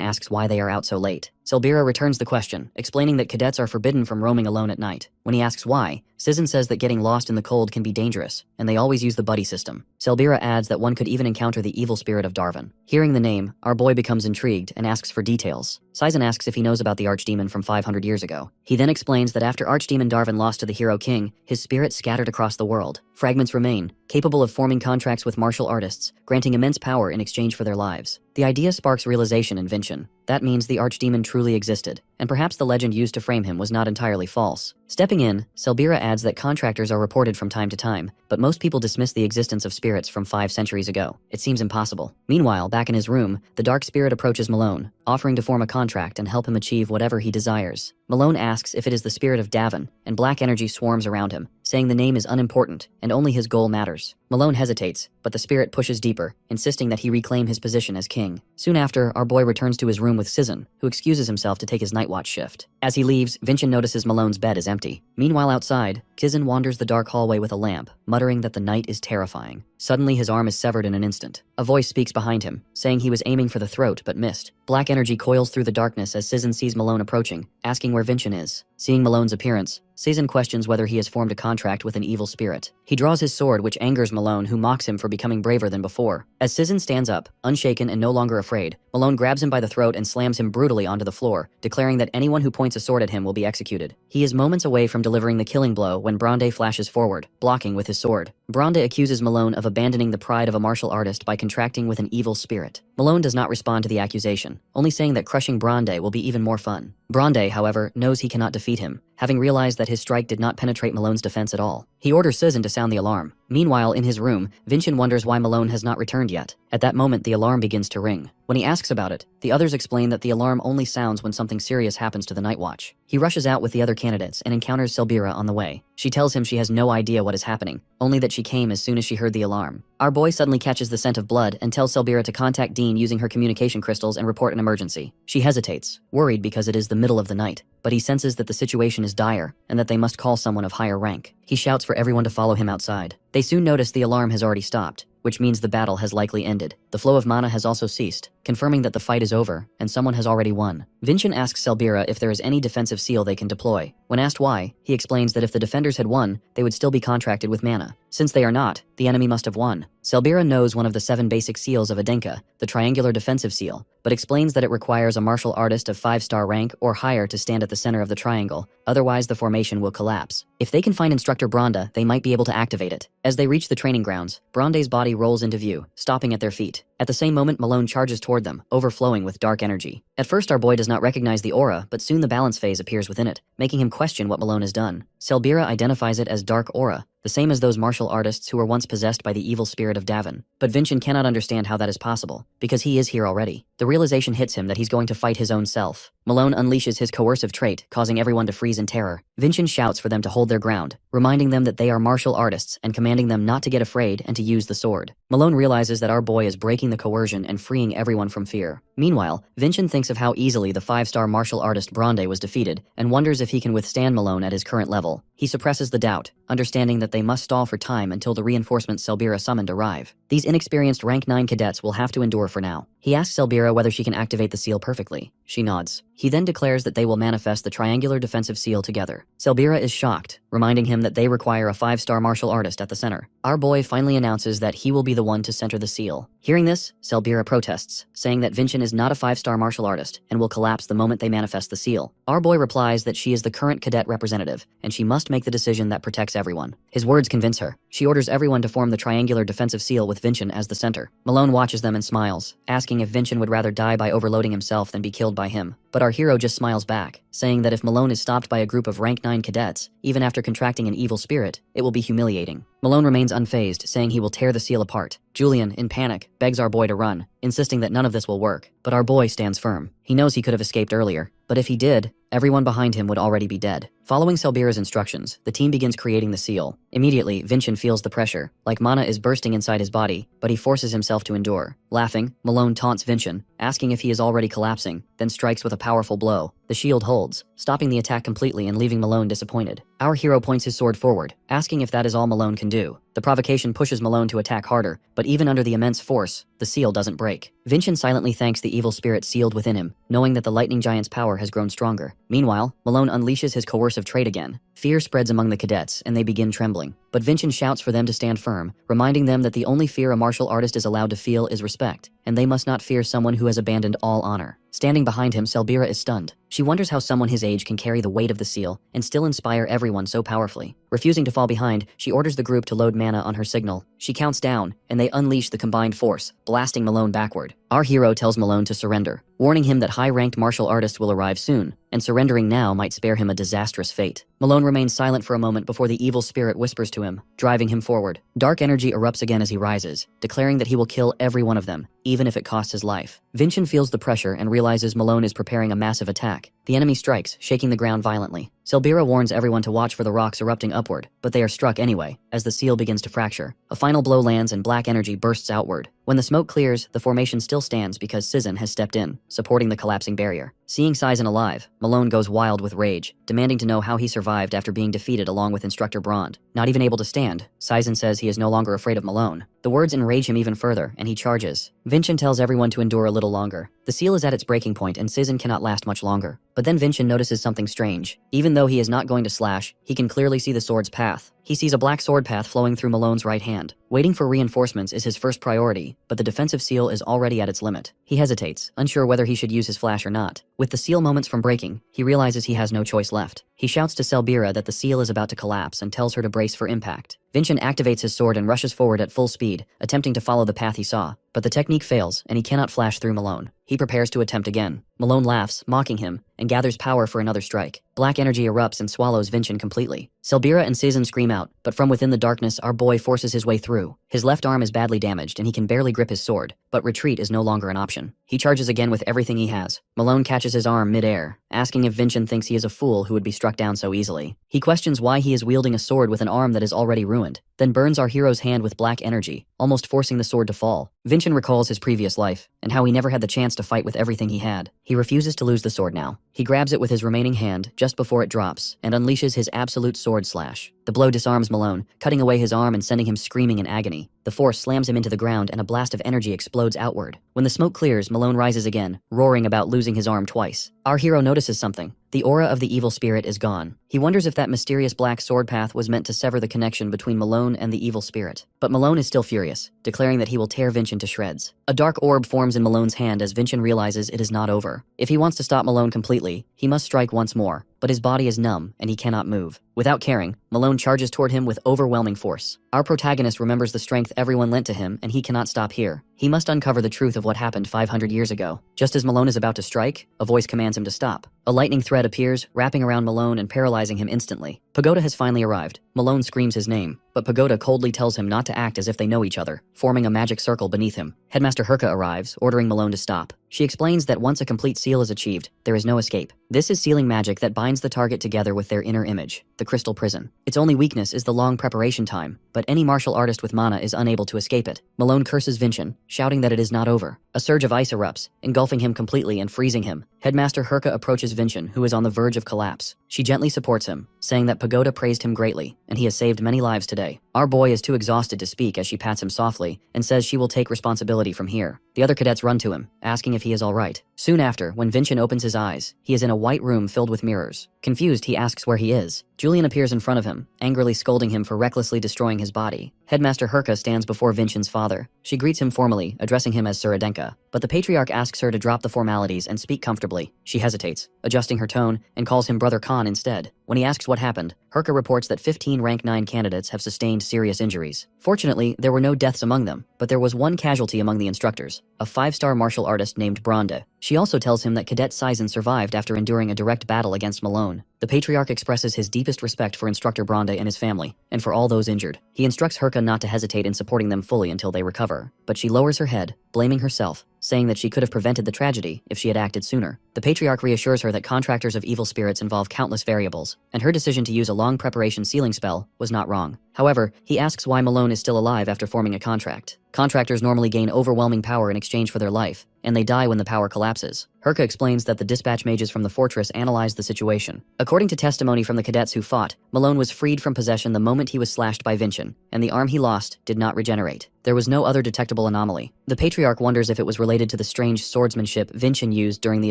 asks why they are out so late. Selbira returns the question, explaining that cadets are forbidden from roaming alone at night. When he asks why, Sizen says that getting lost in the cold can be dangerous, and they always use the buddy system. Selbira adds that one could even encounter the evil spirit of Darwin. Hearing the name, our boy becomes intrigued and asks for details. Sizen asks if he knows about the archdemon from 500 years ago. He then explains that after Archdemon Darwin lost to the Hero King, his spirit scattered across the world. Fragments remain, capable of forming contracts with martial artists, granting immense power in exchange for their lives. The idea sparks realization in Vincent. That means the archdemon truly existed, and perhaps the legend used to frame him was not entirely false. Stepping in, Selbira adds that contractors are reported from time to time, but most people dismiss the existence of spirits from 5 centuries ago. It seems impossible. Meanwhile, back in his room, the dark spirit approaches Malone, offering to form a contract and help him achieve whatever he desires. Malone asks if it is the spirit of Davin, and black energy swarms around him, saying the name is unimportant and only his goal matters. Malone hesitates, but the spirit pushes deeper, insisting that he reclaim his position as king. Soon after, our boy returns to his room with Sizzon, who excuses himself to take his night watch shift. As he leaves, Vincent notices Malone's bed is empty. Meanwhile outside, Sizzon wanders the dark hallway with a lamp, muttering that the night is terrifying. Suddenly his arm is severed in an instant. A voice speaks behind him, saying he was aiming for the throat but missed. Black energy coils through the darkness as Sizzon sees Malone approaching, asking where Vincent is. Seeing Malone's appearance, Sizzon questions whether he has formed a contract with an evil spirit. He draws his sword, which angers Malone, who mocks him for becoming braver than before. As Sizzon stands up, unshaken and no longer afraid, Malone grabs him by the throat and slams him brutally onto the floor, declaring that anyone who points a sword at him will be executed. He is moments away from delivering the killing blow when Bronde flashes forward, blocking with his sword. Bronde accuses Malone of abandoning the pride of a martial artist by contracting with an evil spirit. Malone does not respond to the accusation, only saying that crushing Bronde will be even more fun. Bronde, however, knows he cannot defeat him, having realized that his strike did not penetrate Malone's defense at all. He orders Sizzon to sound the alarm. Meanwhile, in his room, Vincent wonders why Malone has not returned yet. At that moment, the alarm begins to ring. When he asks about it, the others explain that the alarm only sounds when something serious happens to the night watch. He rushes out with the other candidates and encounters Selbira on the way. She tells him she has no idea what is happening, only that she came as soon as she heard the alarm. Our boy suddenly catches the scent of blood and tells Selbira to contact Dean using her communication crystals and report an emergency. She hesitates, worried because it is the middle of the night, but he senses that the situation is dire and that they must call someone of higher rank. He shouts for everyone to follow him outside. They soon notice the alarm has already stopped, which means the battle has likely ended. The flow of mana has also ceased, confirming that the fight is over and someone has already won. Vincent asks Selbira if there is any defensive seal they can deploy. When asked why, he explains that if the defenders had won, they would still be contracted with mana. Since they are not, the enemy must have won. Selbira knows one of the 7 basic seals of Adenka, the triangular defensive seal, but explains that it requires a martial artist of 5-star rank or higher to stand at the center of the triangle, otherwise the formation will collapse. If they can find Instructor Bronda, they might be able to activate it. As they reach the training grounds, Bronde's body rolls into view, stopping at their feet. At the same moment, Malone charges toward them, overflowing with dark energy. At first, our boy does not recognize the aura, but soon the balance phase appears within it, making him question what Malone has done. Selbira identifies it as dark aura, the same as those martial artists who were once possessed by the evil spirit of Davin. But Vincent cannot understand how that is possible, because he is here already. The realization hits him that he's going to fight his own self. Malone unleashes his coercive trait, causing everyone to freeze in terror. Vincent shouts for them to hold their ground, reminding them that they are martial artists and commanding them not to get afraid and to use the sword. Malone realizes that our boy is breaking the coercion and freeing everyone from fear. Meanwhile, Vincent thinks of how easily the 5-star martial artist Bronde was defeated and wonders if he can withstand Malone at his current level. He suppresses the doubt, understanding that they must stall for time until the reinforcements Selbira summoned arrive. These inexperienced rank 9 cadets will have to endure for now. He asks Selbira whether she can activate the seal perfectly. She nods. He then declares that they will manifest the triangular defensive seal together. Selbira is shocked, reminding him that they require a 5-star martial artist at the center. Our boy finally announces that he will be the one to center the seal. Hearing this, Selbira protests, saying that Vincent is not a 5-star martial artist and will collapse the moment they manifest the seal. Our boy replies that she is the current cadet representative, and she must make the decision that protects everyone. His words convince her. She orders everyone to form the triangular defensive seal with Vincent as the center. Malone watches them and smiles, asking if Vincent would rather die by overloading himself than be killed by him. But our hero just smiles back, saying that if Malone is stopped by a group of rank 9 cadets, even after contracting an evil spirit, it will be humiliating. Malone remains unfazed, saying he will tear the seal apart. Julian, in panic, begs our boy to run, insisting that none of this will work. But our boy stands firm. He knows he could have escaped earlier, but if he did, everyone behind him would already be dead. Following Selbira's instructions, the team begins creating the seal. Immediately, Vincent feels the pressure, like mana is bursting inside his body, but he forces himself to endure. Laughing, Malone taunts Vincent, asking if he is already collapsing, then strikes with a powerful blow. The shield holds, stopping the attack completely and leaving Malone disappointed. Our hero points his sword forward, asking if that is all Malone can do. The provocation pushes Malone to attack harder, but even under the immense force, the seal doesn't break. Vincent silently thanks the evil spirit sealed within him, knowing that the lightning giant's power has grown stronger. Meanwhile, Malone unleashes his coercive trait again. Fear spreads among the cadets, and they begin trembling. But Vincent shouts for them to stand firm, reminding them that the only fear a martial artist is allowed to feel is respect, and they must not fear someone who has abandoned all honor. Standing behind him, Selbira is stunned. She wonders how someone his age can carry the weight of the seal and still inspire everyone so powerfully. Refusing to fall behind, she orders the group to load mana on her signal. She counts down, and they unleash the combined force, blasting Malone backward. Our hero tells Malone to surrender, warning him that high-ranked martial artists will arrive soon, and surrendering now might spare him a disastrous fate. Malone remains silent for a moment before the evil spirit whispers to him, driving him forward. Dark energy erupts again as he rises, declaring that he will kill every one of them, even if it costs his life. Vincent feels the pressure and realizes Malone is preparing a massive attack. The enemy strikes, shaking the ground violently. Selbira warns everyone to watch for the rocks erupting upward, but they are struck anyway, as the seal begins to fracture. A final blow lands and black energy bursts outward. When the smoke clears, the formation still stands because Sizun has stepped in, supporting the collapsing barrier. Seeing Sizun alive, Malone goes wild with rage, demanding to know how he survived after being defeated along with Instructor Brond. Not even able to stand, Sizun says he is no longer afraid of Malone. The words enrage him even further, and he charges. Vincent tells everyone to endure a little longer. The seal is at its breaking point, and Sizun cannot last much longer. But then Vincent notices something strange. Even though he is not going to slash, he can clearly see the sword's path. He sees a black sword path flowing through Malone's right hand. Waiting for reinforcements is his first priority, but the defensive seal is already at its limit. He hesitates, unsure whether he should use his flash or not. With the seal moments from breaking, he realizes he has no choice left. He shouts to Selbira that the seal is about to collapse and tells her to brace for impact. Vincent activates his sword and rushes forward at full speed, attempting to follow the path he saw. But the technique fails, and he cannot flash through Malone. He prepares to attempt again. Malone laughs, mocking him, and gathers power for another strike. Black energy erupts and swallows Vincent completely. Selbira and Sizun scream out, but from within the darkness, our boy forces his way through. His left arm is badly damaged, and he can barely grip his sword, but retreat is no longer an option. He charges again with everything he has. Malone catches his arm mid-air, asking if Vincent thinks he is a fool who would be struck down so easily. He questions why he is wielding a sword with an arm that is already ruined, then burns our hero's hand with black energy, almost forcing the sword to fall. Vincent recalls his previous life, and how he never had the chance to fight with everything he had. He refuses to lose the sword now. He grabs it with his remaining hand just before it drops, and unleashes his absolute sword slash. The blow disarms Malone, cutting away his arm and sending him screaming in agony. The force slams him into the ground and a blast of energy explodes outward. When the smoke clears, Malone rises again, roaring about losing his arm twice. Our hero notices something. The aura of the evil spirit is gone. He wonders if that mysterious black sword path was meant to sever the connection between Malone and the evil spirit. But Malone is still furious, declaring that he will tear Vincent to shreds. A dark orb forms in Malone's hand as Vincent realizes it is not over. If he wants to stop Malone completely, he must strike once more. But his body is numb, and he cannot move. Without caring, Malone charges toward him with overwhelming force. Our protagonist remembers the strength everyone lent to him, and he cannot stop here. He must uncover the truth of what happened 500 years ago. Just as Malone is about to strike, a voice commands him to stop. A lightning thread appears, wrapping around Malone and paralyzing him instantly. Pagoda has finally arrived. Malone screams his name, but Pagoda coldly tells him not to act as if they know each other, forming a magic circle beneath him. Headmaster Herka arrives, ordering Malone to stop. She explains that once a complete seal is achieved, there is no escape. This is sealing magic that binds the target together with their inner image, the crystal prison. Its only weakness is the long preparation time, but any martial artist with mana is unable to escape it. Malone curses Vincent, shouting that it is not over. A surge of ice erupts, engulfing him completely and freezing him. Headmaster Herka approaches Vincent, who is on the verge of collapse. She gently supports him, saying that Pagoda praised him greatly, and he has saved many lives today. Our boy is too exhausted to speak as she pats him softly, and says she will take responsibility from here. The other cadets run to him, asking if he is all right. Soon after, when Vincent opens his eyes, he is in a white room filled with mirrors. Confused, he asks where he is. Julian appears in front of him, angrily scolding him for recklessly destroying his body. Headmaster Herka stands before Vincent's father. She greets him formally, addressing him as Suradenka, but the patriarch asks her to drop the formalities and speak comfortably. She hesitates, adjusting her tone, and calls him Brother Khan instead. When he asks what happened, Herka reports that 15 rank 9 candidates have sustained serious injuries. Fortunately, there were no deaths among them, but there was one casualty among the instructors, a 5-star martial artist named Bronde. She also tells him that Cadet Sizun survived after enduring a direct battle against Malone. The patriarch expresses his deepest respect for Instructor Bronde and his family, and for all those injured. He instructs Herka not to hesitate in supporting them fully until they recover, but she lowers her head, blaming herself, saying that she could have prevented the tragedy if she had acted sooner. The patriarch reassures her that contractors of evil spirits involve countless variables, and her decision to use a long preparation sealing spell was not wrong. However, he asks why Malone is still alive after forming a contract. Contractors normally gain overwhelming power in exchange for their life, and they die when the power collapses. Herka explains that the dispatch mages from the fortress analyzed the situation. According to testimony from the cadets who fought, Malone was freed from possession the moment he was slashed by Vincent, and the arm he lost did not regenerate. There was no other detectable anomaly. The patriarch wonders if it was related to the strange swordsmanship Vincent used during the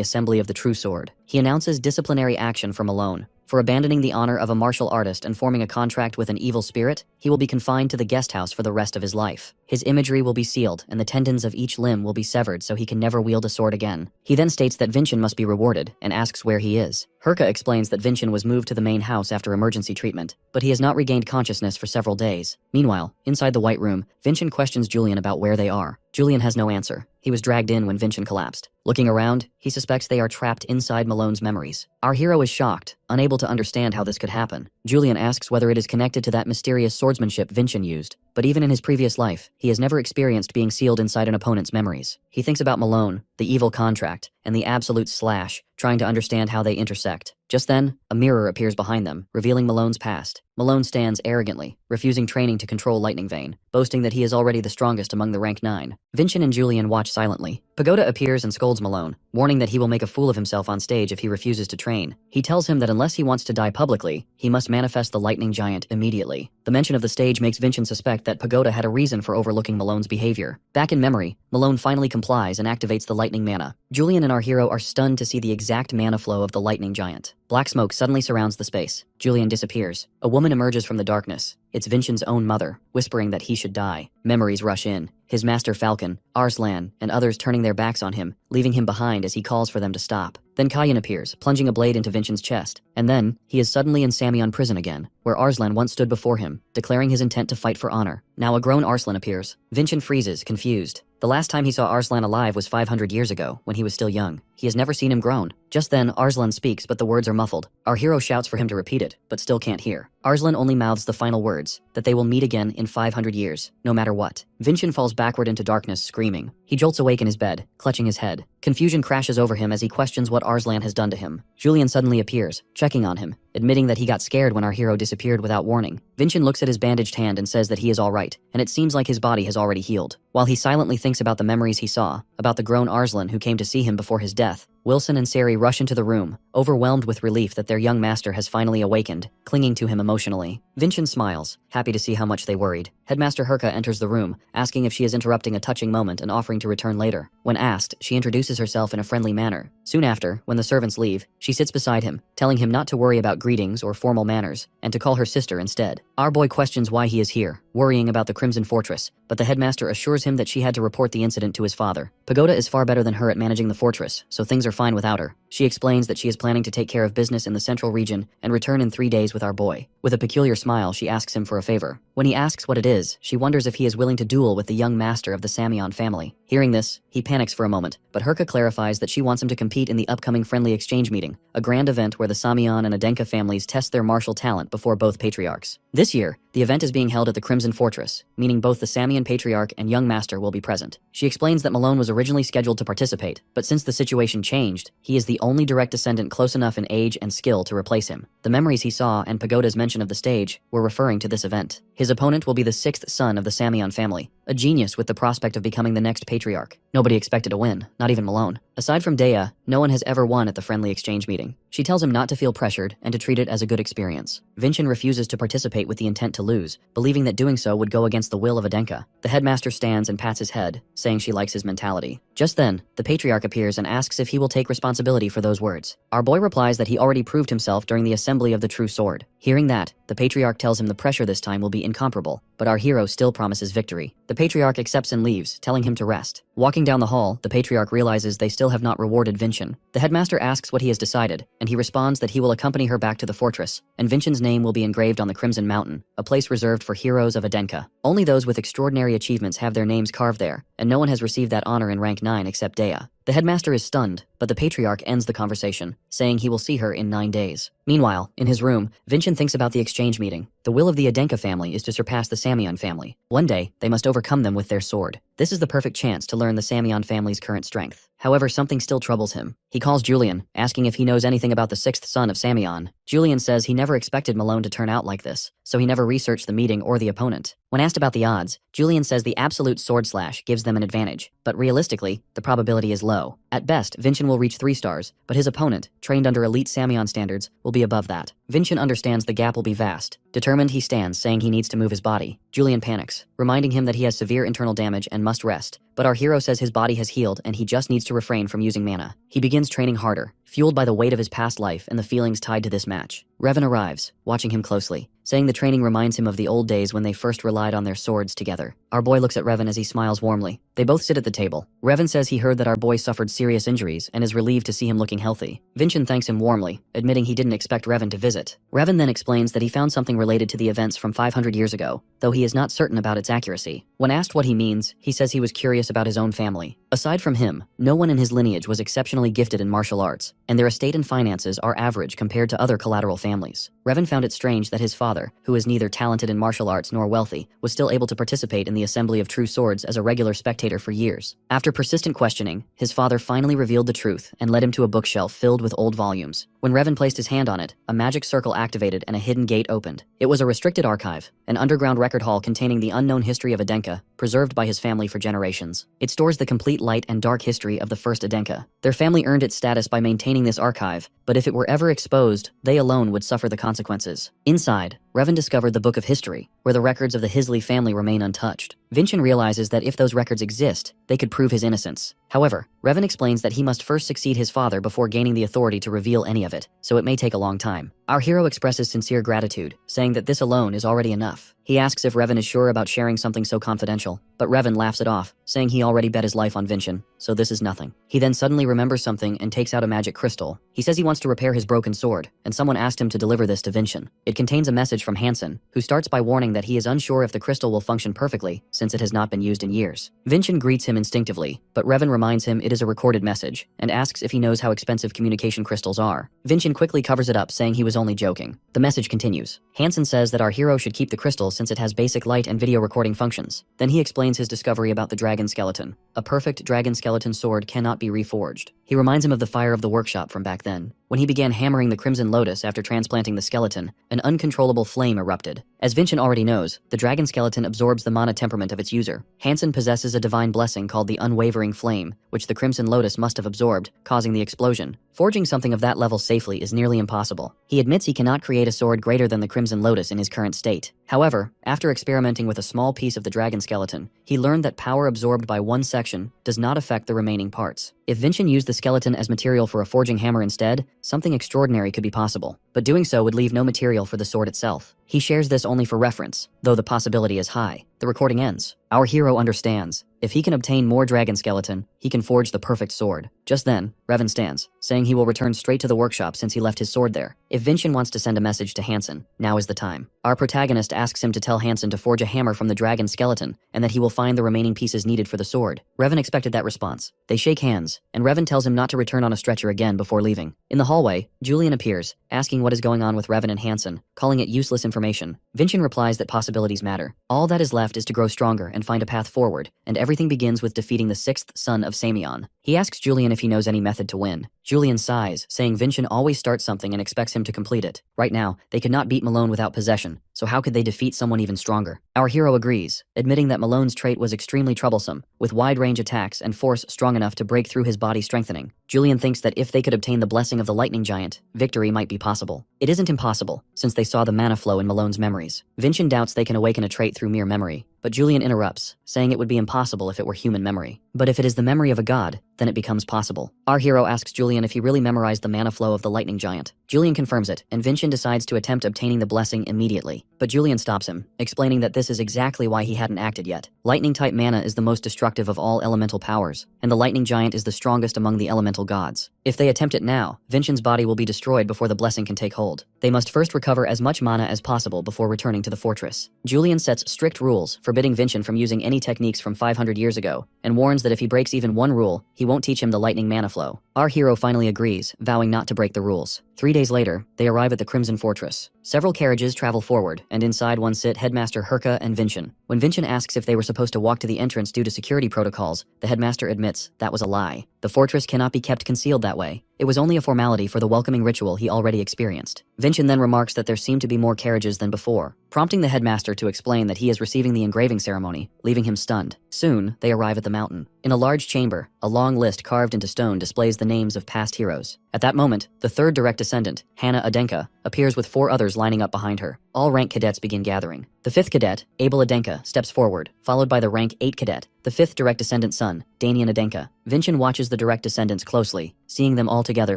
assembly of the true sword. He announces disciplinary action for Malone. For abandoning the honor of a martial artist and forming a contract with an evil spirit, he will be confined to the guest house for the rest of his life. His imagery will be sealed, and the tendons of each limb will be severed so he can never wield a sword again. He then states that Vincent must be rewarded, and asks where he is. Herka explains that Vincent was moved to the main house after emergency treatment, but he has not regained consciousness for several days. Meanwhile, inside the White Room, Vincent questions Julian about where they are. Julian has no answer. He was dragged in when Vincent collapsed. Looking around, he suspects they are trapped inside Malone's memories. Our hero is shocked, unable to understand how this could happen. Julian asks whether it is connected to that mysterious swordsmanship Vincent used, but even in his previous life, he has never experienced being sealed inside an opponent's memories. He thinks about Malone, the evil contract, and the absolute slash, trying to understand how they intersect. Just then, a mirror appears behind them, revealing Malone's past. Malone stands arrogantly, refusing training to control Lightning Vein, boasting that he is already the strongest among the rank 9. Vincent and Julian watch silently. Pagoda appears and scolds Malone, warning that he will make a fool of himself on stage if he refuses to train. He tells him that unless he wants to die publicly, he must manifest the lightning giant immediately. The mention of the stage makes Vincent suspect that Pagoda had a reason for overlooking Malone's behavior. Back in memory, Malone finally complies and activates the lightning mana. Julian and our hero are stunned to see the exact mana flow of the lightning giant. Black smoke suddenly surrounds the space. Julian disappears. A woman emerges from the darkness. It's Vincent's own mother, whispering that he should die. Memories rush in. His master Falcon, Arslan, and others turning their backs on him, leaving him behind as he calls for them to stop. Then Kayan appears, plunging a blade into Vincent's chest. And then, he is suddenly in Samyon prison again, where Arslan once stood before him, declaring his intent to fight for honor. Now a grown Arslan appears. Vincent freezes, confused. The last time he saw Arslan alive was 500 years ago, when he was still young. He has never seen him grown. Just then, Arslan speaks, but the words are muffled. Our hero shouts for him to repeat it, but still can't hear. Arslan only mouths the final words, that they will meet again in 500 years, no matter what. Vincent falls backward into darkness, screaming. He jolts awake in his bed, clutching his head. Confusion crashes over him as he questions what Arslan has done to him. Julian suddenly appears, checking on him, admitting that he got scared when our hero disappeared without warning. Vincent looks at his bandaged hand and says that he is all right, and it seems like his body has already healed. While he silently thinks about the memories he saw, about the grown Arslan who came to see him before his death, Wilson and Sari rush into the room, overwhelmed with relief that their young master has finally awakened, clinging to him emotionally. Vincent smiles, happy to see how much they worried. Headmaster Herka enters the room, asking if she is interrupting a touching moment and offering to return later. When asked, she introduces herself in a friendly manner. Soon after, when the servants leave, she sits beside him, telling him not to worry about greetings or formal manners, and to call her sister instead. Our boy questions why he is here, worrying about the Crimson Fortress, but the headmaster assures him that she had to report the incident to his father. Pagoda is far better than her at managing the fortress, so things are fine without her. She explains that she is planning to take care of business in the central region and return in 3 days with our boy. With a peculiar smile, she asks him for a favor. When he asks what it is, she wonders if he is willing to duel with the young master of the Samyon family. Hearing this, he panics for a moment, but Herka clarifies that she wants him to compete in the upcoming friendly exchange meeting, a grand event where the Samyon and Adenka families test their martial talent before both patriarchs. This year, the event is being held at the Crimson Fortress, meaning both the Samyon patriarch and young master will be present. She explains that Malone was originally scheduled to participate, but since the situation changed, he is the only direct descendant close enough in age and skill to replace him. The memories he saw and Pagoda's mention of the stage were referring to this event. His opponent will be the 6th son of the Samyon family, a genius with the prospect of becoming the next patriarch. Nobody expected to win, not even Malone. Aside from Dea, no one has ever won at the friendly exchange meeting. She tells him not to feel pressured and to treat it as a good experience. Vincent refuses to participate with the intent to lose, believing that doing so would go against the will of Adenka. The headmaster stands and pats his head, saying she likes his mentality. Just then, the patriarch appears and asks if he will take responsibility for those words. Our boy replies that he already proved himself during the assembly of the true sword. Hearing that, the patriarch tells him the pressure this time will be incomparable, but our hero still promises victory. The patriarch accepts and leaves, telling him to rest. Walking down the hall, the patriarch realizes they still have not rewarded Vincent. The headmaster asks what he has decided, and he responds that he will accompany her back to the fortress, and Vincent's name will be engraved on the Crimson Mountain, a place reserved for heroes of Adenka. Only those with extraordinary achievements have their names carved there, and no one has received that honor in rank 9 except Dea. The headmaster is stunned, but the patriarch ends the conversation, saying he will see her in 9 days. Meanwhile, in his room, Vincent thinks about the exchange meeting. The will of the Adenka family is to surpass the Samyon family. One day, they must overcome them with their sword. This is the perfect chance to learn the Samyon family's current strength. However, something still troubles him. He calls Julian, asking if he knows anything about the 6th son of Samyon. Julian says he never expected Malone to turn out like this, so he never researched the meeting or the opponent. When asked about the odds, Julian says the absolute sword slash gives them an advantage, but realistically, the probability is low. At best, Vincent will reach 3 stars, but his opponent, trained under elite Samyon standards, will be above that. Vincent understands the gap will be vast. Determined, he stands, saying he needs to move his body. Julian panics, reminding him that he has severe internal damage and must rest, but our hero says his body has healed and he just needs to refrain from using mana. He begins training harder, fueled by the weight of his past life and the feelings tied to this match. Revan arrives, watching him closely, saying the training reminds him of the old days when they first relied on their swords together. Our boy looks at Revan as he smiles warmly. They both sit at the table. Revan says he heard that our boy suffered serious injuries and is relieved to see him looking healthy. Vincent thanks him warmly, admitting he didn't expect Revan to visit. Revan then explains that he found something related to the events from 500 years ago, though he is not certain about its accuracy. When asked what he means, he says he was curious about his own family. Aside from him, no one in his lineage was exceptionally gifted in martial arts, and their estate and finances are average compared to other collateral families. Revan found it strange that his father, who is neither talented in martial arts nor wealthy, was still able to participate in the assembly of true swords as a regular spectator for years. After persistent questioning, his father finally revealed the truth and led him to a bookshelf filled with old volumes. When Revan placed his hand on it, a magic circle activated and a hidden gate opened. It was a restricted archive, an underground record hall containing the unknown history of Adenka, preserved by his family for generations. It stores the complete light and dark history of the first Adenka. Their family earned its status by maintaining this archive, but if it were ever exposed, they alone would suffer the consequences. Inside, Revan discovered the Book of History, where the records of the Hisley family remain untouched. Vincent realizes that if those records exist, they could prove his innocence. However, Revan explains that he must first succeed his father before gaining the authority to reveal any of it, so it may take a long time. Our hero expresses sincere gratitude, saying that this alone is already enough. He asks if Revan is sure about sharing something so confidential, but Revan laughs it off, saying he already bet his life on Vincent, so this is nothing. He then suddenly remembers something and takes out a magic crystal. He says he wants to repair his broken sword, and someone asked him to deliver this to Vincent. It contains a message from Hansen, who starts by warning that he is unsure if the crystal will function perfectly, since it has not been used in years. Vincent greets him instinctively, but Revan reminds him it is a recorded message, and asks if he knows how expensive communication crystals are. Vincent quickly covers it up, saying he was only joking. The message continues. Hansen says that our hero should keep the crystal since it has basic light and video recording functions. Then he explains his discovery about the dragon skeleton. A perfect dragon skeleton sword cannot be reforged. He reminds him of the fire of the workshop from back then. When he began hammering the Crimson Lotus after transplanting the skeleton, an uncontrollable flame erupted. As Vincent already knows, the dragon skeleton absorbs the mana temperament of its user. Hansen possesses a divine blessing called the Unwavering Flame, which the Crimson Lotus must have absorbed, causing the explosion. Forging something of that level safely is nearly impossible. He admits he cannot create a sword greater than the Crimson Lotus in his current state. However, after experimenting with a small piece of the dragon skeleton, he learned that power absorbed by one section does not affect the remaining parts. If Vincent used the skeleton as material for a forging hammer instead, something extraordinary could be possible. But doing so would leave no material for the sword itself. He shares this only for reference, though the possibility is high. The recording ends. Our hero understands. If he can obtain more dragon skeleton, he can forge the perfect sword. Just then, Revan stands, saying he will return straight to the workshop since he left his sword there. If Vincent wants to send a message to Hansen, now is the time. Our protagonist asks him to tell Hansen to forge a hammer from the dragon skeleton, and that he will find the remaining pieces needed for the sword. Revan expected that response. They shake hands, and Revan tells him not to return on a stretcher again before leaving. In the hallway, Julian appears, asking what is going on with Revan and Hansen, calling it useless information. Vincent replies that possibilities matter. All that is left is to grow stronger and find a path forward, and everything begins with defeating the sixth son of Samion. He asks Julian if he knows any method to win. Julian sighs, saying Vincent always starts something and expects him to complete it. Right now, they could not beat Malone without possession, so how could they defeat someone even stronger? Our hero agrees, admitting that Malone's trait was extremely troublesome, with wide-range attacks and force strong enough to break through his body strengthening. Julian thinks that if they could obtain the blessing of the lightning giant, victory might be possible. It isn't impossible, since they saw the mana flow in Malone's memories. Vincent doubts they can awaken a trait through mere memory, but Julian interrupts, saying it would be impossible if it were human memory. But if it is the memory of a god, then it becomes possible. Our hero asks Julian if he really memorized the mana flow of the lightning giant. Julian confirms it, and Vincent decides to attempt obtaining the blessing immediately. But Julian stops him, explaining that this is exactly why he hadn't acted yet. Lightning-type mana is the most destructive of all elemental powers, and the lightning giant is the strongest among the elemental gods. If they attempt it now, Vincent's body will be destroyed before the blessing can take hold. They must first recover as much mana as possible before returning to the fortress. Julian sets strict rules, forbidding Vincent from using any techniques from 500 years ago, and warns that if he breaks even one rule, he won't teach him the lightning mana flow. Our hero finally agrees, vowing not to break the rules. 3 days later, they arrive at the Crimson Fortress. Several carriages travel forward, and inside one sit Headmaster Herka and Vincent. When Vincent asks if they were supposed to walk to the entrance due to security protocols, the headmaster admits that was a lie. The fortress cannot be kept concealed that way. It was only a formality for the welcoming ritual he already experienced. Vincent then remarks that there seem to be more carriages than before, prompting the headmaster to explain that he is receiving the engraving ceremony, leaving him stunned. Soon, they arrive at the mountain. In a large chamber, a long list carved into stone displays the names of past heroes. At that moment, the third direct descendant, Hannah Adenka, appears with 4 others lining up behind her. All rank cadets begin gathering. The 5th cadet, Abel Adenka, steps forward, followed by the rank 8 cadet, the 5th direct descendant's son, Danian Adenka. Vincent watches the direct descendants closely, seeing them all together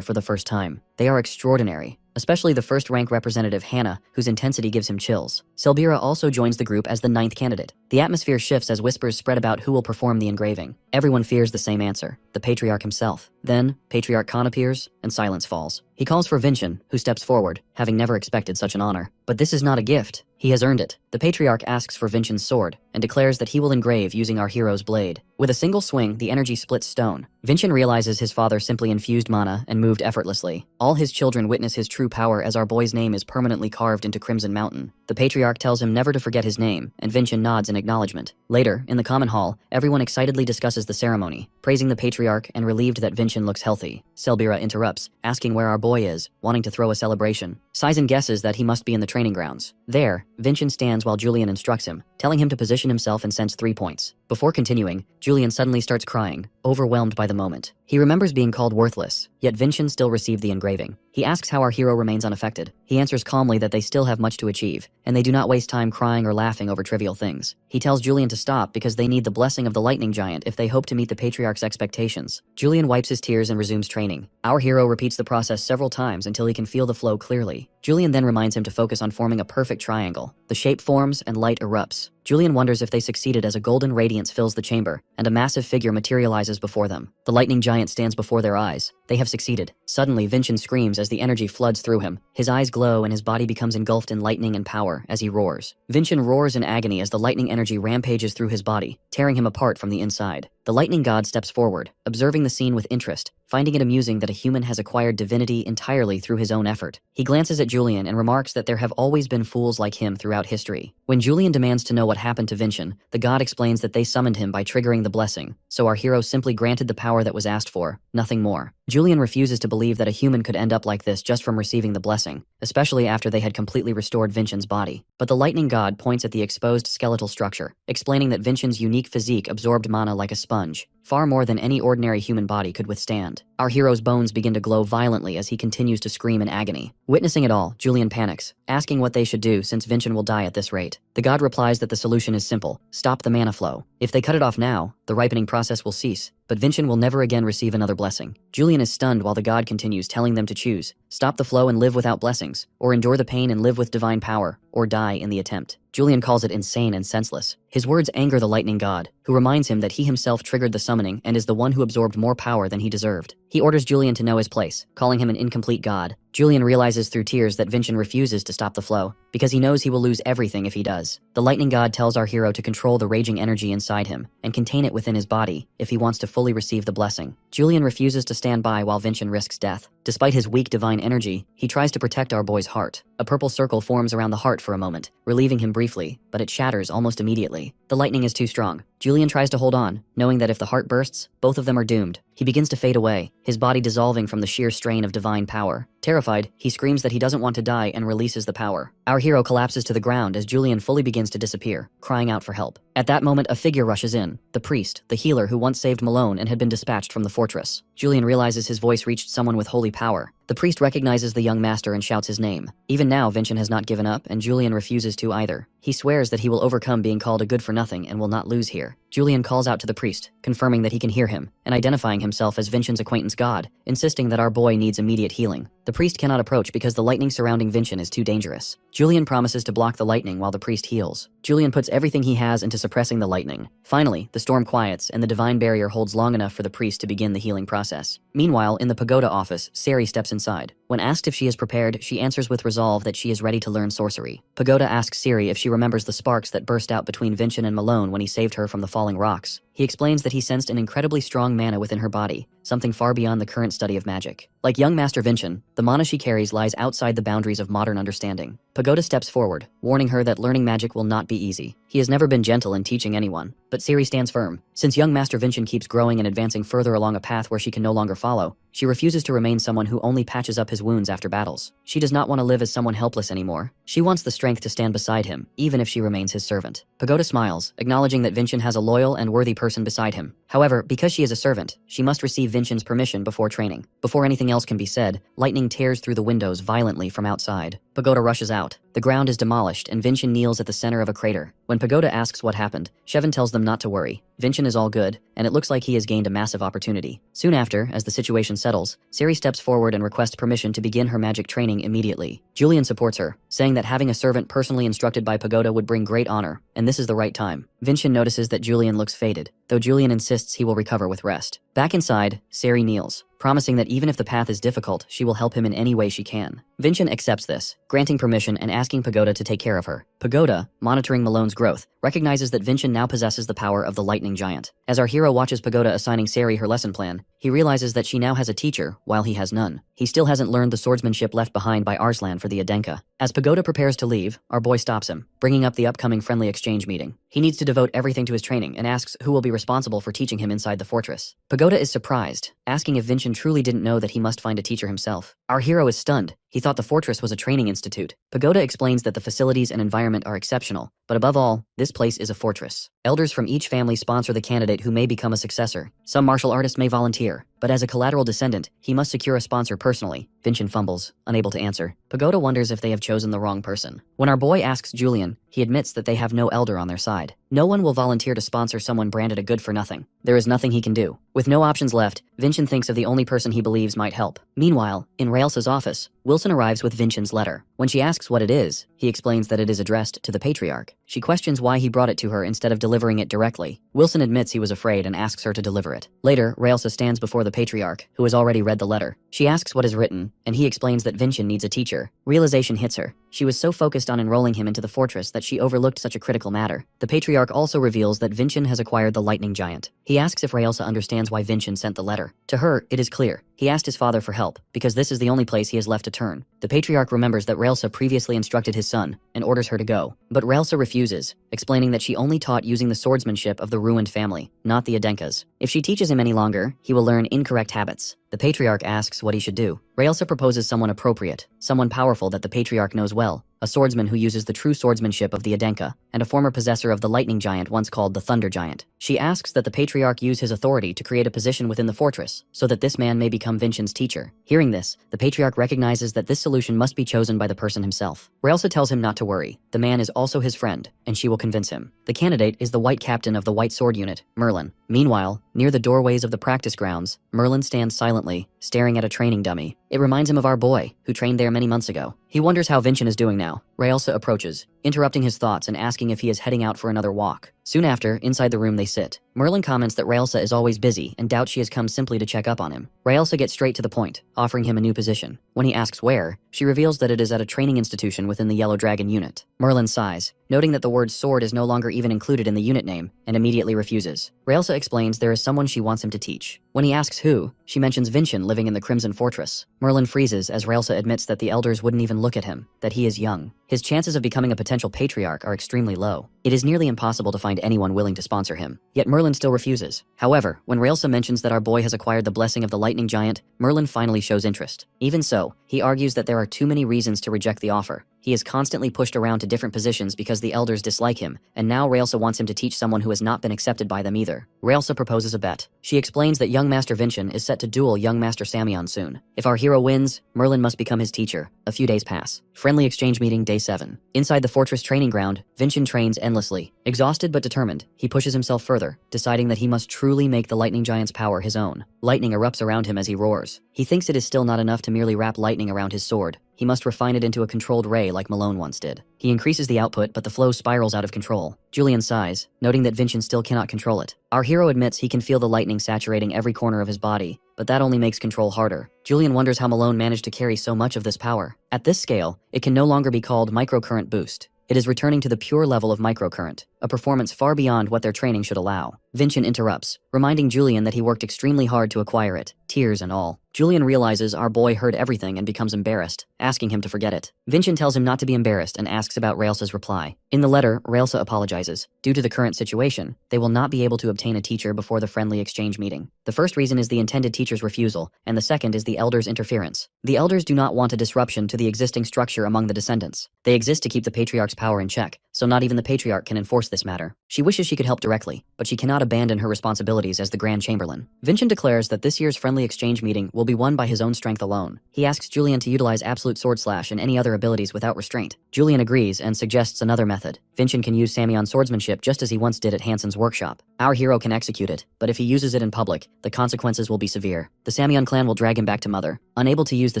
for the first time. They are extraordinary, especially the first rank representative Hannah, whose intensity gives him chills. Selbira also joins the group as the 9th candidate. The atmosphere shifts as whispers spread about who will perform the engraving. Everyone fears the same answer, the Patriarch himself. Then, Patriarch Khan appears, and silence falls. He calls for Vincent, who steps forward, having never expected such an honor. But this is not a gift. He has earned it. The patriarch asks for Vincent's sword and declares that he will engrave using our hero's blade. With a single swing, the energy splits stone. Vincent realizes his father simply infused mana and moved effortlessly. All his children witness his true power as our boy's name is permanently carved into Crimson Mountain. The patriarch tells him never to forget his name, and Vincent nods in acknowledgement. Later, in the common hall, everyone excitedly discusses the ceremony, praising the patriarch and relieved that Vincent looks healthy. Selbira interrupts, asking where our boy is, wanting to throw a celebration. Sizen guesses that he must be in the training grounds. There, Vincent stands while Julian instructs him, telling him to position himself and sense 3 points. Before continuing, Julian suddenly starts crying, overwhelmed by the moment. He remembers being called worthless, yet Vincent still received the engraving. He asks how our hero remains unaffected. He answers calmly that they still have much to achieve, and they do not waste time crying or laughing over trivial things. He tells Julian to stop because they need the blessing of the lightning giant if they hope to meet the patriarch's expectations. Julian wipes his tears and resumes training. Our hero repeats the process several times until he can feel the flow clearly. Julian then reminds him to focus on forming a perfect triangle. The shape forms and light erupts. Julian wonders if they succeeded as a golden radiance fills the chamber, and a massive figure materializes before them. The lightning giant stands before their eyes. They have succeeded. Suddenly, Vincent screams as the energy floods through him. His eyes glow and his body becomes engulfed in lightning and power as he roars. Vincent roars in agony as the lightning energy rampages through his body, tearing him apart from the inside. The lightning god steps forward, observing the scene with interest, finding it amusing that a human has acquired divinity entirely through his own effort. He glances at Julian and remarks that there have always been fools like him throughout history. When Julian demands to know what happened to Vincent, the god explains that they summoned him by triggering the blessing, so our hero simply granted the power that was asked for, nothing more. Julian refuses to believe that a human could end up like this just from receiving the blessing, especially after they had completely restored Vincent's body. But the lightning god points at the exposed skeletal structure, explaining that Vincent's unique physique absorbed mana like a sponge, far more than any ordinary human body could withstand. Our hero's bones begin to glow violently as he continues to scream in agony. Witnessing it all, Julian panics, asking what they should do since Vincent will die at this rate. The god replies that the solution is simple: stop the mana flow. If they cut it off now, the ripening process will cease, but Vincent will never again receive another blessing. Julian is stunned while the god continues, telling them to choose: stop the flow and live without blessings, or endure the pain and live with divine power, or die in the attempt. Julian calls it insane and senseless. His words anger the lightning god, who reminds him that he himself triggered the summoning and is the one who absorbed more power than he deserved. He orders Julian to know his place, calling him an incomplete god. Julian realizes through tears that Vincent refuses to stop the flow, because he knows he will lose everything if he does. The lightning god tells our hero to control the raging energy inside him and contain it within his body if he wants to fully receive the blessing. Julian refuses to stand by while Vincent risks death. Despite his weak divine energy, he tries to protect our boy's heart. A purple circle forms around the heart for a moment, relieving him briefly, but it shatters almost immediately. The lightning is too strong. Julian tries to hold on, knowing that if the heart bursts, both of them are doomed. He begins to fade away, his body dissolving from the sheer strain of divine power. Terrified, he screams that he doesn't want to die and releases the power. Our hero collapses to the ground as Julian fully begins to disappear, crying out for help. At that moment, a figure rushes in, the priest, the healer who once saved Malone and had been dispatched from the fortress. Julian realizes his voice reached someone with holy power. The priest recognizes the young master and shouts his name. Even now, Vincent has not given up, and Julian refuses to either. He swears that he will overcome being called a good-for-nothing and will not lose here. Julian calls out to the priest, confirming that he can hear him, and identifying himself as Vincent's acquaintance god, insisting that our boy needs immediate healing. The priest cannot approach because the lightning surrounding Vincent is too dangerous. Julian promises to block the lightning while the priest heals. Julian puts everything he has into suppressing the lightning. Finally, the storm quiets, and the divine barrier holds long enough for the priest to begin the healing process. Meanwhile, in the pagoda office, Sari steps inside. When asked if she is prepared, she answers with resolve that she is ready to learn sorcery. Pagoda asks Sari if she remembers the sparks that burst out between Vincent and Malone when he saved her from the falling rocks. He explains that he sensed an incredibly strong mana within her body, something far beyond the current study of magic. Like young Master Vincent, the mana she carries lies outside the boundaries of modern understanding. Pagoda steps forward, warning her that learning magic will not be easy. He has never been gentle in teaching anyone, but Sari stands firm. Since young Master Vincent keeps growing and advancing further along a path where she can no longer follow, she refuses to remain someone who only patches up his wounds after battles. She does not want to live as someone helpless anymore. She wants the strength to stand beside him, even if she remains his servant. Pagoda smiles, acknowledging that Vincent has a loyal and worthy person beside him. However, because she is a servant, she must receive Vincent's permission before training. Before anything else can be said, lightning tears through the windows violently from outside. Pagoda rushes out. The ground is demolished and Vincent kneels at the center of a crater. When Pagoda asks what happened, Shevin tells them not to worry. Vincent is all good, and it looks like he has gained a massive opportunity. Soon after, as the situation settles, Sari steps forward and requests permission to begin her magic training immediately. Julian supports her, saying that having a servant personally instructed by Pagoda would bring great honor, and this is the right time. Vincent notices that Julian looks faded, though Julian insists he will recover with rest. Back inside, Sari kneels, promising that even if the path is difficult, she will help him in any way she can. Vincent accepts this, granting permission and asking Pagoda to take care of her. Pagoda, monitoring Malone's growth, recognizes that Vincent now possesses the power of the lightning giant. As our hero watches Pagoda assigning Sari her lesson plan, he realizes that she now has a teacher, while he has none. He still hasn't learned the swordsmanship left behind by Arslan for the Adenka. As Pagoda prepares to leave, our boy stops him, bringing up the upcoming friendly exchange meeting. He needs to devote everything to his training and asks who will be responsible for teaching him inside the fortress. Pagoda is surprised, asking if Vincent truly didn't know that he must find a teacher himself. Our hero is stunned. He thought the fortress was a training institute. Pagoda explains that the facilities and environment are exceptional, but above all, this place is a fortress. Elders from each family sponsor the candidate who may become a successor. Some martial artists may volunteer, but as a collateral descendant, he must secure a sponsor personally. Vincent fumbles, unable to answer. Pagoda wonders if they have chosen the wrong person. When our boy asks Julian, he admits that they have no elder on their side. No one will volunteer to sponsor someone branded a good-for-nothing. There is nothing he can do. With no options left, Vincent thinks of the only person he believes might help. Meanwhile, in Raelsa's office, Wilson arrives with Vincent's letter. When she asks what it is, he explains that it is addressed to the patriarch. She questions why he brought it to her instead of delivering it directly. Wilson admits he was afraid and asks her to deliver it. Later, Raelsa stands before the patriarch, who has already read the letter. She asks what is written, and he explains that Vincent needs a teacher. Realization hits her. She was so focused on enrolling him into the fortress that she overlooked such a critical matter. The patriarch also reveals that Vincent has acquired the lightning giant. He asks if Raelsa understands why Vincent sent the letter. To her, it is clear. He asked his father for help, because this is the only place he has left to turn. The patriarch remembers that Raelsa previously instructed his son, and orders her to go. But Raelsa refuses, explaining that she only taught using the swordsmanship of the ruined family, not the Adenkas. If she teaches him any longer, he will learn incorrect habits. The patriarch asks what he should do. Raelsa proposes someone appropriate, someone powerful that the patriarch knows well, a swordsman who uses the true swordsmanship of the Adenka, and a former possessor of the lightning giant once called the Thunder Giant. She asks that the patriarch use his authority to create a position within the fortress, so that this man may become Vincent's teacher. Hearing this, the patriarch recognizes that this solution must be chosen by the person himself. Raelsa tells him not to worry. The man is also his friend, and she will convince him. The candidate is the white captain of the White Sword Unit, Merlin. Meanwhile, near the doorways of the practice grounds, Merlin stands silently, staring at a training dummy. It reminds him of our boy, who trained there many months ago. He wonders how Vincent is doing now. Raelsa approaches, interrupting his thoughts and asking if he is heading out for another walk. Soon after, inside the room they sit. Merlin comments that Raelsa is always busy and doubts she has come simply to check up on him. Raelsa gets straight to the point, offering him a new position. When he asks where, she reveals that it is at a training institution within the Yellow Dragon unit. Merlin sighs, noting that the word sword is no longer even included in the unit name, and immediately refuses. Raelsa explains there is someone she wants him to teach. When he asks who, she mentions Vincent living in the Crimson Fortress. Merlin freezes as Raelsa admits that the elders wouldn't even look at him, that he is young. His chances of becoming a potential patriarch are extremely low. It is nearly impossible to find anyone willing to sponsor him. Yet Merlin still refuses. However, when Raelsa mentions that our boy has acquired the blessing of the lightning giant, Merlin finally shows interest. Even so, he argues that there are too many reasons to reject the offer. He is constantly pushed around to different positions because the elders dislike him, and now Raelsa wants him to teach someone who has not been accepted by them either. Raelsa proposes a bet. She explains that young Master Vincent is set to duel young Master Samion soon. If our hero wins, Merlin must become his teacher. A few days pass. Friendly exchange meeting day 7. Inside the fortress training ground, Vincent trains endlessly. Exhausted but determined, he pushes himself further, deciding that he must truly make the lightning giant's power his own. Lightning erupts around him as he roars. He thinks it is still not enough to merely wrap lightning around his sword. He must refine it into a controlled ray like Malone once did. He increases the output, but the flow spirals out of control. Julian sighs, noting that Vincent still cannot control it. Our hero admits he can feel the lightning saturating every corner of his body, but that only makes control harder. Julian wonders how Malone managed to carry so much of this power. At this scale, it can no longer be called microcurrent boost. It is returning to the pure level of microcurrent, a performance far beyond what their training should allow. Vincent interrupts, reminding Julian that he worked extremely hard to acquire it, tears and all. Julian realizes our boy heard everything and becomes embarrassed, asking him to forget it. Vincent tells him not to be embarrassed and asks about Raelsa's reply. In the letter, Raelsa apologizes. Due to the current situation, they will not be able to obtain a teacher before the friendly exchange meeting. The first reason is the intended teacher's refusal, and the second is the elders' interference. The elders do not want a disruption to the existing structure among the descendants. They exist to keep the patriarch's power in check, so not even the patriarch can enforce this matter. She wishes she could help directly, but she cannot abandon her responsibilities as the Grand Chamberlain. Vincent declares that this year's friendly exchange meeting will be won by his own strength alone. He asks Julian to utilize absolute sword slash and any other abilities without restraint. Julian agrees and suggests another method. Vincent can use Samion's swordsmanship just as he once did at Hansen's workshop. Our hero can execute it, but if he uses it in public, the consequences will be severe. The Samion clan will drag him back to Mother. Unable to use the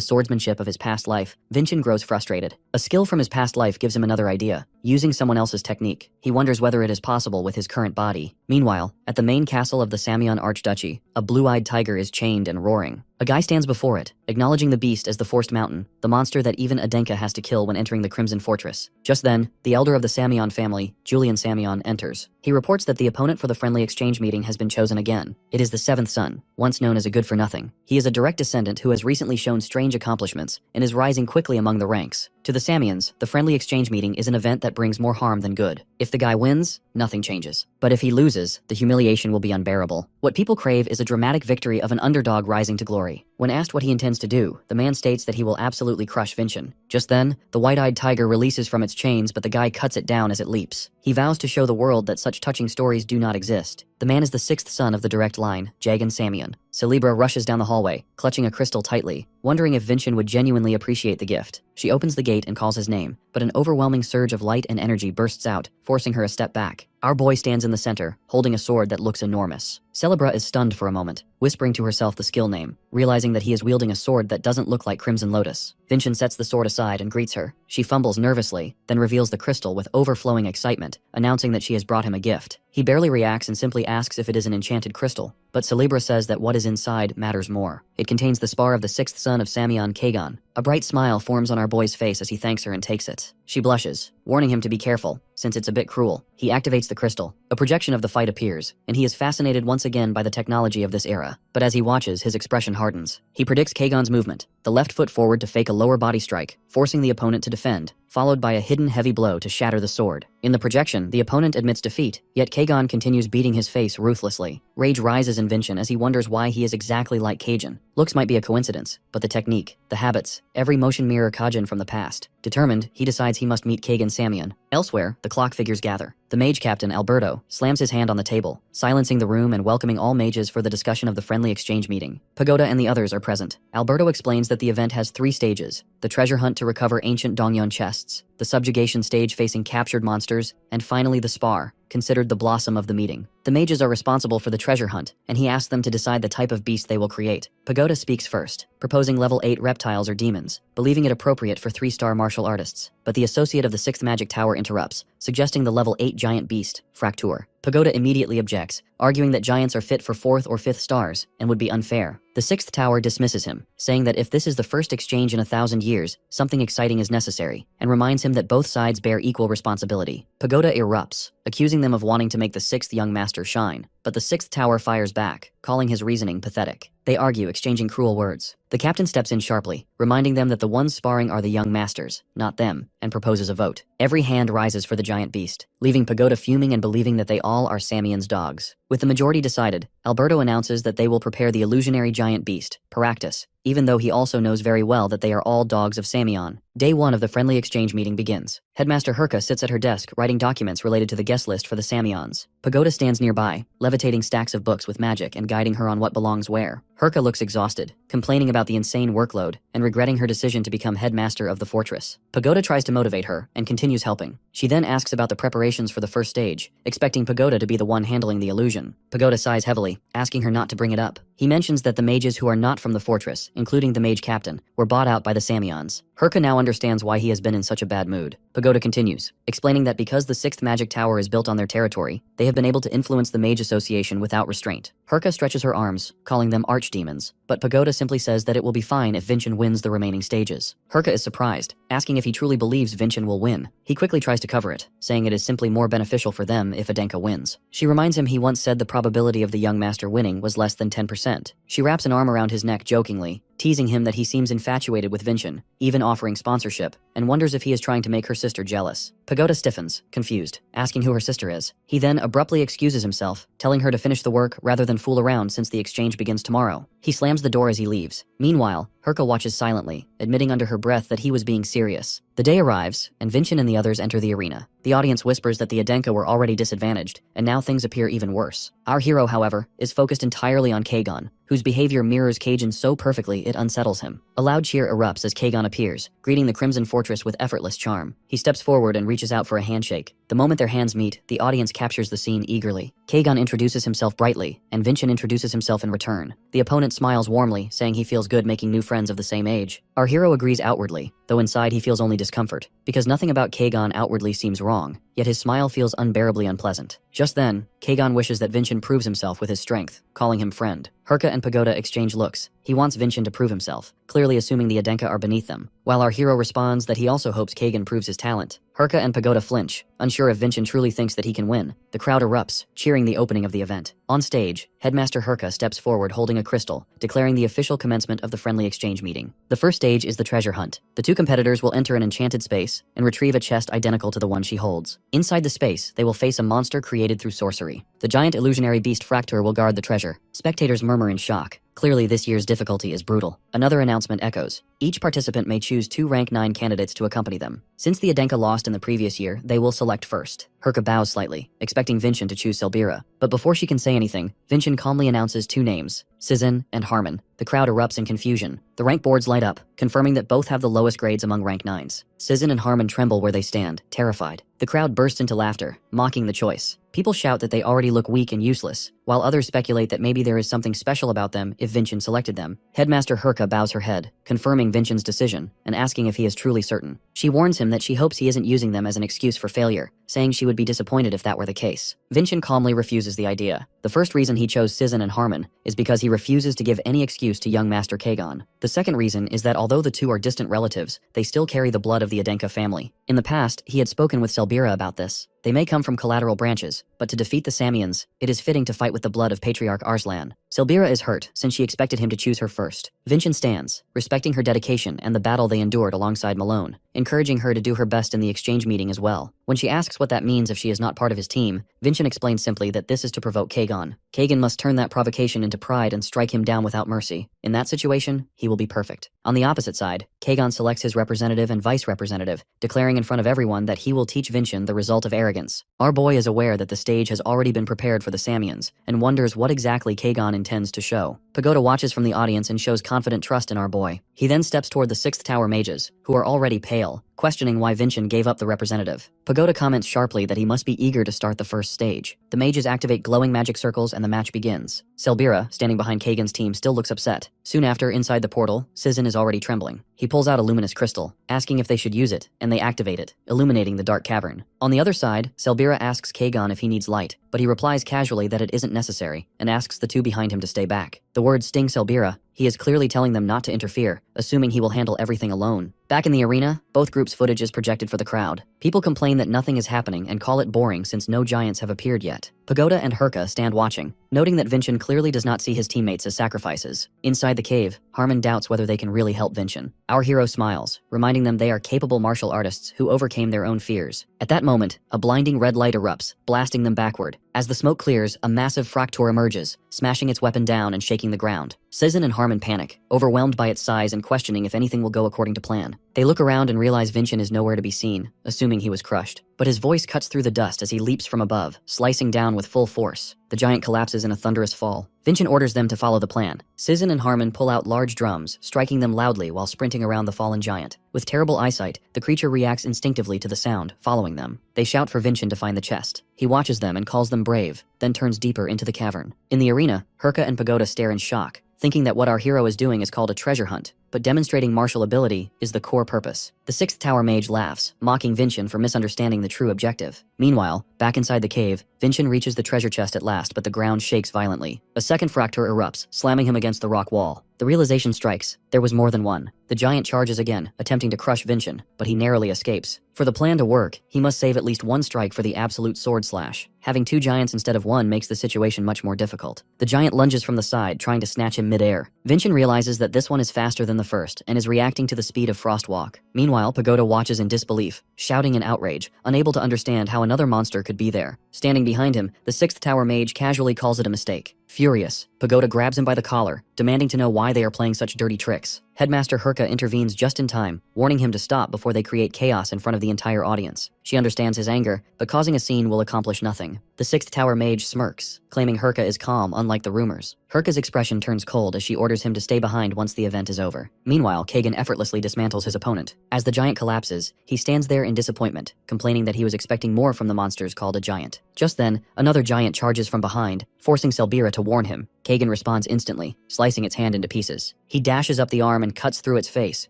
swordsmanship of his past life, Vincent grows frustrated. A skill from his past life gives him another idea, using someone else's technique. He wonders whether it is possible with his current body. Meanwhile, at the main castle of the Samion Archduchy, a blue-eyed tiger is chained and roaring. A guy stands before it, acknowledging the beast as the Forced Mountain, the monster that even Adenka has to kill when entering the Crimson Fortress. Just then, the elder of the Samyon family, Julian Samyon, enters. He reports that the opponent for the friendly exchange meeting has been chosen again. It is the seventh son, once known as a good-for-nothing. He is a direct descendant who has recently shown strange accomplishments and is rising quickly among the ranks. To the Samyons, the friendly exchange meeting is an event that brings more harm than good. If the guy wins, nothing changes. But if he loses, the humiliation will be unbearable. What people crave is a dramatic victory of an underdog rising to glory. When asked what he intends to do, the man states that he will absolutely crush Vinchin. Just then, the white-eyed tiger releases from its chains, but the guy cuts it down as it leaps. He vows to show the world that such touching stories do not exist. The man is the sixth son of the direct line, Jagan Samyon. Celebra rushes down the hallway, clutching a crystal tightly, wondering if Vinchin would genuinely appreciate the gift. She opens the gate and calls his name, but an overwhelming surge of light and energy bursts out, forcing her a step back. Our boy stands in the center, holding a sword that looks enormous. Celebra is stunned for a moment, whispering to herself the skill name, realizing that he is wielding a sword that doesn't look like Crimson Lotus. Vinchin sets the sword aside and greets her. She fumbles nervously, then reveals the crystal with overflowing excitement, announcing that she has brought him a gift. He barely reacts and simply asks if it is an enchanted crystal, but Celebra says that what is inside matters more. It contains the spar of the sixth son of Samyon Kagan. A bright smile forms on our boy's face as he thanks her and takes it. She blushes, warning him to be careful, since it's a bit cruel. He activates the crystal. A projection of the fight appears, and he is fascinated once again by the technology of this era. But as he watches, his expression hardens. He predicts Kagan's movement, the left foot forward to fake a lower body strike, forcing the opponent to defend, followed by a hidden heavy blow to shatter the sword. In the projection, the opponent admits defeat, yet Kagan continues beating his face ruthlessly. Rage rises in Vinchin as he wonders why he is exactly like Kajin. Looks might be a coincidence, but the technique, the habits, every motion mirror Kajin from the past. Determined, he decides he must meet Kagan Samyon. Elsewhere, the clock figures gather. The mage captain, Alberto, slams his hand on the table, silencing the room and welcoming all mages for the discussion of the friendly exchange meeting. Pagoda and the others are present. Alberto explains that the event has 3 stages: the treasure hunt to recover ancient Dongyeon chests, the subjugation stage facing captured monsters, and finally the spar, considered the blossom of the meeting. The mages are responsible for the treasure hunt, and he asks them to decide the type of beast they will create. Pagoda speaks first, proposing level 8 reptiles or demons, believing it appropriate for 3-star martial artists. But the associate of the 6th magic tower interrupts, suggesting the level 8 giant beast, Fracture. Pagoda immediately objects, arguing that giants are fit for 4th or 5th stars and would be unfair. The 6th tower dismisses him, saying that if this is the first exchange in 1,000 years, something exciting is necessary, and reminds him that both sides bear equal responsibility. Pagoda erupts, accusing them of wanting to make the 6th young master shine, but the 6th tower fires back, calling his reasoning pathetic. They argue, exchanging cruel words. The captain steps in sharply, reminding them that the ones sparring are the young masters, not them, and proposes a vote. Every hand rises for the giant beast, leaving Pagoda fuming and believing that they all are Samyon's dogs. With the majority decided, Alberto announces that they will prepare the illusionary giant beast, Paractus, even though he also knows very well that they are all dogs of Samyon. Day 1 of the friendly exchange meeting begins. Headmaster Herka sits at her desk writing documents related to the guest list for the Samyons. Pagoda stands nearby, levitating stacks of books with magic and guiding her on what belongs where. Herka looks exhausted, complaining about the insane workload and regretting her decision to become headmaster of the fortress. Pagoda tries to motivate her and continues helping. She then asks about the preparations for the first stage, expecting Pagoda to be the one handling the illusion. Pagoda sighs heavily, asking her not to bring it up. He mentions that the mages who are not from the fortress, including the mage captain, were bought out by the Samyons. Herka now understands why he has been in such a bad mood. Pagoda continues, explaining that because the 6th magic tower is built on their territory, they have been able to influence the mage association without restraint. Herka stretches her arms, calling them archdemons, but Pagoda simply says that it will be fine if Vinchin wins the remaining stages. Herka is surprised, asking if he truly believes Vinchin will win. He quickly tries to cover it, saying it is simply more beneficial for them if Adenka wins. She reminds him he once said the probability of the young master winning was less than 10%. She wraps an arm around his neck jokingly, teasing him that he seems infatuated with Vinchin, even offering sponsorship, and wonders if he is trying to make her sister jealous. Pagoda stiffens, confused, asking who her sister is. He then abruptly excuses himself, telling her to finish the work rather than fool around since the exchange begins tomorrow. He slams the door as he leaves. Meanwhile, Herka watches silently, admitting under her breath that he was being serious. The day arrives, and Vinchin and the others enter the arena. The audience whispers that the Adenka were already disadvantaged, and now things appear even worse. Our hero, however, is focused entirely on Kagan, whose behavior mirrors Kajin so perfectly it unsettles him. A loud cheer erupts as Kagan appears, greeting the Crimson Fortress with effortless charm. He steps forward and reaches out for a handshake. The moment their hands meet, the audience captures the scene eagerly. Kagan introduces himself brightly, and Vinchin introduces himself in return. The opponent smiles warmly, saying he feels good making new friends of the same age. Our hero agrees outwardly, though inside he feels only discomfort, because nothing about Kagan outwardly seems wrong, yet his smile feels unbearably unpleasant. Just then, Kagan wishes that Vinchin proves himself with his strength, calling him friend. Herka and Pagoda exchange looks, He wants Vincent to prove himself, clearly assuming the Adenka are beneath them, while our hero responds that he also hopes Kagan proves his talent. Herka and Pagoda flinch, unsure if Vincent truly thinks that he can win. The crowd erupts, cheering the opening of the event. On stage, Headmaster Herka steps forward holding a crystal, declaring the official commencement of the friendly exchange meeting. The first stage is the treasure hunt. The two competitors will enter an enchanted space and retrieve a chest identical to the one she holds. Inside the space, they will face a monster created through sorcery. The giant illusionary beast Fractor will guard the treasure. Spectators murmur in shock. Clearly, this year's difficulty is brutal. Another announcement echoes. Each participant may choose 2 rank 9 candidates to accompany them. Since the Adenka lost in the previous year, they will select first. Herka bows slightly, expecting Vincent to choose Selbira. But before she can say anything, Vincent calmly announces 2 names, Sizin and Harmon. The crowd erupts in confusion. The rank boards light up, confirming that both have the lowest grades among rank 9s. Sizin and Harmon tremble where they stand, terrified. The crowd bursts into laughter, mocking the choice. People shout that they already look weak and useless, while others speculate that maybe there is something special about them if Vincent selected them. Headmaster Herka bows her head, confirming Vincent's decision and asking if he is truly certain. She warns him that she hopes he isn't using them as an excuse for failure, saying she would be disappointed if that were the case. Vincent calmly refuses the idea. The first reason he chose Sizin and Harmon is because he refuses to give any excuse to young Master Kagan. The second reason is that although the two are distant relatives, they still carry the blood of the Adenka family. In the past, he had spoken with Selbira about this. They may come from collateral branches, but to defeat the Samians, it is fitting to fight with the blood of Patriarch Arslan. Selbira is hurt, since she expected him to choose her first. Vincent stands, respecting her dedication and the battle they endured alongside Malone, encouraging her to do her best in the exchange meeting as well. When she asks what that means if she is not part of his team, Vincent explains simply that this is to provoke Kagan. Kagan must turn that provocation into pride and strike him down without mercy. In that situation, he will be perfect. On the opposite side, Kagan selects his representative and vice representative, declaring in front of everyone that he will teach Vincent the result of arrogance. Our boy is aware that the stage has already been prepared for the Samians, and wonders what exactly Kagan intends to show. Pagoda watches from the audience and shows confident trust in our boy. He then steps toward the 6th Tower mages, who are already pale, questioning why Vincent gave up the representative. Pagoda comments sharply that he must be eager to start the first stage. The mages activate glowing magic circles and the match begins. Selbira, standing behind Kagan's team, still looks upset. Soon after, inside the portal, Sizin is already trembling. He pulls out a luminous crystal, asking if they should use it, and they activate it, illuminating the dark cavern. On the other side, Selbira asks Kagan if he needs light, but he replies casually that it isn't necessary, and asks the two behind him to stay back. The words sting Selbira. He is clearly telling them not to interfere, assuming he will handle everything alone. Back in the arena, both groups' footage is projected for the crowd. People complain that nothing is happening and call it boring since no giants have appeared yet. Pagoda and Herka stand watching, noting that Vincent clearly does not see his teammates as sacrifices. Inside the cave, Harmon doubts whether they can really help Vincent. Our hero smiles, reminding them they are capable martial artists who overcame their own fears. At that moment, a blinding red light erupts, blasting them backward. As the smoke clears, a massive Fractor emerges, smashing its weapon down and shaking the ground. Sizin and Harmon panic, overwhelmed by its size and questioning if anything will go according to plan. They look around and realize Vincent is nowhere to be seen, assuming he was crushed. But his voice cuts through the dust as he leaps from above, slicing down with full force. The giant collapses in a thunderous fall. Vincent orders them to follow the plan. Sizin and Harmon pull out large drums, striking them loudly while sprinting around the fallen giant. With terrible eyesight, the creature reacts instinctively to the sound, following them. They shout for Vincent to find the chest. He watches them and calls them brave, then turns deeper into the cavern. In the arena, Herka and Pagoda stare in shock, thinking that what our hero is doing is called a treasure hunt, but demonstrating martial ability is the core purpose. The 6th Tower mage laughs, mocking Vincent for misunderstanding the true objective. Meanwhile, back inside the cave, Vincent reaches the treasure chest at last, but the ground shakes violently. A second Fractor erupts, slamming him against the rock wall. The realization strikes. There was more than one. The giant charges again, attempting to crush Vincent, but he narrowly escapes. For the plan to work, he must save at least one strike for the absolute sword slash. Having 2 giants instead of 1 makes the situation much more difficult. The giant lunges from the side, trying to snatch him mid-air. Vincent realizes that this one is faster than the first, and is reacting to the speed of Frostwalk. Meanwhile, Pagoda watches in disbelief, shouting in outrage, unable to understand how another monster could be there. Standing behind him, the 6th Tower mage casually calls it a mistake. Furious, Pagoda grabs him by the collar, demanding to know why they are playing such dirty tricks. Headmaster Herka intervenes just in time, warning him to stop before they create chaos in front of the entire audience. She understands his anger, but causing a scene will accomplish nothing. The 6th Tower mage smirks, claiming Herka is calm unlike the rumors. Herka's expression turns cold as she orders him to stay behind once the event is over. Meanwhile, Kagan effortlessly dismantles his opponent. As the giant collapses, he stands there in disappointment, complaining that he was expecting more from the monsters called a giant. Just then, another giant charges from behind, forcing Selbira to warn him. Kagan responds instantly, slicing its hand into pieces. He dashes up the arm and cuts through its face,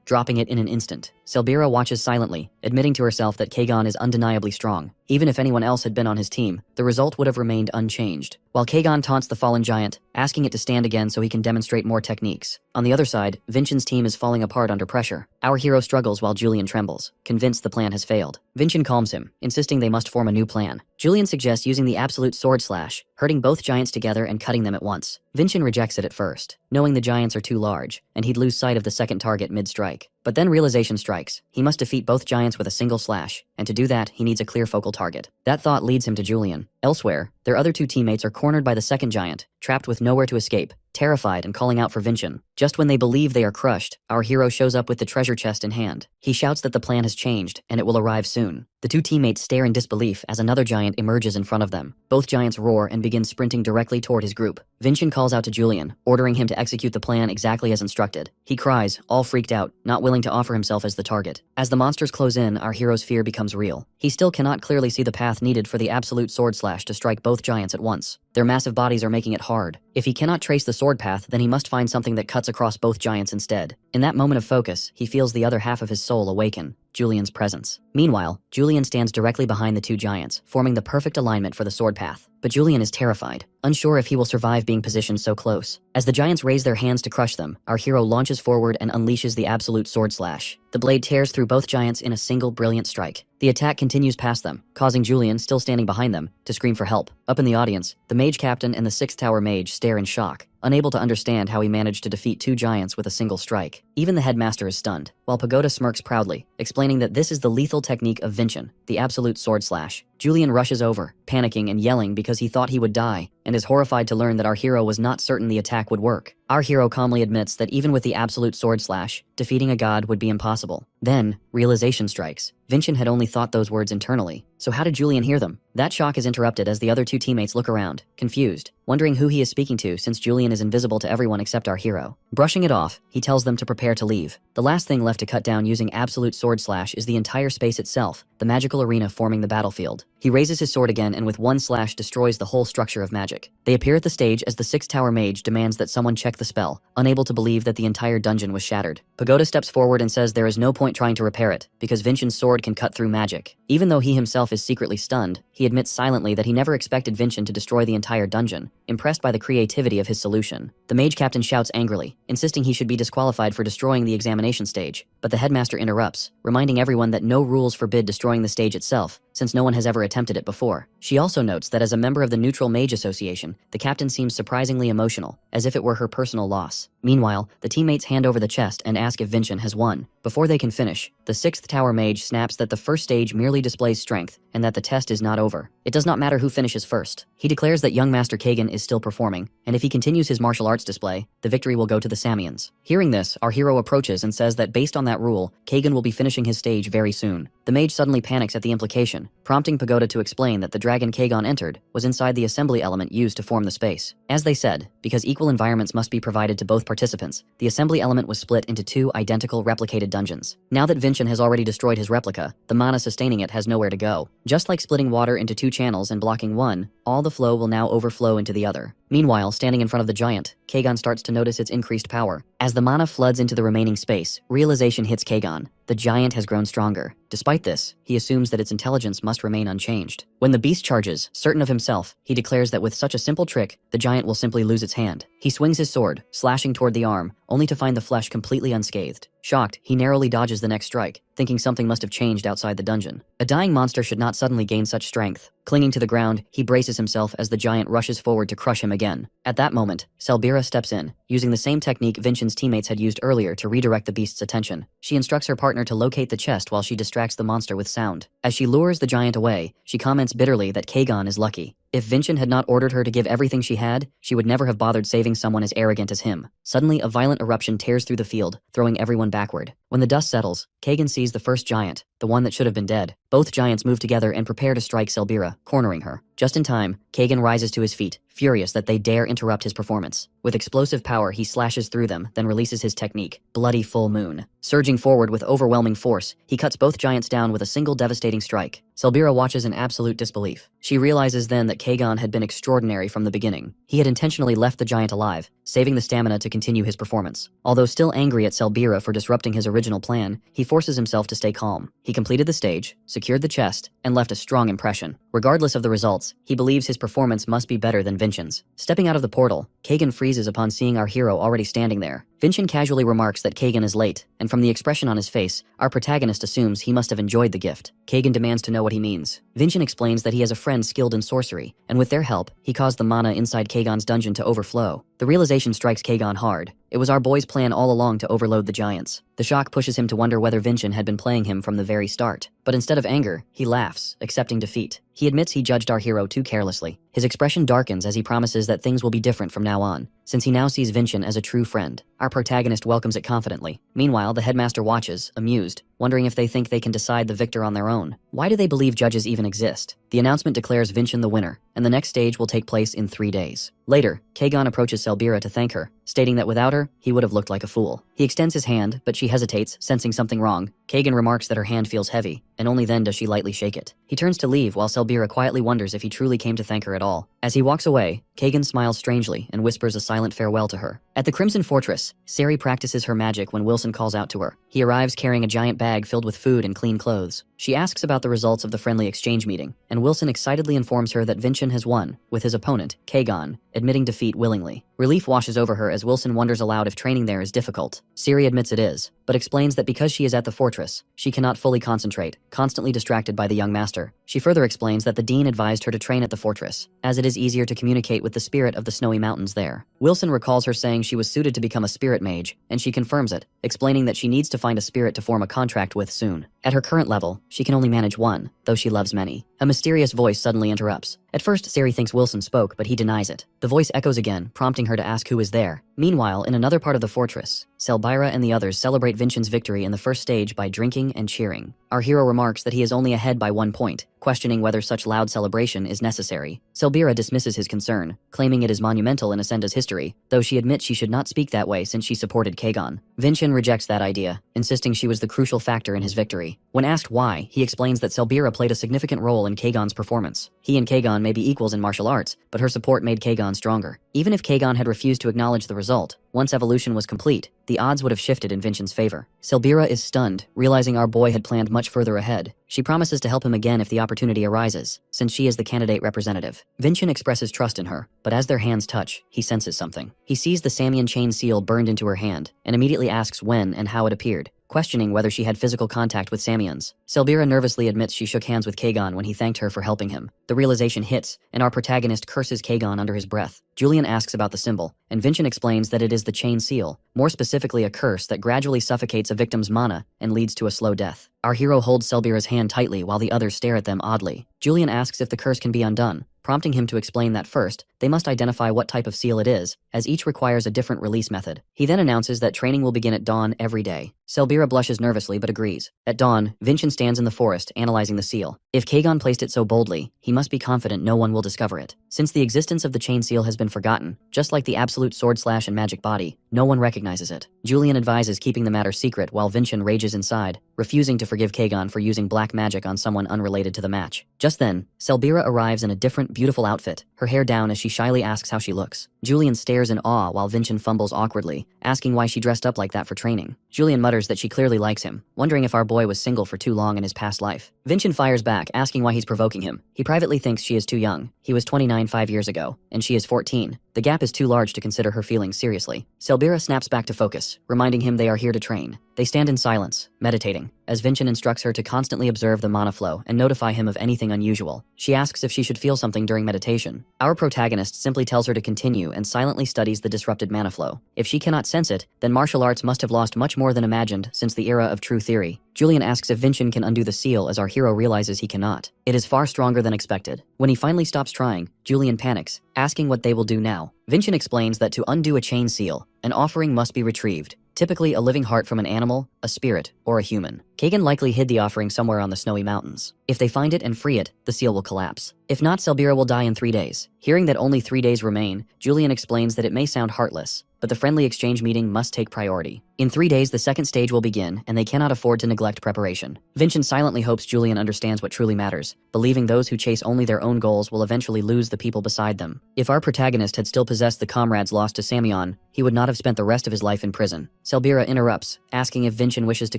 dropping it in an instant. Selbira watches silently, admitting to herself that Kagan is undeniably strong. Even if anyone else had been on his team, the result would have remained unchanged. While Kagan taunts the fallen giant, asking it to stand again so he can demonstrate more techniques. On the other side, Vincian's team is falling apart under pressure. Our hero struggles while Julian trembles, convinced the plan has failed. Vincian calms him, insisting they must form a new plan. Julian suggests using the absolute sword slash, hurting both giants together and cutting them at once. Vincian rejects it at first, knowing the giants are too large, and he'd lose sight of the second target mid-strike. But then realization strikes. He must defeat both giants with a single slash, and to do that, he needs a clear focal target. That thought leads him to Julian. Elsewhere, their other two teammates are cornered by the second giant, trapped with nowhere to escape, terrified and calling out for Vincian. Just when they believe they are crushed, our hero shows up with the treasure chest in hand. He shouts that the plan has changed, and it will arrive soon. The two teammates stare in disbelief as another giant emerges in front of them. Both giants roar and begin sprinting directly toward his group. Vincian calls out to Julian, ordering him to execute the plan exactly as instructed. He cries, all freaked out, not willing to offer himself as the target. As the monsters close in, our hero's fear becomes real. He still cannot clearly see the path needed for the absolute sword slash to strike both giants at once. Their massive bodies are making it hard. If he cannot trace the sword path, then he must find something that cuts across both giants instead. In that moment of focus, he feels the other half of his soul awaken, Julian's presence. Meanwhile, Julian stands directly behind the two giants, forming the perfect alignment for the sword path. But Julian is terrified, unsure if he will survive being positioned so close. As the giants raise their hands to crush them, our hero launches forward and unleashes the absolute sword slash. The blade tears through both giants in a single brilliant strike. The attack continues past them, causing Julian, still standing behind them, to scream for help. Up in the audience, the mage captain and the 6th tower mage stare in shock, unable to understand how he managed to defeat two giants with a single strike. Even the headmaster is stunned, while Pagoda smirks proudly, explaining that this is the lethal technique of Vincian, the absolute sword slash. Julian rushes over, panicking and yelling because he thought he would die, and is horrified to learn that our hero was not certain the attack would work. Our hero calmly admits that even with the absolute sword slash, defeating a god would be impossible. Then, realization strikes. Vincian had only thought those words internally, so how did Julian hear them? That shock is interrupted as the other two teammates look around, confused, wondering who he is speaking to since Julian is invisible to everyone except our hero. Brushing it off, he tells them to prepare to leave. The last thing left to cut down using absolute sword slash is the entire space itself, the magical arena forming the battlefield. He raises his sword again and with one slash destroys the whole structure of magic. They appear at the stage as the 6th tower mage demands that someone check the spell, unable to believe that the entire dungeon was shattered. Pagoda steps forward and says there is no point trying to repair it, because Vincian's sword can cut through magic. Even though he himself is secretly stunned, he admits silently that he never expected Vincian to destroy the entire dungeon, impressed by the creativity of his solution. The mage captain shouts angrily, insisting he should be disqualified for destroying the examination stage, but the headmaster interrupts, reminding everyone that no rules forbid destroying the stage itself, since no one has ever attempted it before. She also notes that as a member of the Neutral Mage Association, the captain seems surprisingly emotional, as if it were her personal loss. Meanwhile, the teammates hand over the chest and ask if Vincian has won. Before they can finish, the 6th tower mage snaps that the first stage merely displays strength, and that the test is not over. It does not matter who finishes first. He declares that young Master Kagan is still performing, and if he continues his martial arts display, the victory will go to the Samians. Hearing this, our hero approaches and says that based on that rule, Kagan will be finishing his stage very soon. The mage suddenly panics at the implication, prompting Pagoda to explain that the dragon Kagan entered was inside the assembly element used to form the space. As they said, because equal environments must be provided to both participants, the assembly element was split into two identical replicated dungeons. Now that Vincian has already destroyed his replica, the mana sustaining it has nowhere to go. Just like splitting water into two channels and blocking one, all the flow will now overflow into the other. Meanwhile, standing in front of the giant, Kagan starts to notice its increased power. As the mana floods into the remaining space, realization hits Kagan. The giant has grown stronger. Despite this, he assumes that its intelligence must remain unchanged. When the beast charges, certain of himself, he declares that with such a simple trick, the giant will simply lose its hand. He swings his sword, slashing toward the arm, only to find the flesh completely unscathed. Shocked, he narrowly dodges the next strike, thinking something must have changed outside the dungeon. A dying monster should not suddenly gain such strength. Clinging to the ground, he braces himself as the giant rushes forward to crush him again. At that moment, Selbira steps in, using the same technique Vincian's teammates had used earlier to redirect the beast's attention. She instructs her partner to locate the chest while she distracts the monster with sound. As she lures the giant away, she comments bitterly that Kagan is lucky. If Vincian had not ordered her to give everything she had, she would never have bothered saving someone as arrogant as him. Suddenly, a violent eruption tears through the field, throwing everyone backward. When the dust settles, Kagan sees the first giant, the one that should have been dead. Both giants move together and prepare to strike Selbira, cornering her. Just in time, Kagan rises to his feet, furious that they dare interrupt his performance. With explosive power, he slashes through them, then releases his technique, Bloody Full Moon. Surging forward with overwhelming force, he cuts both giants down with a single devastating strike. Selbira watches in absolute disbelief. She realizes then that Kagon had been extraordinary from the beginning. He had intentionally left the giant alive, saving the stamina to continue his performance. Although still angry at Selbira for disrupting his original plan, he forces himself to stay calm. He completed the stage, secured the chest, and left a strong impression. Regardless of the results, he believes his performance must be better than Vincian's. Stepping out of the portal, Kagan freezes upon seeing our hero already standing there. Vincian casually remarks that Kagan is late, and from the expression on his face, our protagonist assumes he must have enjoyed the gift. Kagan demands to know what he means. Vincian explains that he has a friend skilled in sorcery, and with their help, he caused the mana inside Kagon's dungeon to overflow. The realization strikes Kagon hard. It was our boy's plan all along to overload the giants. The shock pushes him to wonder whether Vincian had been playing him from the very start. But instead of anger, he laughs, accepting defeat. He admits he judged our hero too carelessly. His expression darkens as he promises that things will be different from now on, since he now sees Vincian as a true friend. Our protagonist welcomes it confidently. Meanwhile, the headmaster watches, amused, wondering if they think they can decide the victor on their own. Why do they believe judges even exist? The announcement declares Vincian the winner, and the next stage will take place in 3 days. Later, Kagon approaches Selbira to thank her, stating that without her, he would have looked like a fool. He extends his hand, but she hesitates, sensing something wrong. Kagan remarks that her hand feels heavy, and only then does she lightly shake it. He turns to leave while Selbira quietly wonders if he truly came to thank her at all. As he walks away, Kagan smiles strangely and whispers a silent farewell to her. At the Crimson Fortress, Sari practices her magic when Wilson calls out to her. He arrives carrying a giant bag filled with food and clean clothes. She asks about the results of the friendly exchange meeting, and Wilson excitedly informs her that Vincian has won, with his opponent, Kagon, admitting defeat willingly. Relief washes over her as Wilson wonders aloud if training there is difficult. Siri admits it is, but explains that because she is at the fortress, she cannot fully concentrate, constantly distracted by the young master. She further explains that the dean advised her to train at the fortress, as it is easier to communicate with the spirit of the snowy mountains there. Wilson recalls her saying she was suited to become a spirit mage, and she confirms it, explaining that she needs to find a spirit to form a contract with soon. At her current level, she can only manage one, though she loves many. A mysterious voice suddenly interrupts. At first, Sari thinks Wilson spoke, but he denies it. The voice echoes again, prompting her to ask who is there. Meanwhile, in another part of the fortress, Selbira and the others celebrate Vincian's victory in the first stage by drinking and cheering. Our hero remarks that he is only ahead by 1 point, questioning whether such loud celebration is necessary. Selbira dismisses his concern, claiming it is monumental in Ascenda's history, though she admits she should not speak that way since she supported Kagon. Vincian rejects that idea, insisting she was the crucial factor in his victory. When asked why, he explains that Selbira played a significant role in Kagon's performance. He and Kagon may be equals in martial arts, but her support made Kagon stronger. Even if Kagon had refused to acknowledge the result, once evolution was complete, the odds would have shifted in Vincian's favor. Selbira is stunned, realizing our boy had planned much further ahead. She promises to help him again if the opportunity arises, since she is the candidate representative. Vincian expresses trust in her, but as their hands touch, he senses something. He sees the Samian chain seal burned into her hand, and immediately asks when and how it appeared, questioning whether she had physical contact with Samians. Selbira nervously admits she shook hands with Kagon when he thanked her for helping him. The realization hits, and our protagonist curses Kagon under his breath. Julian asks about the symbol, and Vincian explains that it is the chain seal, more specifically a curse that gradually suffocates a victim's mana and leads to a slow death. Our hero holds Selbira's hand tightly while the others stare at them oddly. Julian asks if the curse can be undone, prompting him to explain that first, they must identify what type of seal it is, as each requires a different release method. He then announces that training will begin at dawn every day. Selbira blushes nervously but agrees. At dawn, Vincian stands in the forest, analyzing the seal. If Kagon placed it so boldly, he must be confident no one will discover it. Since the existence of the chain seal has been forgotten, just like the absolute sword slash and magic body, no one recognizes it. Julian advises keeping the matter secret while Vincian rages inside, refusing to forgive Kagon for using black magic on someone unrelated to the match. Just then, Selbira arrives in a different, beautiful outfit, her hair down as she shyly asks how she looks. Julian stares in awe while Vincian fumbles awkwardly, asking why she dressed up like that for training. Julian mutters that she clearly likes him, wondering if our boy was single for too long in his past life. Vincian fires back, asking why he's provoking him. He privately thinks she is too young. He was 29 5 years ago, and she is 14. The gap is too large to consider her feelings seriously. Selbira snaps back to focus, reminding him they are here to train. They stand in silence, meditating, as Vincian instructs her to constantly observe the mana flow and notify him of anything unusual. She asks if she should feel something during meditation. Our protagonist simply tells her to continue and silently studies the disrupted mana flow. If she cannot sense it, then martial arts must have lost much more than imagined since the era of true theory. Julian asks if Vincian can undo the seal as our hero realizes he cannot. It is far stronger than expected. When he finally stops trying, Julian panics, asking what they will do now. Vincian explains that to undo a chain seal, an offering must be retrieved. Typically a living heart from an animal, a spirit, or a human. Kagan likely hid the offering somewhere on the snowy mountains. If they find it and free it, the seal will collapse. If not, Selbira will die in 3 days. Hearing that only 3 days remain, Julian explains that it may sound heartless, but the friendly exchange meeting must take priority. In 3 days, the second stage will begin, and they cannot afford to neglect preparation. Vincent silently hopes Julian understands what truly matters, believing those who chase only their own goals will eventually lose the people beside them. If our protagonist had still possessed the comrades lost to Samyeon, he would not have spent the rest of his life in prison. Selbira interrupts, asking if Vincent wishes to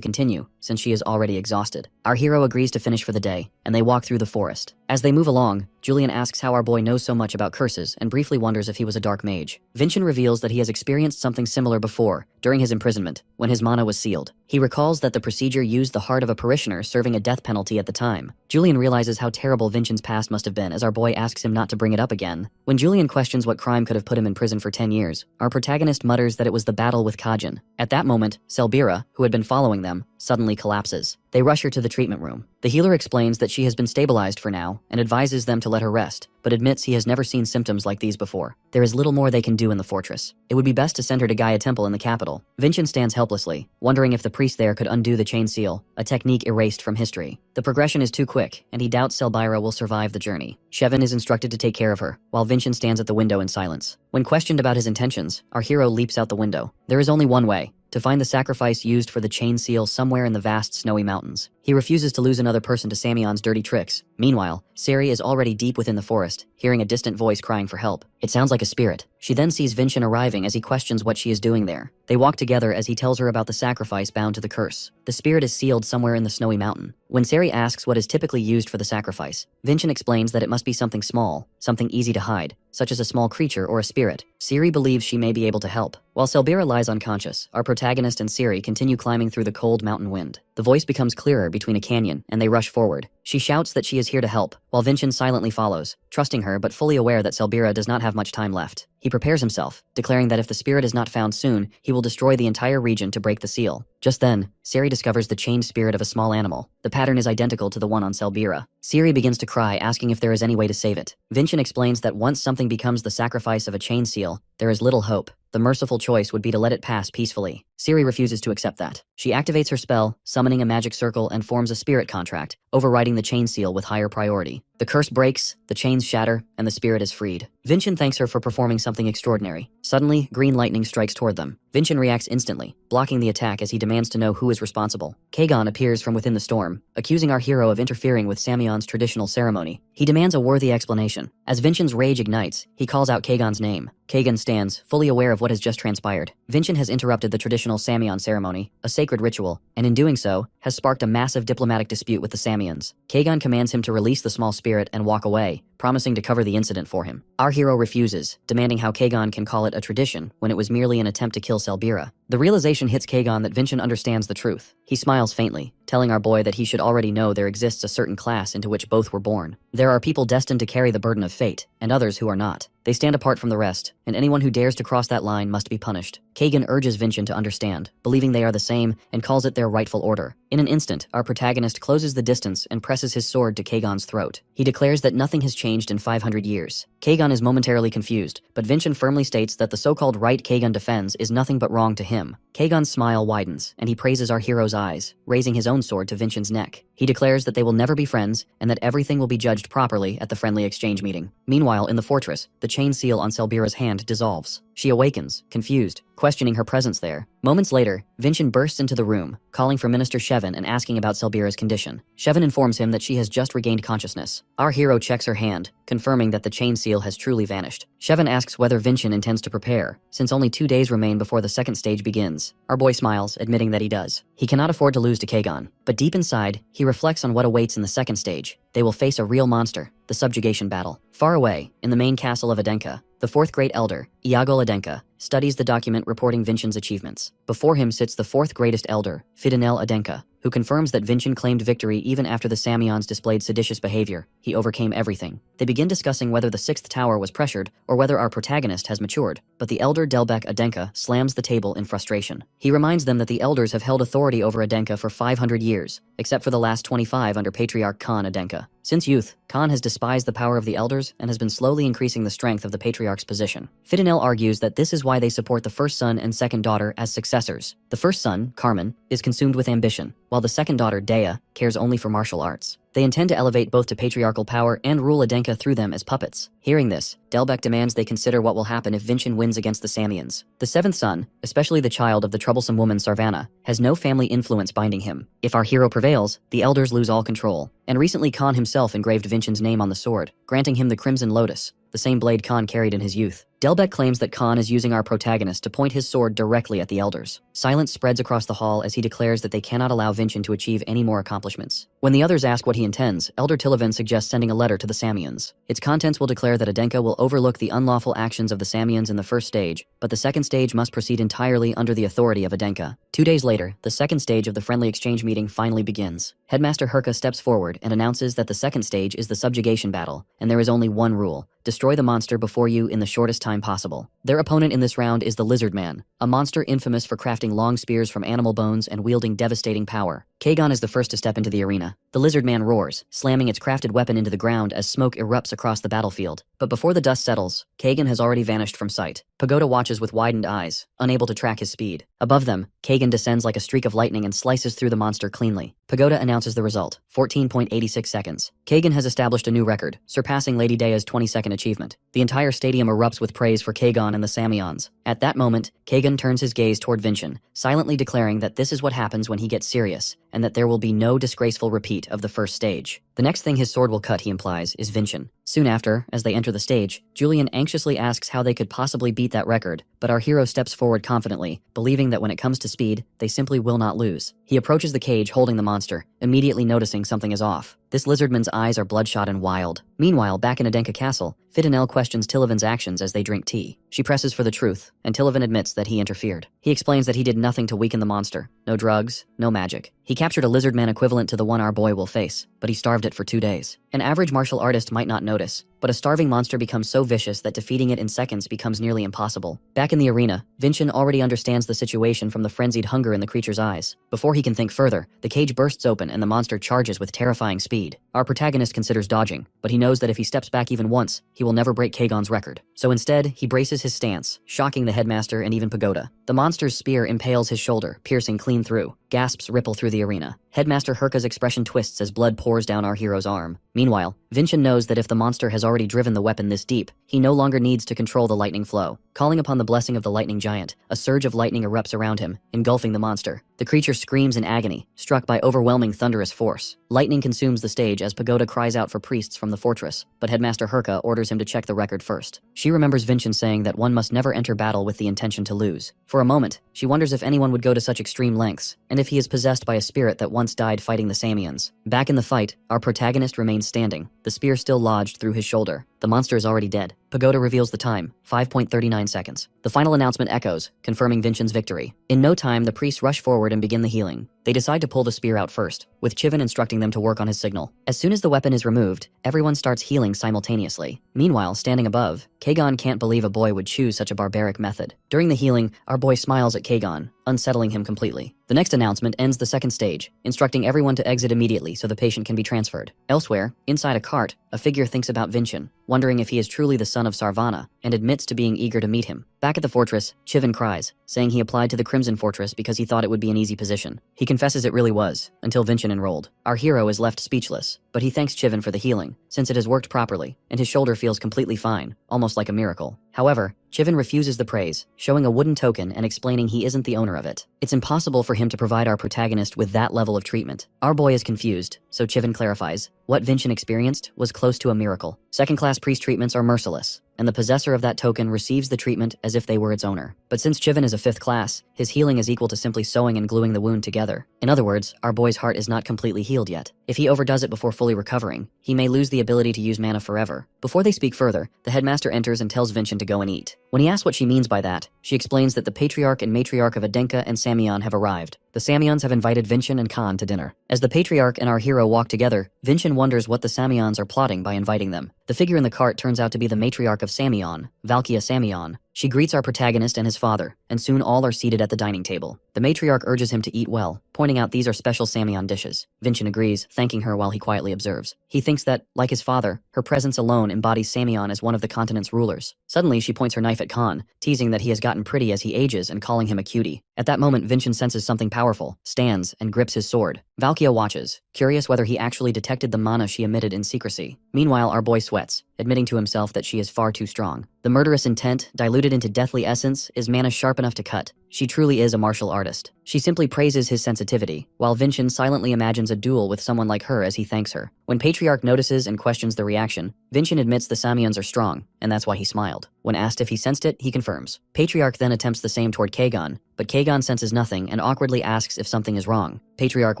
continue, since she is already exhausted. Our hero agrees to finish for the day, and they walk through the forest. As they move along, Julian asks how our boy knows so much about curses and briefly wonders if he was a dark mage. Vincent reveals that he has experienced something similar before, during his imprisonment, when his mana was sealed. He recalls that the procedure used the heart of a parishioner serving a death penalty at the time. Julian realizes how terrible Vincent's past must have been as our boy asks him not to bring it up again. When Julian questions what crime could have put him in prison for 10 years, our protagonist mutters that it was the battle with Kajin. At that moment, Selbira, who had been following them, suddenly collapses. They rush her to the treatment room. The healer explains that she has been stabilized for now and advises them to let her rest, but admits he has never seen symptoms like these before. There is little more they can do in the fortress. It would be best to send her to Gaia Temple in the capital. Vincent stands helplessly, wondering if the priest there could undo the chain seal, a technique erased from history. The progression is too quick, and he doubts Selbira will survive the journey. Shevin is instructed to take care of her, while Vincent stands at the window in silence. When questioned about his intentions, our hero leaps out the window. There is only one way: to find the sacrifice used for the chain seal somewhere in the vast snowy mountains. He refuses to lose another person to Samyeon's dirty tricks. Meanwhile, Sari is already deep within the forest, hearing a distant voice crying for help. It sounds like a spirit. She then sees Vincent arriving as he questions what she is doing there. They walk together as he tells her about the sacrifice bound to the curse. The spirit is sealed somewhere in the snowy mountain. When Sari asks what is typically used for the sacrifice, Vincent explains that it must be something small, something easy to hide, such as a small creature or a spirit. Sari believes she may be able to help. While Selbira lies unconscious, our protagonist and Sari continue climbing through the cold mountain wind. The voice becomes clearer between a canyon, and they rush forward. She shouts that she is here to help, while Vincent silently follows, trusting her but fully aware that Selbira does not have much time left. He prepares himself, declaring that if the spirit is not found soon, he will destroy the entire region to break the seal. Just then, Sari discovers the chained spirit of a small animal. The pattern is identical to the one on Selbira. Sari begins to cry, asking if there is any way to save it. Vincent explains that once something becomes the sacrifice of a chain seal, there is little hope. The merciful choice would be to let it pass peacefully. Sari refuses to accept that. She activates her spell, summoning a magic circle, and forms a spirit contract, overriding the chain seal with higher priority. The curse breaks, the chains shatter, and the spirit is freed. Vincent thanks her for performing something extraordinary. Suddenly, green lightning strikes toward them. Vincent reacts instantly, blocking the attack as he demands to know who is responsible. Kagon appears from within the storm, accusing our hero of interfering with Samyeon's traditional ceremony. He demands a worthy explanation. As Vincent's rage ignites, he calls out Kagon's name. Kagon stands, fully aware of what has just transpired. Vincent has interrupted the traditional Samyeon ceremony, a sacred ritual, and in doing so, has sparked a massive diplomatic dispute with the Samyeons. Kagon commands him to release the small spirit and walk away, promising to cover the incident for him. Our hero refuses, demanding how Kagon can call it a tradition when it was merely an attempt to kill Selbira. The realization hits Kagon that Vincent understands the truth. He smiles faintly, telling our boy that he should already know there exists a certain class into which both were born. There are people destined to carry the burden of fate, and others who are not. They stand apart from the rest, and anyone who dares to cross that line must be punished. Kagan urges Vincent to understand, believing they are the same, and calls it their rightful order. In an instant, our protagonist closes the distance and presses his sword to Kagon's throat. He declares that nothing has changed in 500 years. Kagon is momentarily confused, but Vincent firmly states that the so-called right Kagon defends is nothing but wrong to him. Kagon's smile widens, and he praises our hero's eyes, raising his own sword to Vincent's neck. He declares that they will never be friends, and that everything will be judged properly at the friendly exchange meeting. Meanwhile, in the fortress, the chain seal on Selbira's hand dissolves. She awakens, confused, questioning her presence there. Moments later, Vincent bursts into the room, calling for Minister Shevin and asking about Selbira's condition. Shevin informs him that she has just regained consciousness. Our hero checks her hand, confirming that the chain seal has truly vanished. Shevin asks whether Vincent intends to prepare, since only 2 days remain before the second stage begins. Our boy smiles, admitting that he does. He cannot afford to lose to Kagon, but deep inside, he reflects on what awaits in the second stage. They will face a real monster, the subjugation battle. Far away, in the main castle of Adenka, the fourth great elder, Iagol Adenka, studies the document reporting Vincent's achievements. Before him sits the fourth greatest elder, Fidenel Adenka, who confirms that Vincent claimed victory even after the Samyeons displayed seditious behavior. He overcame everything. They begin discussing whether the sixth tower was pressured or whether our protagonist has matured. But the elder Delbek Adenka slams the table in frustration. He reminds them that the elders have held authority over Adenka for 500 years, except for the last 25 under Patriarch Khan Adenka. Since youth, Khan has despised the power of the elders and has been slowly increasing the strength of the patriarch's position. Fidenel argues that this is why they support the first son and second daughter as successors. The first son, Carmen, is consumed with ambition, while the second daughter, Dea, cares only for martial arts. They intend to elevate both to patriarchal power and rule Adenka through them as puppets. Hearing this, Delbecq demands they consider what will happen if Vinchin wins against the Samians. The seventh son, especially the child of the troublesome woman Sarvana, has no family influence binding him. If our hero prevails, the elders lose all control. And recently Khan himself engraved Vinchin's name on the sword, granting him the Crimson Lotus, the same blade Khan carried in his youth. Delbecq claims that Khan is using our protagonist to point his sword directly at the elders. Silence spreads across the hall as he declares that they cannot allow Vinchin to achieve any more accomplishments. When the others ask what he intends, Elder Tilavan suggests sending a letter to the Samians. Its contents will declare that Adenka will overlook the unlawful actions of the Samians in the first stage, but the second stage must proceed entirely under the authority of Adenka. 2 days later, the second stage of the friendly exchange meeting finally begins. Headmaster Herka steps forward and announces that the second stage is the subjugation battle, and there is only one rule: destroy the monster before you in the shortest time possible. Their opponent in this round is the Lizard Man, a monster infamous for crafting long spears from animal bones and wielding devastating power. Kagon is the first to step into the arena. The Lizard Man roars, slamming its crafted weapon into the ground as smoke erupts across the battlefield. But before the dust settles, Kagan has already vanished from sight. Pagoda watches with widened eyes, unable to track his speed. Above them, Kagan descends like a streak of lightning and slices through the monster cleanly. Pagoda announces the result: 14.86 seconds. Kagan has established a new record, surpassing Lady Dea's 22nd achievement. The entire stadium erupts with praise for Kagan and the Samions. At that moment, Kagan turns his gaze toward Vinchin, silently declaring that this is what happens when he gets serious, and that there will be no disgraceful repeat of the first stage. The next thing his sword will cut, he implies, is Vinchin. Soon after, as they enter the stage, Julian anxiously asks how they could possibly beat that record, but our hero steps forward confidently, believing that when it comes to speed, they simply will not lose. He approaches the cage holding the monster, immediately noticing something is off. This lizardman's eyes are bloodshot and wild. Meanwhile, back in Adenka Castle, Fidenel questions Tilavan's actions as they drink tea. She presses for the truth, and Tilavan admits that he interfered. He explains that he did nothing to weaken the monster. No drugs, no magic. He captured a lizard man equivalent to the one our boy will face, but he starved it for 2 days. An average martial artist might not notice, but a starving monster becomes so vicious that defeating it in seconds becomes nearly impossible. Back in the arena, Vinchin already understands the situation from the frenzied hunger in the creature's eyes. Before he can think further, the cage bursts open and the monster charges with terrifying speed. Our protagonist considers dodging, but he knows that if he steps back even once, he will never break Kagon's record. So instead, he braces his stance, shocking the headmaster and even Pagoda. The monster's spear impales his shoulder, piercing clean through. Gasps ripple through the arena. Headmaster Herka's expression twists as blood pours down our hero's arm. Meanwhile, Vinchin knows that if the monster has already driven the weapon this deep, he no longer needs to control the lightning flow. Calling upon the blessing of the lightning giant, a surge of lightning erupts around him, engulfing the monster. The creature screams in agony, struck by overwhelming thunderous force. Lightning consumes the stage as Pagoda cries out for priests from the fortress, but Headmaster Herka orders him to check the record first. She remembers Vinchin saying that one must never enter battle with the intention to lose. For a moment, she wonders if anyone would go to such extreme lengths, and if he is possessed by a spirit that once died fighting the Samians. Back in the fight, our protagonist remains standing, the spear still lodged through his shoulder. The monster is already dead. Pagoda reveals the time, 5.39 seconds. The final announcement echoes, confirming Vinchin's victory. In no time, the priests rush forward and begin the healing. They decide to pull the spear out first, with Chivan instructing them to work on his signal. As soon as the weapon is removed, everyone starts healing simultaneously. Meanwhile, standing above, Kagon can't believe a boy would choose such a barbaric method. During the healing, our boy smiles at Kagon, unsettling him completely. The next announcement ends the second stage, instructing everyone to exit immediately so the patient can be transferred. Elsewhere, inside a cart, a figure thinks about Vinchin, wondering if he is truly the son of Sarvana, and admits to being eager to meet him. Back at the fortress, Chivan cries, saying he applied to the Crimson Fortress because he thought it would be an easy position. He confesses it really was, until Vinchin enrolled. Our hero is left speechless, but he thanks Chivan for the healing, since it has worked properly, and his shoulder feels completely fine, almost like a miracle. However, Chivan refuses the praise, showing a wooden token and explaining he isn't the owner of it. It's impossible for him to provide our protagonist with that level of treatment. Our boy is confused, so Chivan clarifies, what Vinchin experienced was close to a miracle. Second-class priest treatments are merciless, and the possessor of that token receives the treatment as if they were its owner. But since Chivan is a 5th class, his healing is equal to simply sewing and gluing the wound together. In other words, our boy's heart is not completely healed yet. If he overdoes it before fully recovering, he may lose the ability to use mana forever. Before they speak further, the headmaster enters and tells Vinchin to go and eat. When he asks what she means by that, she explains that the patriarch and matriarch of Adenka and Samion have arrived. The Samions have invited Vinchin and Khan to dinner. As the patriarch and our hero walk together, Vinchin wonders what the Samions are plotting by inviting them. The figure in the cart turns out to be the matriarch of Samion, Valkia Samion. She greets our protagonist and his father, and soon all are seated at the dining table. The matriarch urges him to eat well, pointing out these are special Samion dishes. Vinchin agrees, thanking her while he quietly observes. He thinks that, like his father, her presence alone embodies Samion as one of the continent's rulers. Suddenly, she points her knife at Khan, teasing that he has gotten pretty as he ages and calling him a cutie. At that moment, Vincent senses something powerful, stands, and grips his sword. Valkia watches, curious whether he actually detected the mana she emitted in secrecy. Meanwhile, our boy sweats, admitting to himself that she is far too strong. The murderous intent, diluted into deathly essence, is mana sharp enough to cut. She truly is a martial artist. She simply praises his sensitivity, while Vincent silently imagines a duel with someone like her as he thanks her. When Patriarch notices and questions the reaction, Vincent admits the Samians are strong, and that's why he smiled. When asked if he sensed it, he confirms. Patriarch then attempts the same toward Kagan, but Kagan senses nothing and awkwardly asks if something is wrong. Patriarch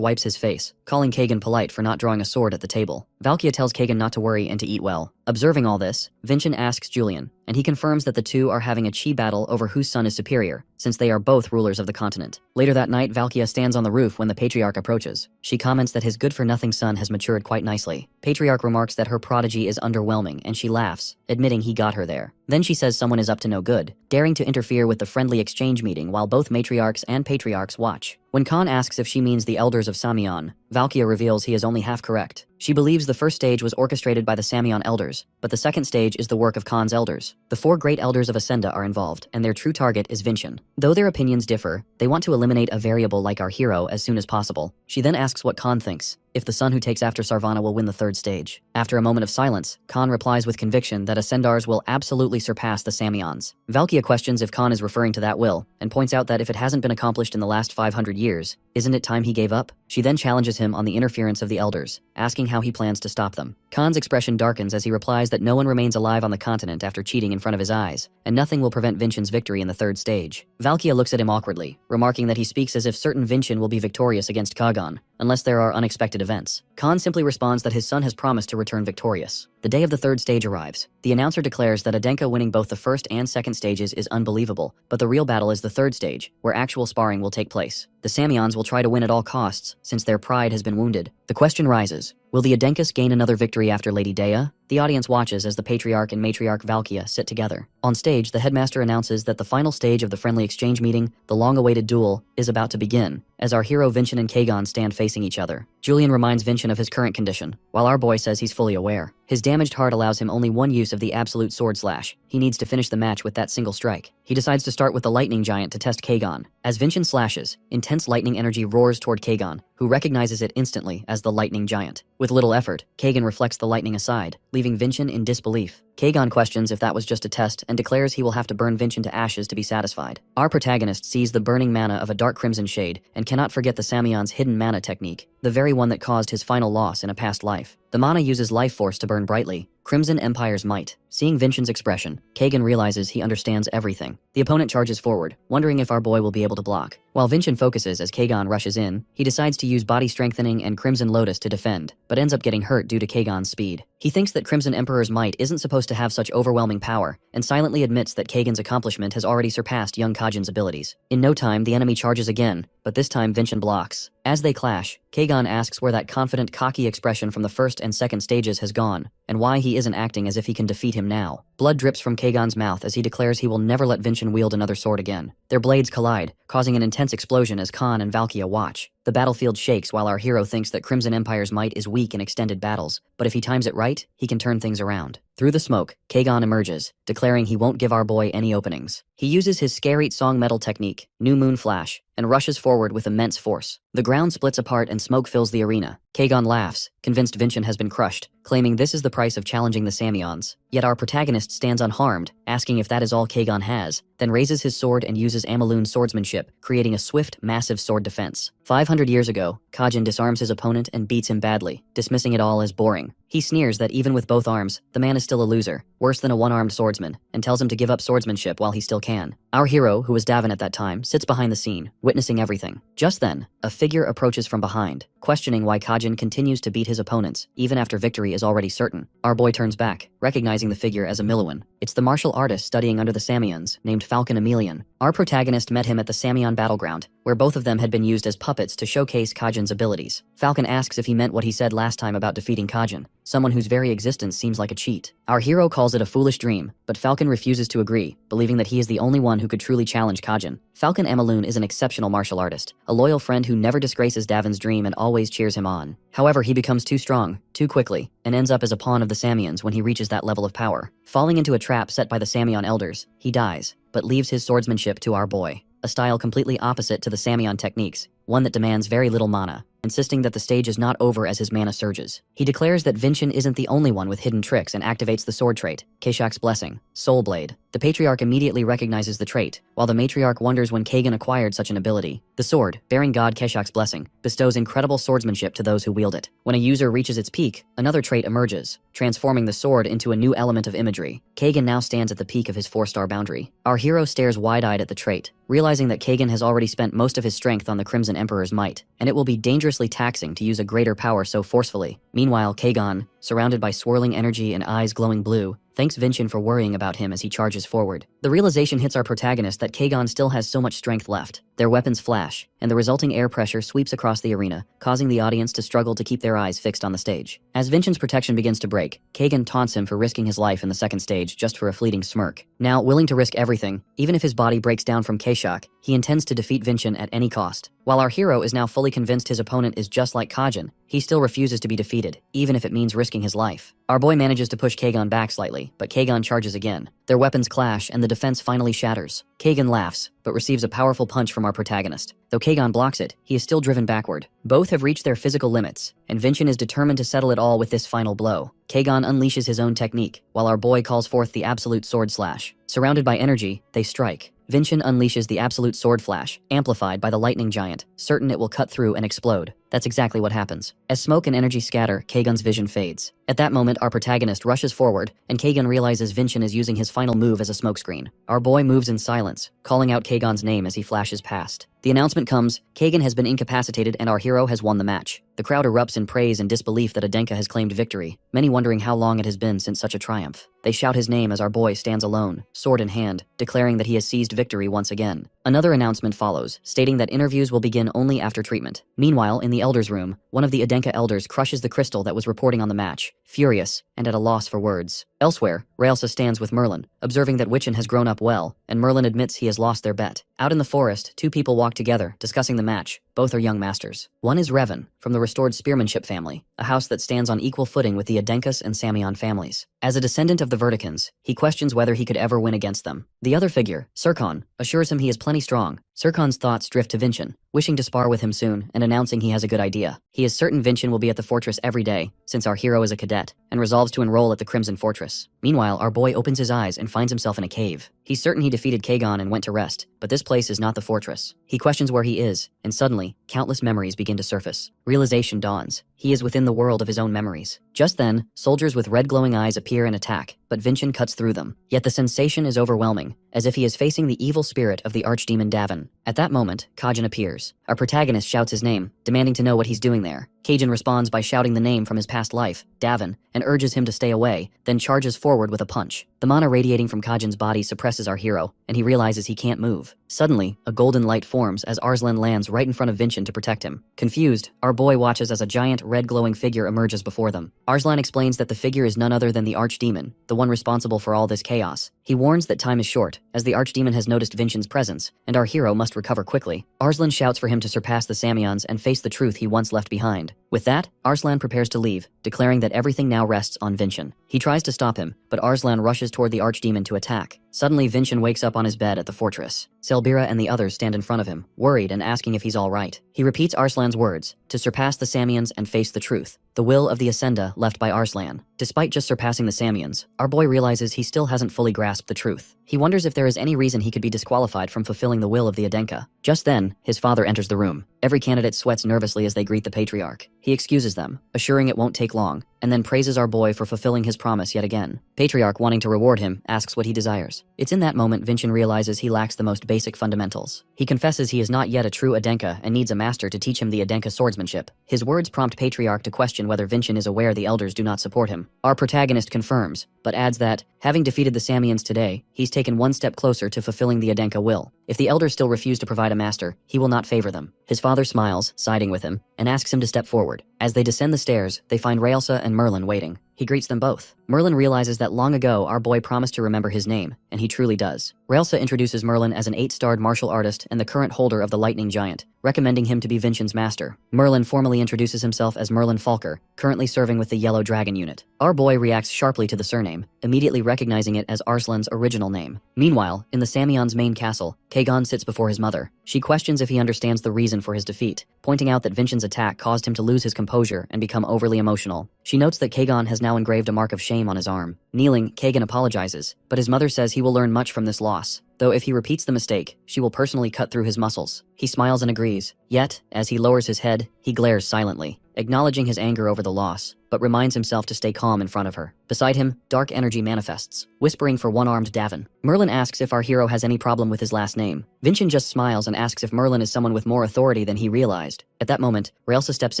wipes his face, calling Kagan polite for not drawing a sword at the table. Valkia tells Kagan not to worry and to eat well. Observing all this, Vincent asks Julian, and he confirms that the two are having a chi battle over whose son is superior, since they are both rulers of the continent. Later that night, Valkia stands on the roof when the Patriarch approaches. She comments that his good-for-nothing son has matured quite nicely. Patriarch remarks that her prodigy is underwhelming, and she laughs, admitting he got her there. Then she says someone is up to no good, daring to interfere with the friendly exchange meeting while both matriarchs and patriarchs watch. When Khan asks if she means the elders of Samion, Valkia reveals he is only half correct. She believes the first stage was orchestrated by the Samion elders, but the second stage is the work of Khan's elders. The four great elders of Ascenda are involved, and their true target is Vincent. Though their opinions differ, they want to eliminate a variable like our hero as soon as possible. She then asks what Khan thinks, if the son who takes after Sarvana will win the third stage. After a moment of silence, Khan replies with conviction that Ascendars will absolutely surpass the Samions. Valkia questions if Khan is referring to that will, and points out that if it hasn't been accomplished in the last 500 years, isn't it time he gave up? She then challenges him on the interference of the elders, asking how he plans to stop them. Khan's expression darkens as he replies that no one remains alive on the continent after cheating in front of his eyes, and nothing will prevent Vincent's victory in the third stage. Valkia looks at him awkwardly, remarking that he speaks as if certain Vincent will be victorious against Kagan, unless there are unexpected events. Khan simply responds that his son has promised to return victorious. The day of the third stage arrives. The announcer declares that Adenka winning both the first and second stages is unbelievable, but the real battle is the third stage, where actual sparring will take place. The Samions will try to win at all costs, since their pride has been wounded. The question rises, will the Adenkas gain another victory after Lady Dea? The audience watches as the Patriarch and Matriarch Valkia sit together. On stage, the headmaster announces that the final stage of the friendly exchange meeting, the long-awaited duel, is about to begin, as our hero Vincent and Kagan stand facing each other. Julian reminds Vincent of his current condition, while our boy says he's fully aware. His damaged heart allows him only one use of the absolute sword slash. He needs to finish the match with that single strike. He decides to start with the lightning giant to test Kagan. As Vincent slashes, intense lightning energy roars toward Kagan, who recognizes it instantly as the lightning giant. With little effort, Kagan reflects the lightning aside, leaving Vincent in disbelief. Kagan questions if that was just a test and declares he will have to burn Vincent to ashes to be satisfied. Our protagonist sees the burning mana of a dark crimson shade and cannot forget the Samion's hidden mana technique, the very one that caused his final loss in a past life. The mana uses life force to burn brightly, Crimson Empire's might. Seeing Vincent's expression, Kagan realizes he understands everything. The opponent charges forward, wondering if our boy will be able to block. While Vincent focuses as Kagan rushes in, he decides to use body strengthening and Crimson Lotus to defend, but ends up getting hurt due to Kagan's speed. He thinks that Crimson Emperor's might isn't supposed to have such overwhelming power, and silently admits that Kagan's accomplishment has already surpassed young Kajin's abilities. In no time, the enemy charges again, but this time Vincent blocks. As they clash, Kagan asks where that confident, cocky expression from the first and second stages has gone, and why he isn't acting as if he can defeat him now. Blood drips from Kagan's mouth as he declares he will never let Vincent wield another sword again. Their blades collide, causing an intense explosion as Khan and Valkia watch. The battlefield shakes while our hero thinks that Crimson Empire's might is weak in extended battles, but if he times it right, he can turn things around. Through the smoke, Kagan emerges, declaring he won't give our boy any openings. He uses his Scareat Song Metal technique, New Moon Flash, and rushes forward with immense force. The ground splits apart and smoke fills the arena. Kagan laughs, convinced Vincent has been crushed, claiming this is the price of challenging the Samions. Yet our protagonist stands unharmed, asking if that is all Kagan has, then raises his sword and uses Ameloon swordsmanship, creating a swift, massive sword defense. 500 years ago, Kajin disarms his opponent and beats him badly, dismissing it all as boring. He sneers that even with both arms, the man is still a loser, worse than a one-armed swordsman, and tells him to give up swordsmanship while he still can. Our hero, who was Davin at that time, sits behind the scene, witnessing everything. Just then, a figure approaches from behind, questioning why Kajin continues to beat his opponents, even after victory is already certain. Our boy turns back, recognizing the figure as a Miluan. It's the martial artist studying under the Samions, named Falcon Emelian. Our protagonist met him at the Samion battleground, where both of them had been used as puppets to showcase Kajin's abilities. Falcon asks if he meant what he said last time about defeating Kajin, someone whose very existence seems like a cheat. Our hero calls it a foolish dream, but Falcon refuses to agree, believing that he is the only one who could truly challenge Kajin. Falcon Ameloon is an exceptional martial artist, a loyal friend who never disgraces Davin's dream and always cheers him on. However, he becomes too strong, too quickly, and ends up as a pawn of the Samions when he reaches that level of power. Falling into a trap set by the Samion elders, he dies, but leaves his swordsmanship to our boy. a style completely opposite to the Samyeon techniques, one that demands very little mana, insisting that the stage is not over as his mana surges. He declares that Vinchin isn't the only one with hidden tricks and activates the sword trait, Keshak's Blessing, Soul Blade. The Patriarch immediately recognizes the trait, while the Matriarch wonders when Kagan acquired such an ability. The sword, bearing God Keshak's Blessing, bestows incredible swordsmanship to those who wield it. When a user reaches its peak, another trait emerges, transforming the sword into a new element of imagery. Kagan now stands at the peak of his 4-star boundary. Our hero stares wide-eyed at the trait, realizing that Kagan has already spent most of his strength on the Crimson Emperor's might, and it will be dangerously taxing to use a greater power so forcefully. Meanwhile, Kagan, surrounded by swirling energy and eyes glowing blue, thanks Vinchin for worrying about him as he charges forward. The realization hits our protagonist that Kagan still has so much strength left. Their weapons flash, and the resulting air pressure sweeps across the arena, causing the audience to struggle to keep their eyes fixed on the stage. As Vinchin's protection begins to break, Kagan taunts him for risking his life in the second stage just for a fleeting smirk. Now, willing to risk everything, even if his body breaks down from Keshak, he intends to defeat Vinchin at any cost. While our hero is now fully convinced his opponent is just like Kajin, he still refuses to be defeated, even if it means risking his life. Our boy manages to push Kagan back slightly, but Kagan charges again. Their weapons clash and the defense finally shatters. Kagan laughs, but receives a powerful punch from our protagonist. Though Kagan blocks it, he is still driven backward. Both have reached their physical limits, and Vinchin is determined to settle it all with this final blow. Kagan unleashes his own technique, while our boy calls forth the absolute sword slash. Surrounded by energy, they strike. Vinchin unleashes the absolute sword flash, amplified by the lightning giant, certain it will cut through and explode. That's exactly what happens. As smoke and energy scatter, Kagan's vision fades. At that moment, our protagonist rushes forward, and Kagan realizes Vinchin is using his final move as a smokescreen. Our boy moves in silence, calling out Kagan's name as he flashes past. The announcement comes, Kagan has been incapacitated and our hero has won the match. The crowd erupts in praise and disbelief that Adenka has claimed victory, many wondering how long it has been since such a triumph. They shout his name as our boy stands alone, sword in hand, declaring that he has seized victory once again. Another announcement follows, stating that interviews will begin only after treatment. Meanwhile, in the Elders' room, one of the Adenka elders crushes the crystal that was reporting on the match, furious and at a loss for words. Elsewhere, Raelsa stands with Merlin, observing that Witchen has grown up well, and Merlin admits he has lost their bet. Out in the forest, two people walk together, discussing the match. Both are young masters. One is Revan, from the restored Spearmanship family, a house that stands on equal footing with the Adenkas and Samyeon families. As a descendant of the Verdicans, he questions whether he could ever win against them. The other figure, Serkan, assures him he is plenty strong. Serkan's thoughts drift to Vinchin, wishing to spar with him soon and announcing he has a good idea. He is certain Vinchin will be at the fortress every day, since our hero is a cadet, and resolves to enroll at the Crimson Fortress. Meanwhile, our boy opens his eyes and finds himself in a cave. He's certain he defeated Kagan and went to rest, but this place is not the fortress. He questions where he is, and suddenly, countless memories begin to surface. Realization dawns. He is within the world of his own memories. Just then, soldiers with red glowing eyes appear and attack, but Vinchin cuts through them. Yet the sensation is overwhelming, as if he is facing the evil spirit of the archdemon Davin. At that moment, Kajin appears. Our protagonist shouts his name, demanding to know what he's doing there. Kajin responds by shouting the name from his past life, Davin, and urges him to stay away, then charges forward with a punch. The mana radiating from Kajin's body suppresses our hero, and he realizes he can't move. Suddenly, a golden light forms as Arslan lands right in front of Vinchin to protect him. Confused, our boy watches as a giant red glowing figure emerges before them. Arslan explains that the figure is none other than the archdemon, the one responsible for all this chaos. He warns that time is short, as the archdemon has noticed Vinchin's presence, and our hero must recover quickly. Arslan shouts for him to surpass the Samyeons and face the truth he once left behind. With that, Arslan prepares to leave, declaring that everything now rests on Vinchin. He tries to stop him, but Arslan rushes toward the archdemon to attack. Suddenly, Vinchin wakes up on his bed at the fortress. Selbira and the others stand in front of him, worried and asking if he's all right. He repeats Arslan's words, to surpass the Samyeons and face the truth, the will of the Ascenda left by Arslan. Despite just surpassing the Samyeons, our boy realizes he still hasn't fully grasped the truth. He wonders if there is any reason he could be disqualified from fulfilling the will of the Adenka. Just then, his father enters the room. Every candidate sweats nervously as they greet the Patriarch. He excuses them, assuring it won't take long, and then praises our boy for fulfilling his promise yet again. Patriarch, wanting to reward him, asks what he desires. It's in that moment Vinchin realizes he lacks the most basic fundamentals. He confesses he is not yet a true Adenka and needs a master to teach him the Adenka swordsmanship. His words prompt Patriarch to question whether Vinchin is aware the elders do not support him. Our protagonist confirms, but adds that, having defeated the Samyeons today, he's taken one step closer to fulfilling the Adenka will. If the elders still refuse to provide a master, he will not favor them. His father smiles, siding with him, and asks him to step forward. As they descend the stairs, they find Raelsa and Merlin waiting. He greets them both. Merlin realizes that long ago our boy promised to remember his name, and he truly does. Raelsa introduces Merlin as an 8-starred martial artist and the current holder of the Lightning Giant, recommending him to be Vincian's master. Merlin formally introduces himself as Merlin Falker, currently serving with the Yellow Dragon unit. Our boy reacts sharply to the surname, immediately recognizing it as Arslan's original name. Meanwhile, in the Samion's main castle, Kagon sits before his mother. She questions if he understands the reason for his defeat, pointing out that Vincian's attack caused him to lose his composure and become overly emotional. She notes that Kagon has now engraved a mark of shame on his arm. Kneeling, Kagan apologizes, but his mother says he will learn much from this loss. Though if he repeats the mistake, she will personally cut through his muscles. He smiles and agrees. Yet, as he lowers his head, he glares silently, acknowledging his anger over the loss, but reminds himself to stay calm in front of her. Beside him, dark energy manifests, whispering for one-armed Davin. Merlin asks if our hero has any problem with his last name. Vincian just smiles and asks if Merlin is someone with more authority than he realized. At that moment, Raelsa steps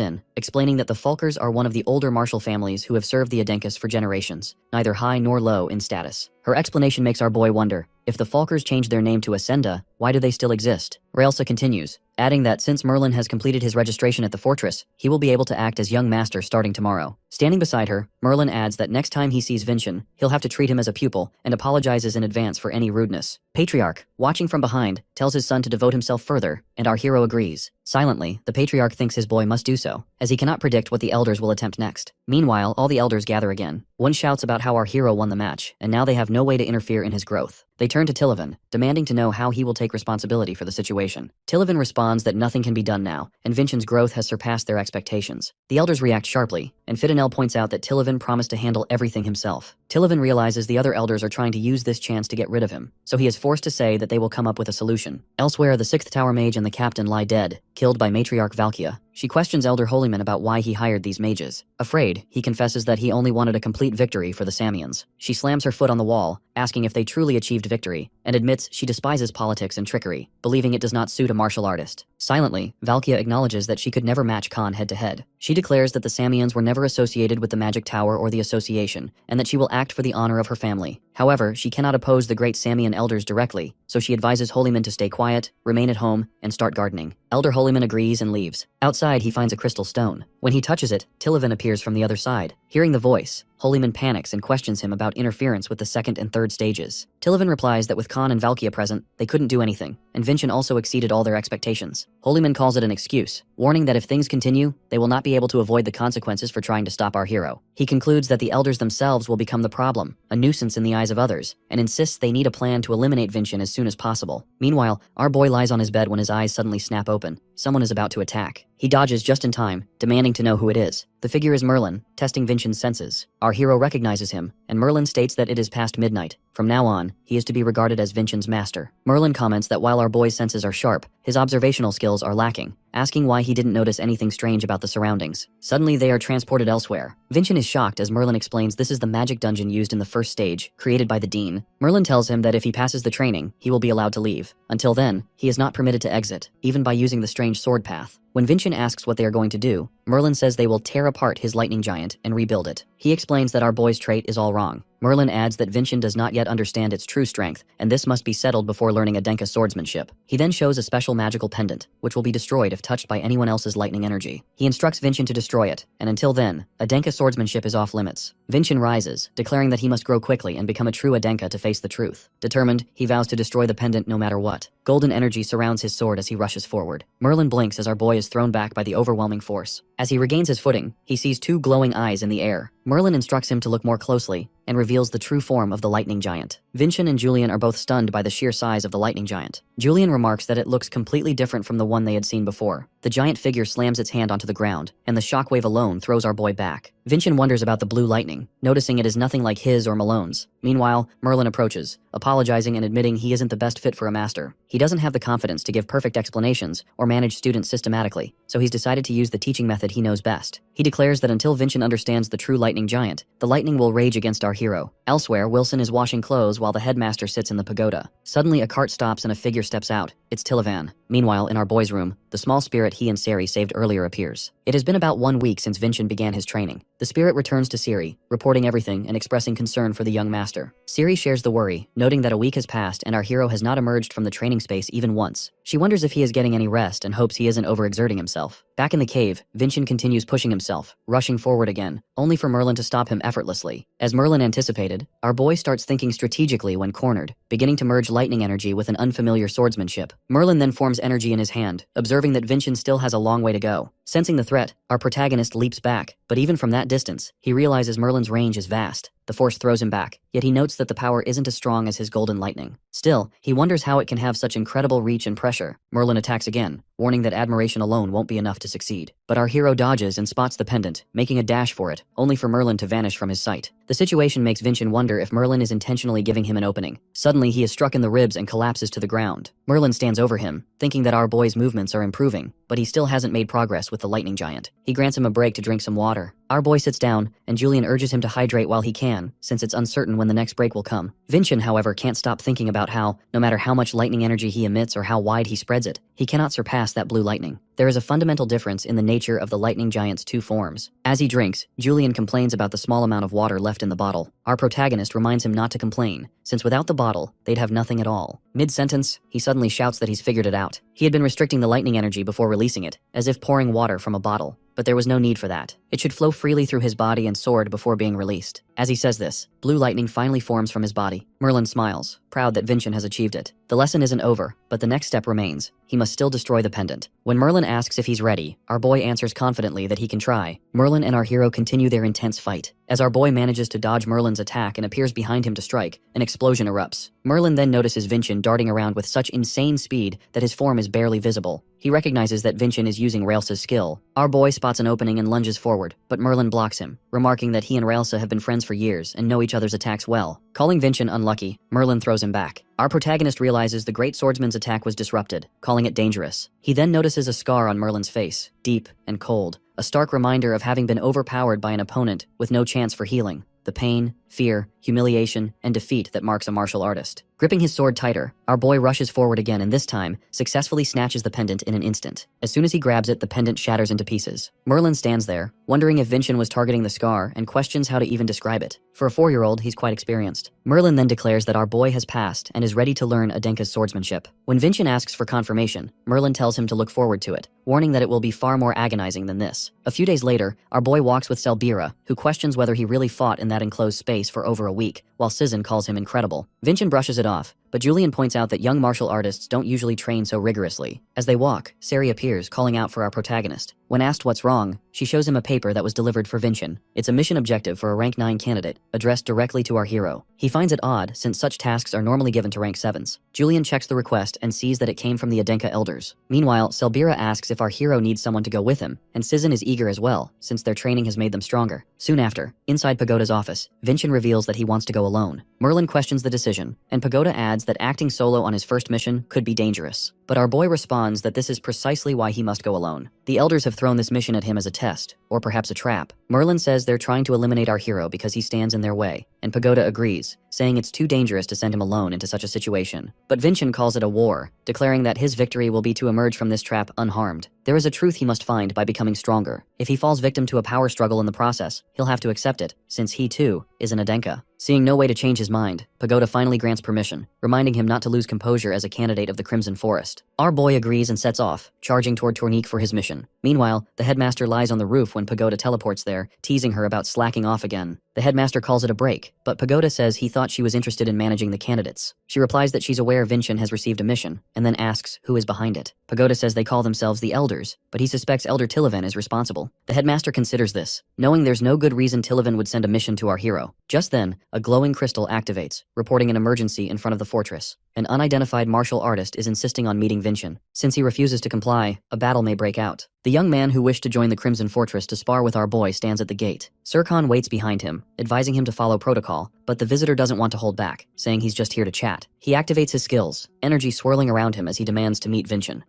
in, explaining that the Falkers are one of the older martial families who have served the Adenkas for generations, neither high nor low in status. Her explanation makes our boy wonder, if the Falkers changed their name to Ascenda, why do they still exist? Raelsa continues, adding that since Merlin has completed his registration at the fortress, he will be able to act as young master starting tomorrow. Standing beside her, Merlin adds that next time he sees Vincian, he'll have to treat him as a pupil and apologizes in advance for any rudeness. Patriarch, watching from behind, tells his son to devote himself further, and our hero agrees. Silently, the Patriarch thinks his boy must do so, as he cannot predict what the elders will attempt next. Meanwhile, all the elders gather again. One shouts about how our hero won the match, and now they have no way to interfere in his growth. They turn to Tilavan, demanding to know how he will take responsibility for the situation. Tilavan responds that nothing can be done now, and Vincian's growth has surpassed their expectations. The elders react sharply, and Fidenel points out that Tilavan promised to handle everything himself. Tilavan realizes the other elders are trying to use this chance to get rid of him, so he is forced to say that they will come up with a solution. Elsewhere, the 6th Tower Mage and the captain lie dead, killed by Matriarch Valkia. She questions Elder Holyman about why he hired these mages. Afraid, he confesses that he only wanted a complete victory for the Samians. She slams her foot on the wall, asking if they truly achieved victory, and admits she despises politics and trickery, believing it does not suit a martial artist. Silently, Valkia acknowledges that she could never match Khan head-to-head. She declares that the Samians were never associated with the Magic Tower or the Association, and that she will act for the honor of her family. However, she cannot oppose the great Samian elders directly, so she advises Holyman to stay quiet, remain at home, and start gardening. Elder Holyman agrees and leaves. Outside, he finds a crystal stone. When he touches it, Tilavan appears from the other side. Hearing the voice, Holyman panics and questions him about interference with the 2nd and 3rd stages. Tilavan replies that with Khan and Valkia present, they couldn't do anything, and Vincian also exceeded all their expectations. Holyman calls it an excuse, warning that if things continue, they will not be able to avoid the consequences for trying to stop our hero. He concludes that the elders themselves will become the problem, a nuisance in the eyes of others, and insists they need a plan to eliminate Vincian as soon as possible. Meanwhile, our boy lies on his bed when his eyes suddenly snap open. Someone is about to attack. He dodges just in time, demanding to know who it is. The figure is Merlin, testing Vincian's senses. Our hero recognizes him, and Merlin states that it is past midnight. From now on, he is to be regarded as Vincian's master. Merlin comments that while our boy's senses are sharp, his observational skills are lacking, asking why he didn't notice anything strange about the surroundings. Suddenly, they are transported elsewhere. Vincian is shocked as Merlin explains this is the magic dungeon used in the 1st stage, created by the Dean. Merlin tells him that if he passes the training, he will be allowed to leave. Until then, he is not permitted to exit, even by using the strange sword path. When Vincian asks what they are going to do, Merlin says they will tear apart his lightning giant and rebuild it. He explains that our boy's trait is all wrong. Merlin adds that Vincian does not yet understand its true strength, and this must be settled before learning Adenka swordsmanship. He then shows a special magical pendant, which will be destroyed if touched by anyone else's lightning energy. He instructs Vincian to destroy it, and until then, Adenka swordsmanship is off limits. Vincian rises, declaring that he must grow quickly and become a true Adenka to face the truth. Determined, he vows to destroy the pendant no matter what. Golden energy surrounds his sword as he rushes forward. Merlin blinks as our boy is thrown back by the overwhelming force. As he regains his footing, he sees 2 glowing eyes in the air. Merlin instructs him to look more closely and reveals the true form of the lightning giant. Vincian and Julian are both stunned by the sheer size of the lightning giant. Julian remarks that it looks completely different from the one they had seen before. The giant figure slams its hand onto the ground, and the shockwave alone throws our boy back. Vincian wonders about the blue lightning, noticing it is nothing like his or Malone's. Meanwhile, Merlin approaches, apologizing and admitting he isn't the best fit for a master. He doesn't have the confidence to give perfect explanations or manage students systematically, so he's decided to use the teaching method he knows best. He declares that until Vincian understands the true lightning giant, the lightning will rage against our hero. Elsewhere, Wilson is washing clothes while the headmaster sits in the pagoda. Suddenly, a cart stops and a figure steps out. It's Tilavan. Meanwhile, in our boy's room, the small spirit he and Sari saved earlier appears. It has been about 1 week since Vincent began his training. The spirit returns to Siri, reporting everything and expressing concern for the young master. Siri shares the worry, noting that a week has passed and our hero has not emerged from the training space even once. She wonders if he is getting any rest and hopes he isn't overexerting himself. Back in the cave, Vincent continues pushing himself, rushing forward again, only for Merlin to stop him effortlessly. As Merlin anticipated, our boy starts thinking strategically when cornered, beginning to merge lightning energy with an unfamiliar swordsmanship. Merlin then forms energy in his hand, observing that Vincent still has a long way to go. Sensing the threat, our protagonist leaps back, but even from that distance, he realizes Merlin's range is vast. The force throws him back, yet he notes that the power isn't as strong as his golden lightning. Still, he wonders how it can have such incredible reach and pressure. Merlin attacks again, warning that admiration alone won't be enough to succeed. But our hero dodges and spots the pendant, making a dash for it, only for Merlin to vanish from his sight. The situation makes Vincent wonder if Merlin is intentionally giving him an opening. Suddenly, he is struck in the ribs and collapses to the ground. Merlin stands over him, thinking that our boy's movements are improving, but he still hasn't made progress with the lightning giant. He grants him a break to drink some water. Our boy sits down, and Julian urges him to hydrate while he can, since it's uncertain when the next break will come. Vincent, however, can't stop thinking about how, no matter how much lightning energy he emits or how wide he spreads it, he cannot surpass that blue lightning. There is a fundamental difference in the nature of the lightning giant's two forms. As he drinks, Julian complains about the small amount of water left in the bottle. Our protagonist reminds him not to complain, since without the bottle, they'd have nothing at all. Mid-sentence, he suddenly shouts that he's figured it out. He had been restricting the lightning energy before releasing it, as if pouring water from a bottle. But there was no need for that. It should flow freely through his body and sword before being released. As he says this, blue lightning finally forms from his body. Merlin smiles, proud that Vincent has achieved it. The lesson isn't over, but the next step remains. He must still destroy the pendant. When Merlin asks if he's ready, our boy answers confidently that he can try. Merlin and our hero continue their intense fight. As our boy manages to dodge Merlin's attack and appears behind him to strike, an explosion erupts. Merlin then notices Vincent darting around with such insane speed that his form is barely visible. He recognizes that Vincent is using Raelsa's skill. Our boy spots an opening and lunges forward, but Merlin blocks him, remarking that he and Raelsa have been friends for years and know each other's attacks well. Calling Vincent unlucky, Merlin throws him back. Our protagonist realizes the great swordsman's attack was disrupted, calling it dangerous. He then notices a scar on Merlin's face, deep and cold, a stark reminder of having been overpowered by an opponent with no chance for healing. The pain, fear, humiliation, and defeat that marks a martial artist. Gripping his sword tighter, our boy rushes forward again and this time, successfully snatches the pendant in an instant. As soon as he grabs it, the pendant shatters into pieces. Merlin stands there, wondering if Vincent was targeting the scar and questions how to even describe it. For a 4-year-old, he's quite experienced. Merlin then declares that our boy has passed and is ready to learn Adenka's swordsmanship. When Vincent asks for confirmation, Merlin tells him to look forward to it, warning that it will be far more agonizing than this. A few days later, our boy walks with Selbira, who questions whether he really fought in that enclosed space for over a week, while Sizen calls him incredible. Vincent brushes it off, but Julian points out that young martial artists don't usually train so rigorously. As they walk, Sari appears, calling out for our protagonist. When asked what's wrong, she shows him a paper that was delivered for Vincent. It's a mission objective for a rank 9 candidate, addressed directly to our hero. He finds it odd, since such tasks are normally given to rank 7s. Julian checks the request and sees that it came from the Adenka elders. Meanwhile, Selbira asks if our hero needs someone to go with him, and Sizen is eager as well, since their training has made them stronger. Soon after, inside Pagoda's office, Vincent reveals that he wants to go alone. Merlin questions the decision, and Pagoda adds that acting solo on his first mission could be dangerous. But our boy responds that this is precisely why he must go alone. The elders have thrown this mission at him as a test, or perhaps a trap. Merlin says they're trying to eliminate our hero because he stands in their way, and Pagoda agrees, saying it's too dangerous to send him alone into such a situation. But Vincent calls it a war, declaring that his victory will be to emerge from this trap unharmed. There is a truth he must find by becoming stronger. If he falls victim to a power struggle in the process, he'll have to accept it, since he too is an Adenka. Seeing no way to change his mind, Pagoda finally grants permission, reminding him not to lose composure as a candidate of the Crimson Forest. Our boy agrees and sets off, charging toward Tornique for his mission. Meanwhile, the headmaster lies on the roof when Pagoda teleports there, teasing her about slacking off again. The headmaster calls it a break, but Pagoda says he thought she was interested in managing the candidates. She replies that she's aware Vincent has received a mission, and then asks who is behind it. Pagoda says they call themselves the Elders, but he suspects Elder Tilaven is responsible. The headmaster considers this, knowing there's no good reason Tilaven would send a mission to our hero. Just then, a glowing crystal activates, reporting an emergency in front of the fortress. An unidentified martial artist is insisting on meeting Vincent. Since he refuses to comply, a battle may break out. The young man who wished to join the Crimson Fortress to spar with our boy stands at the gate. Sirkhan waits behind him, advising him to follow protocol, but the visitor doesn't want to hold back, saying he's just here to chat. He activates his skills, energy swirling around him as he demands to meet Vincent.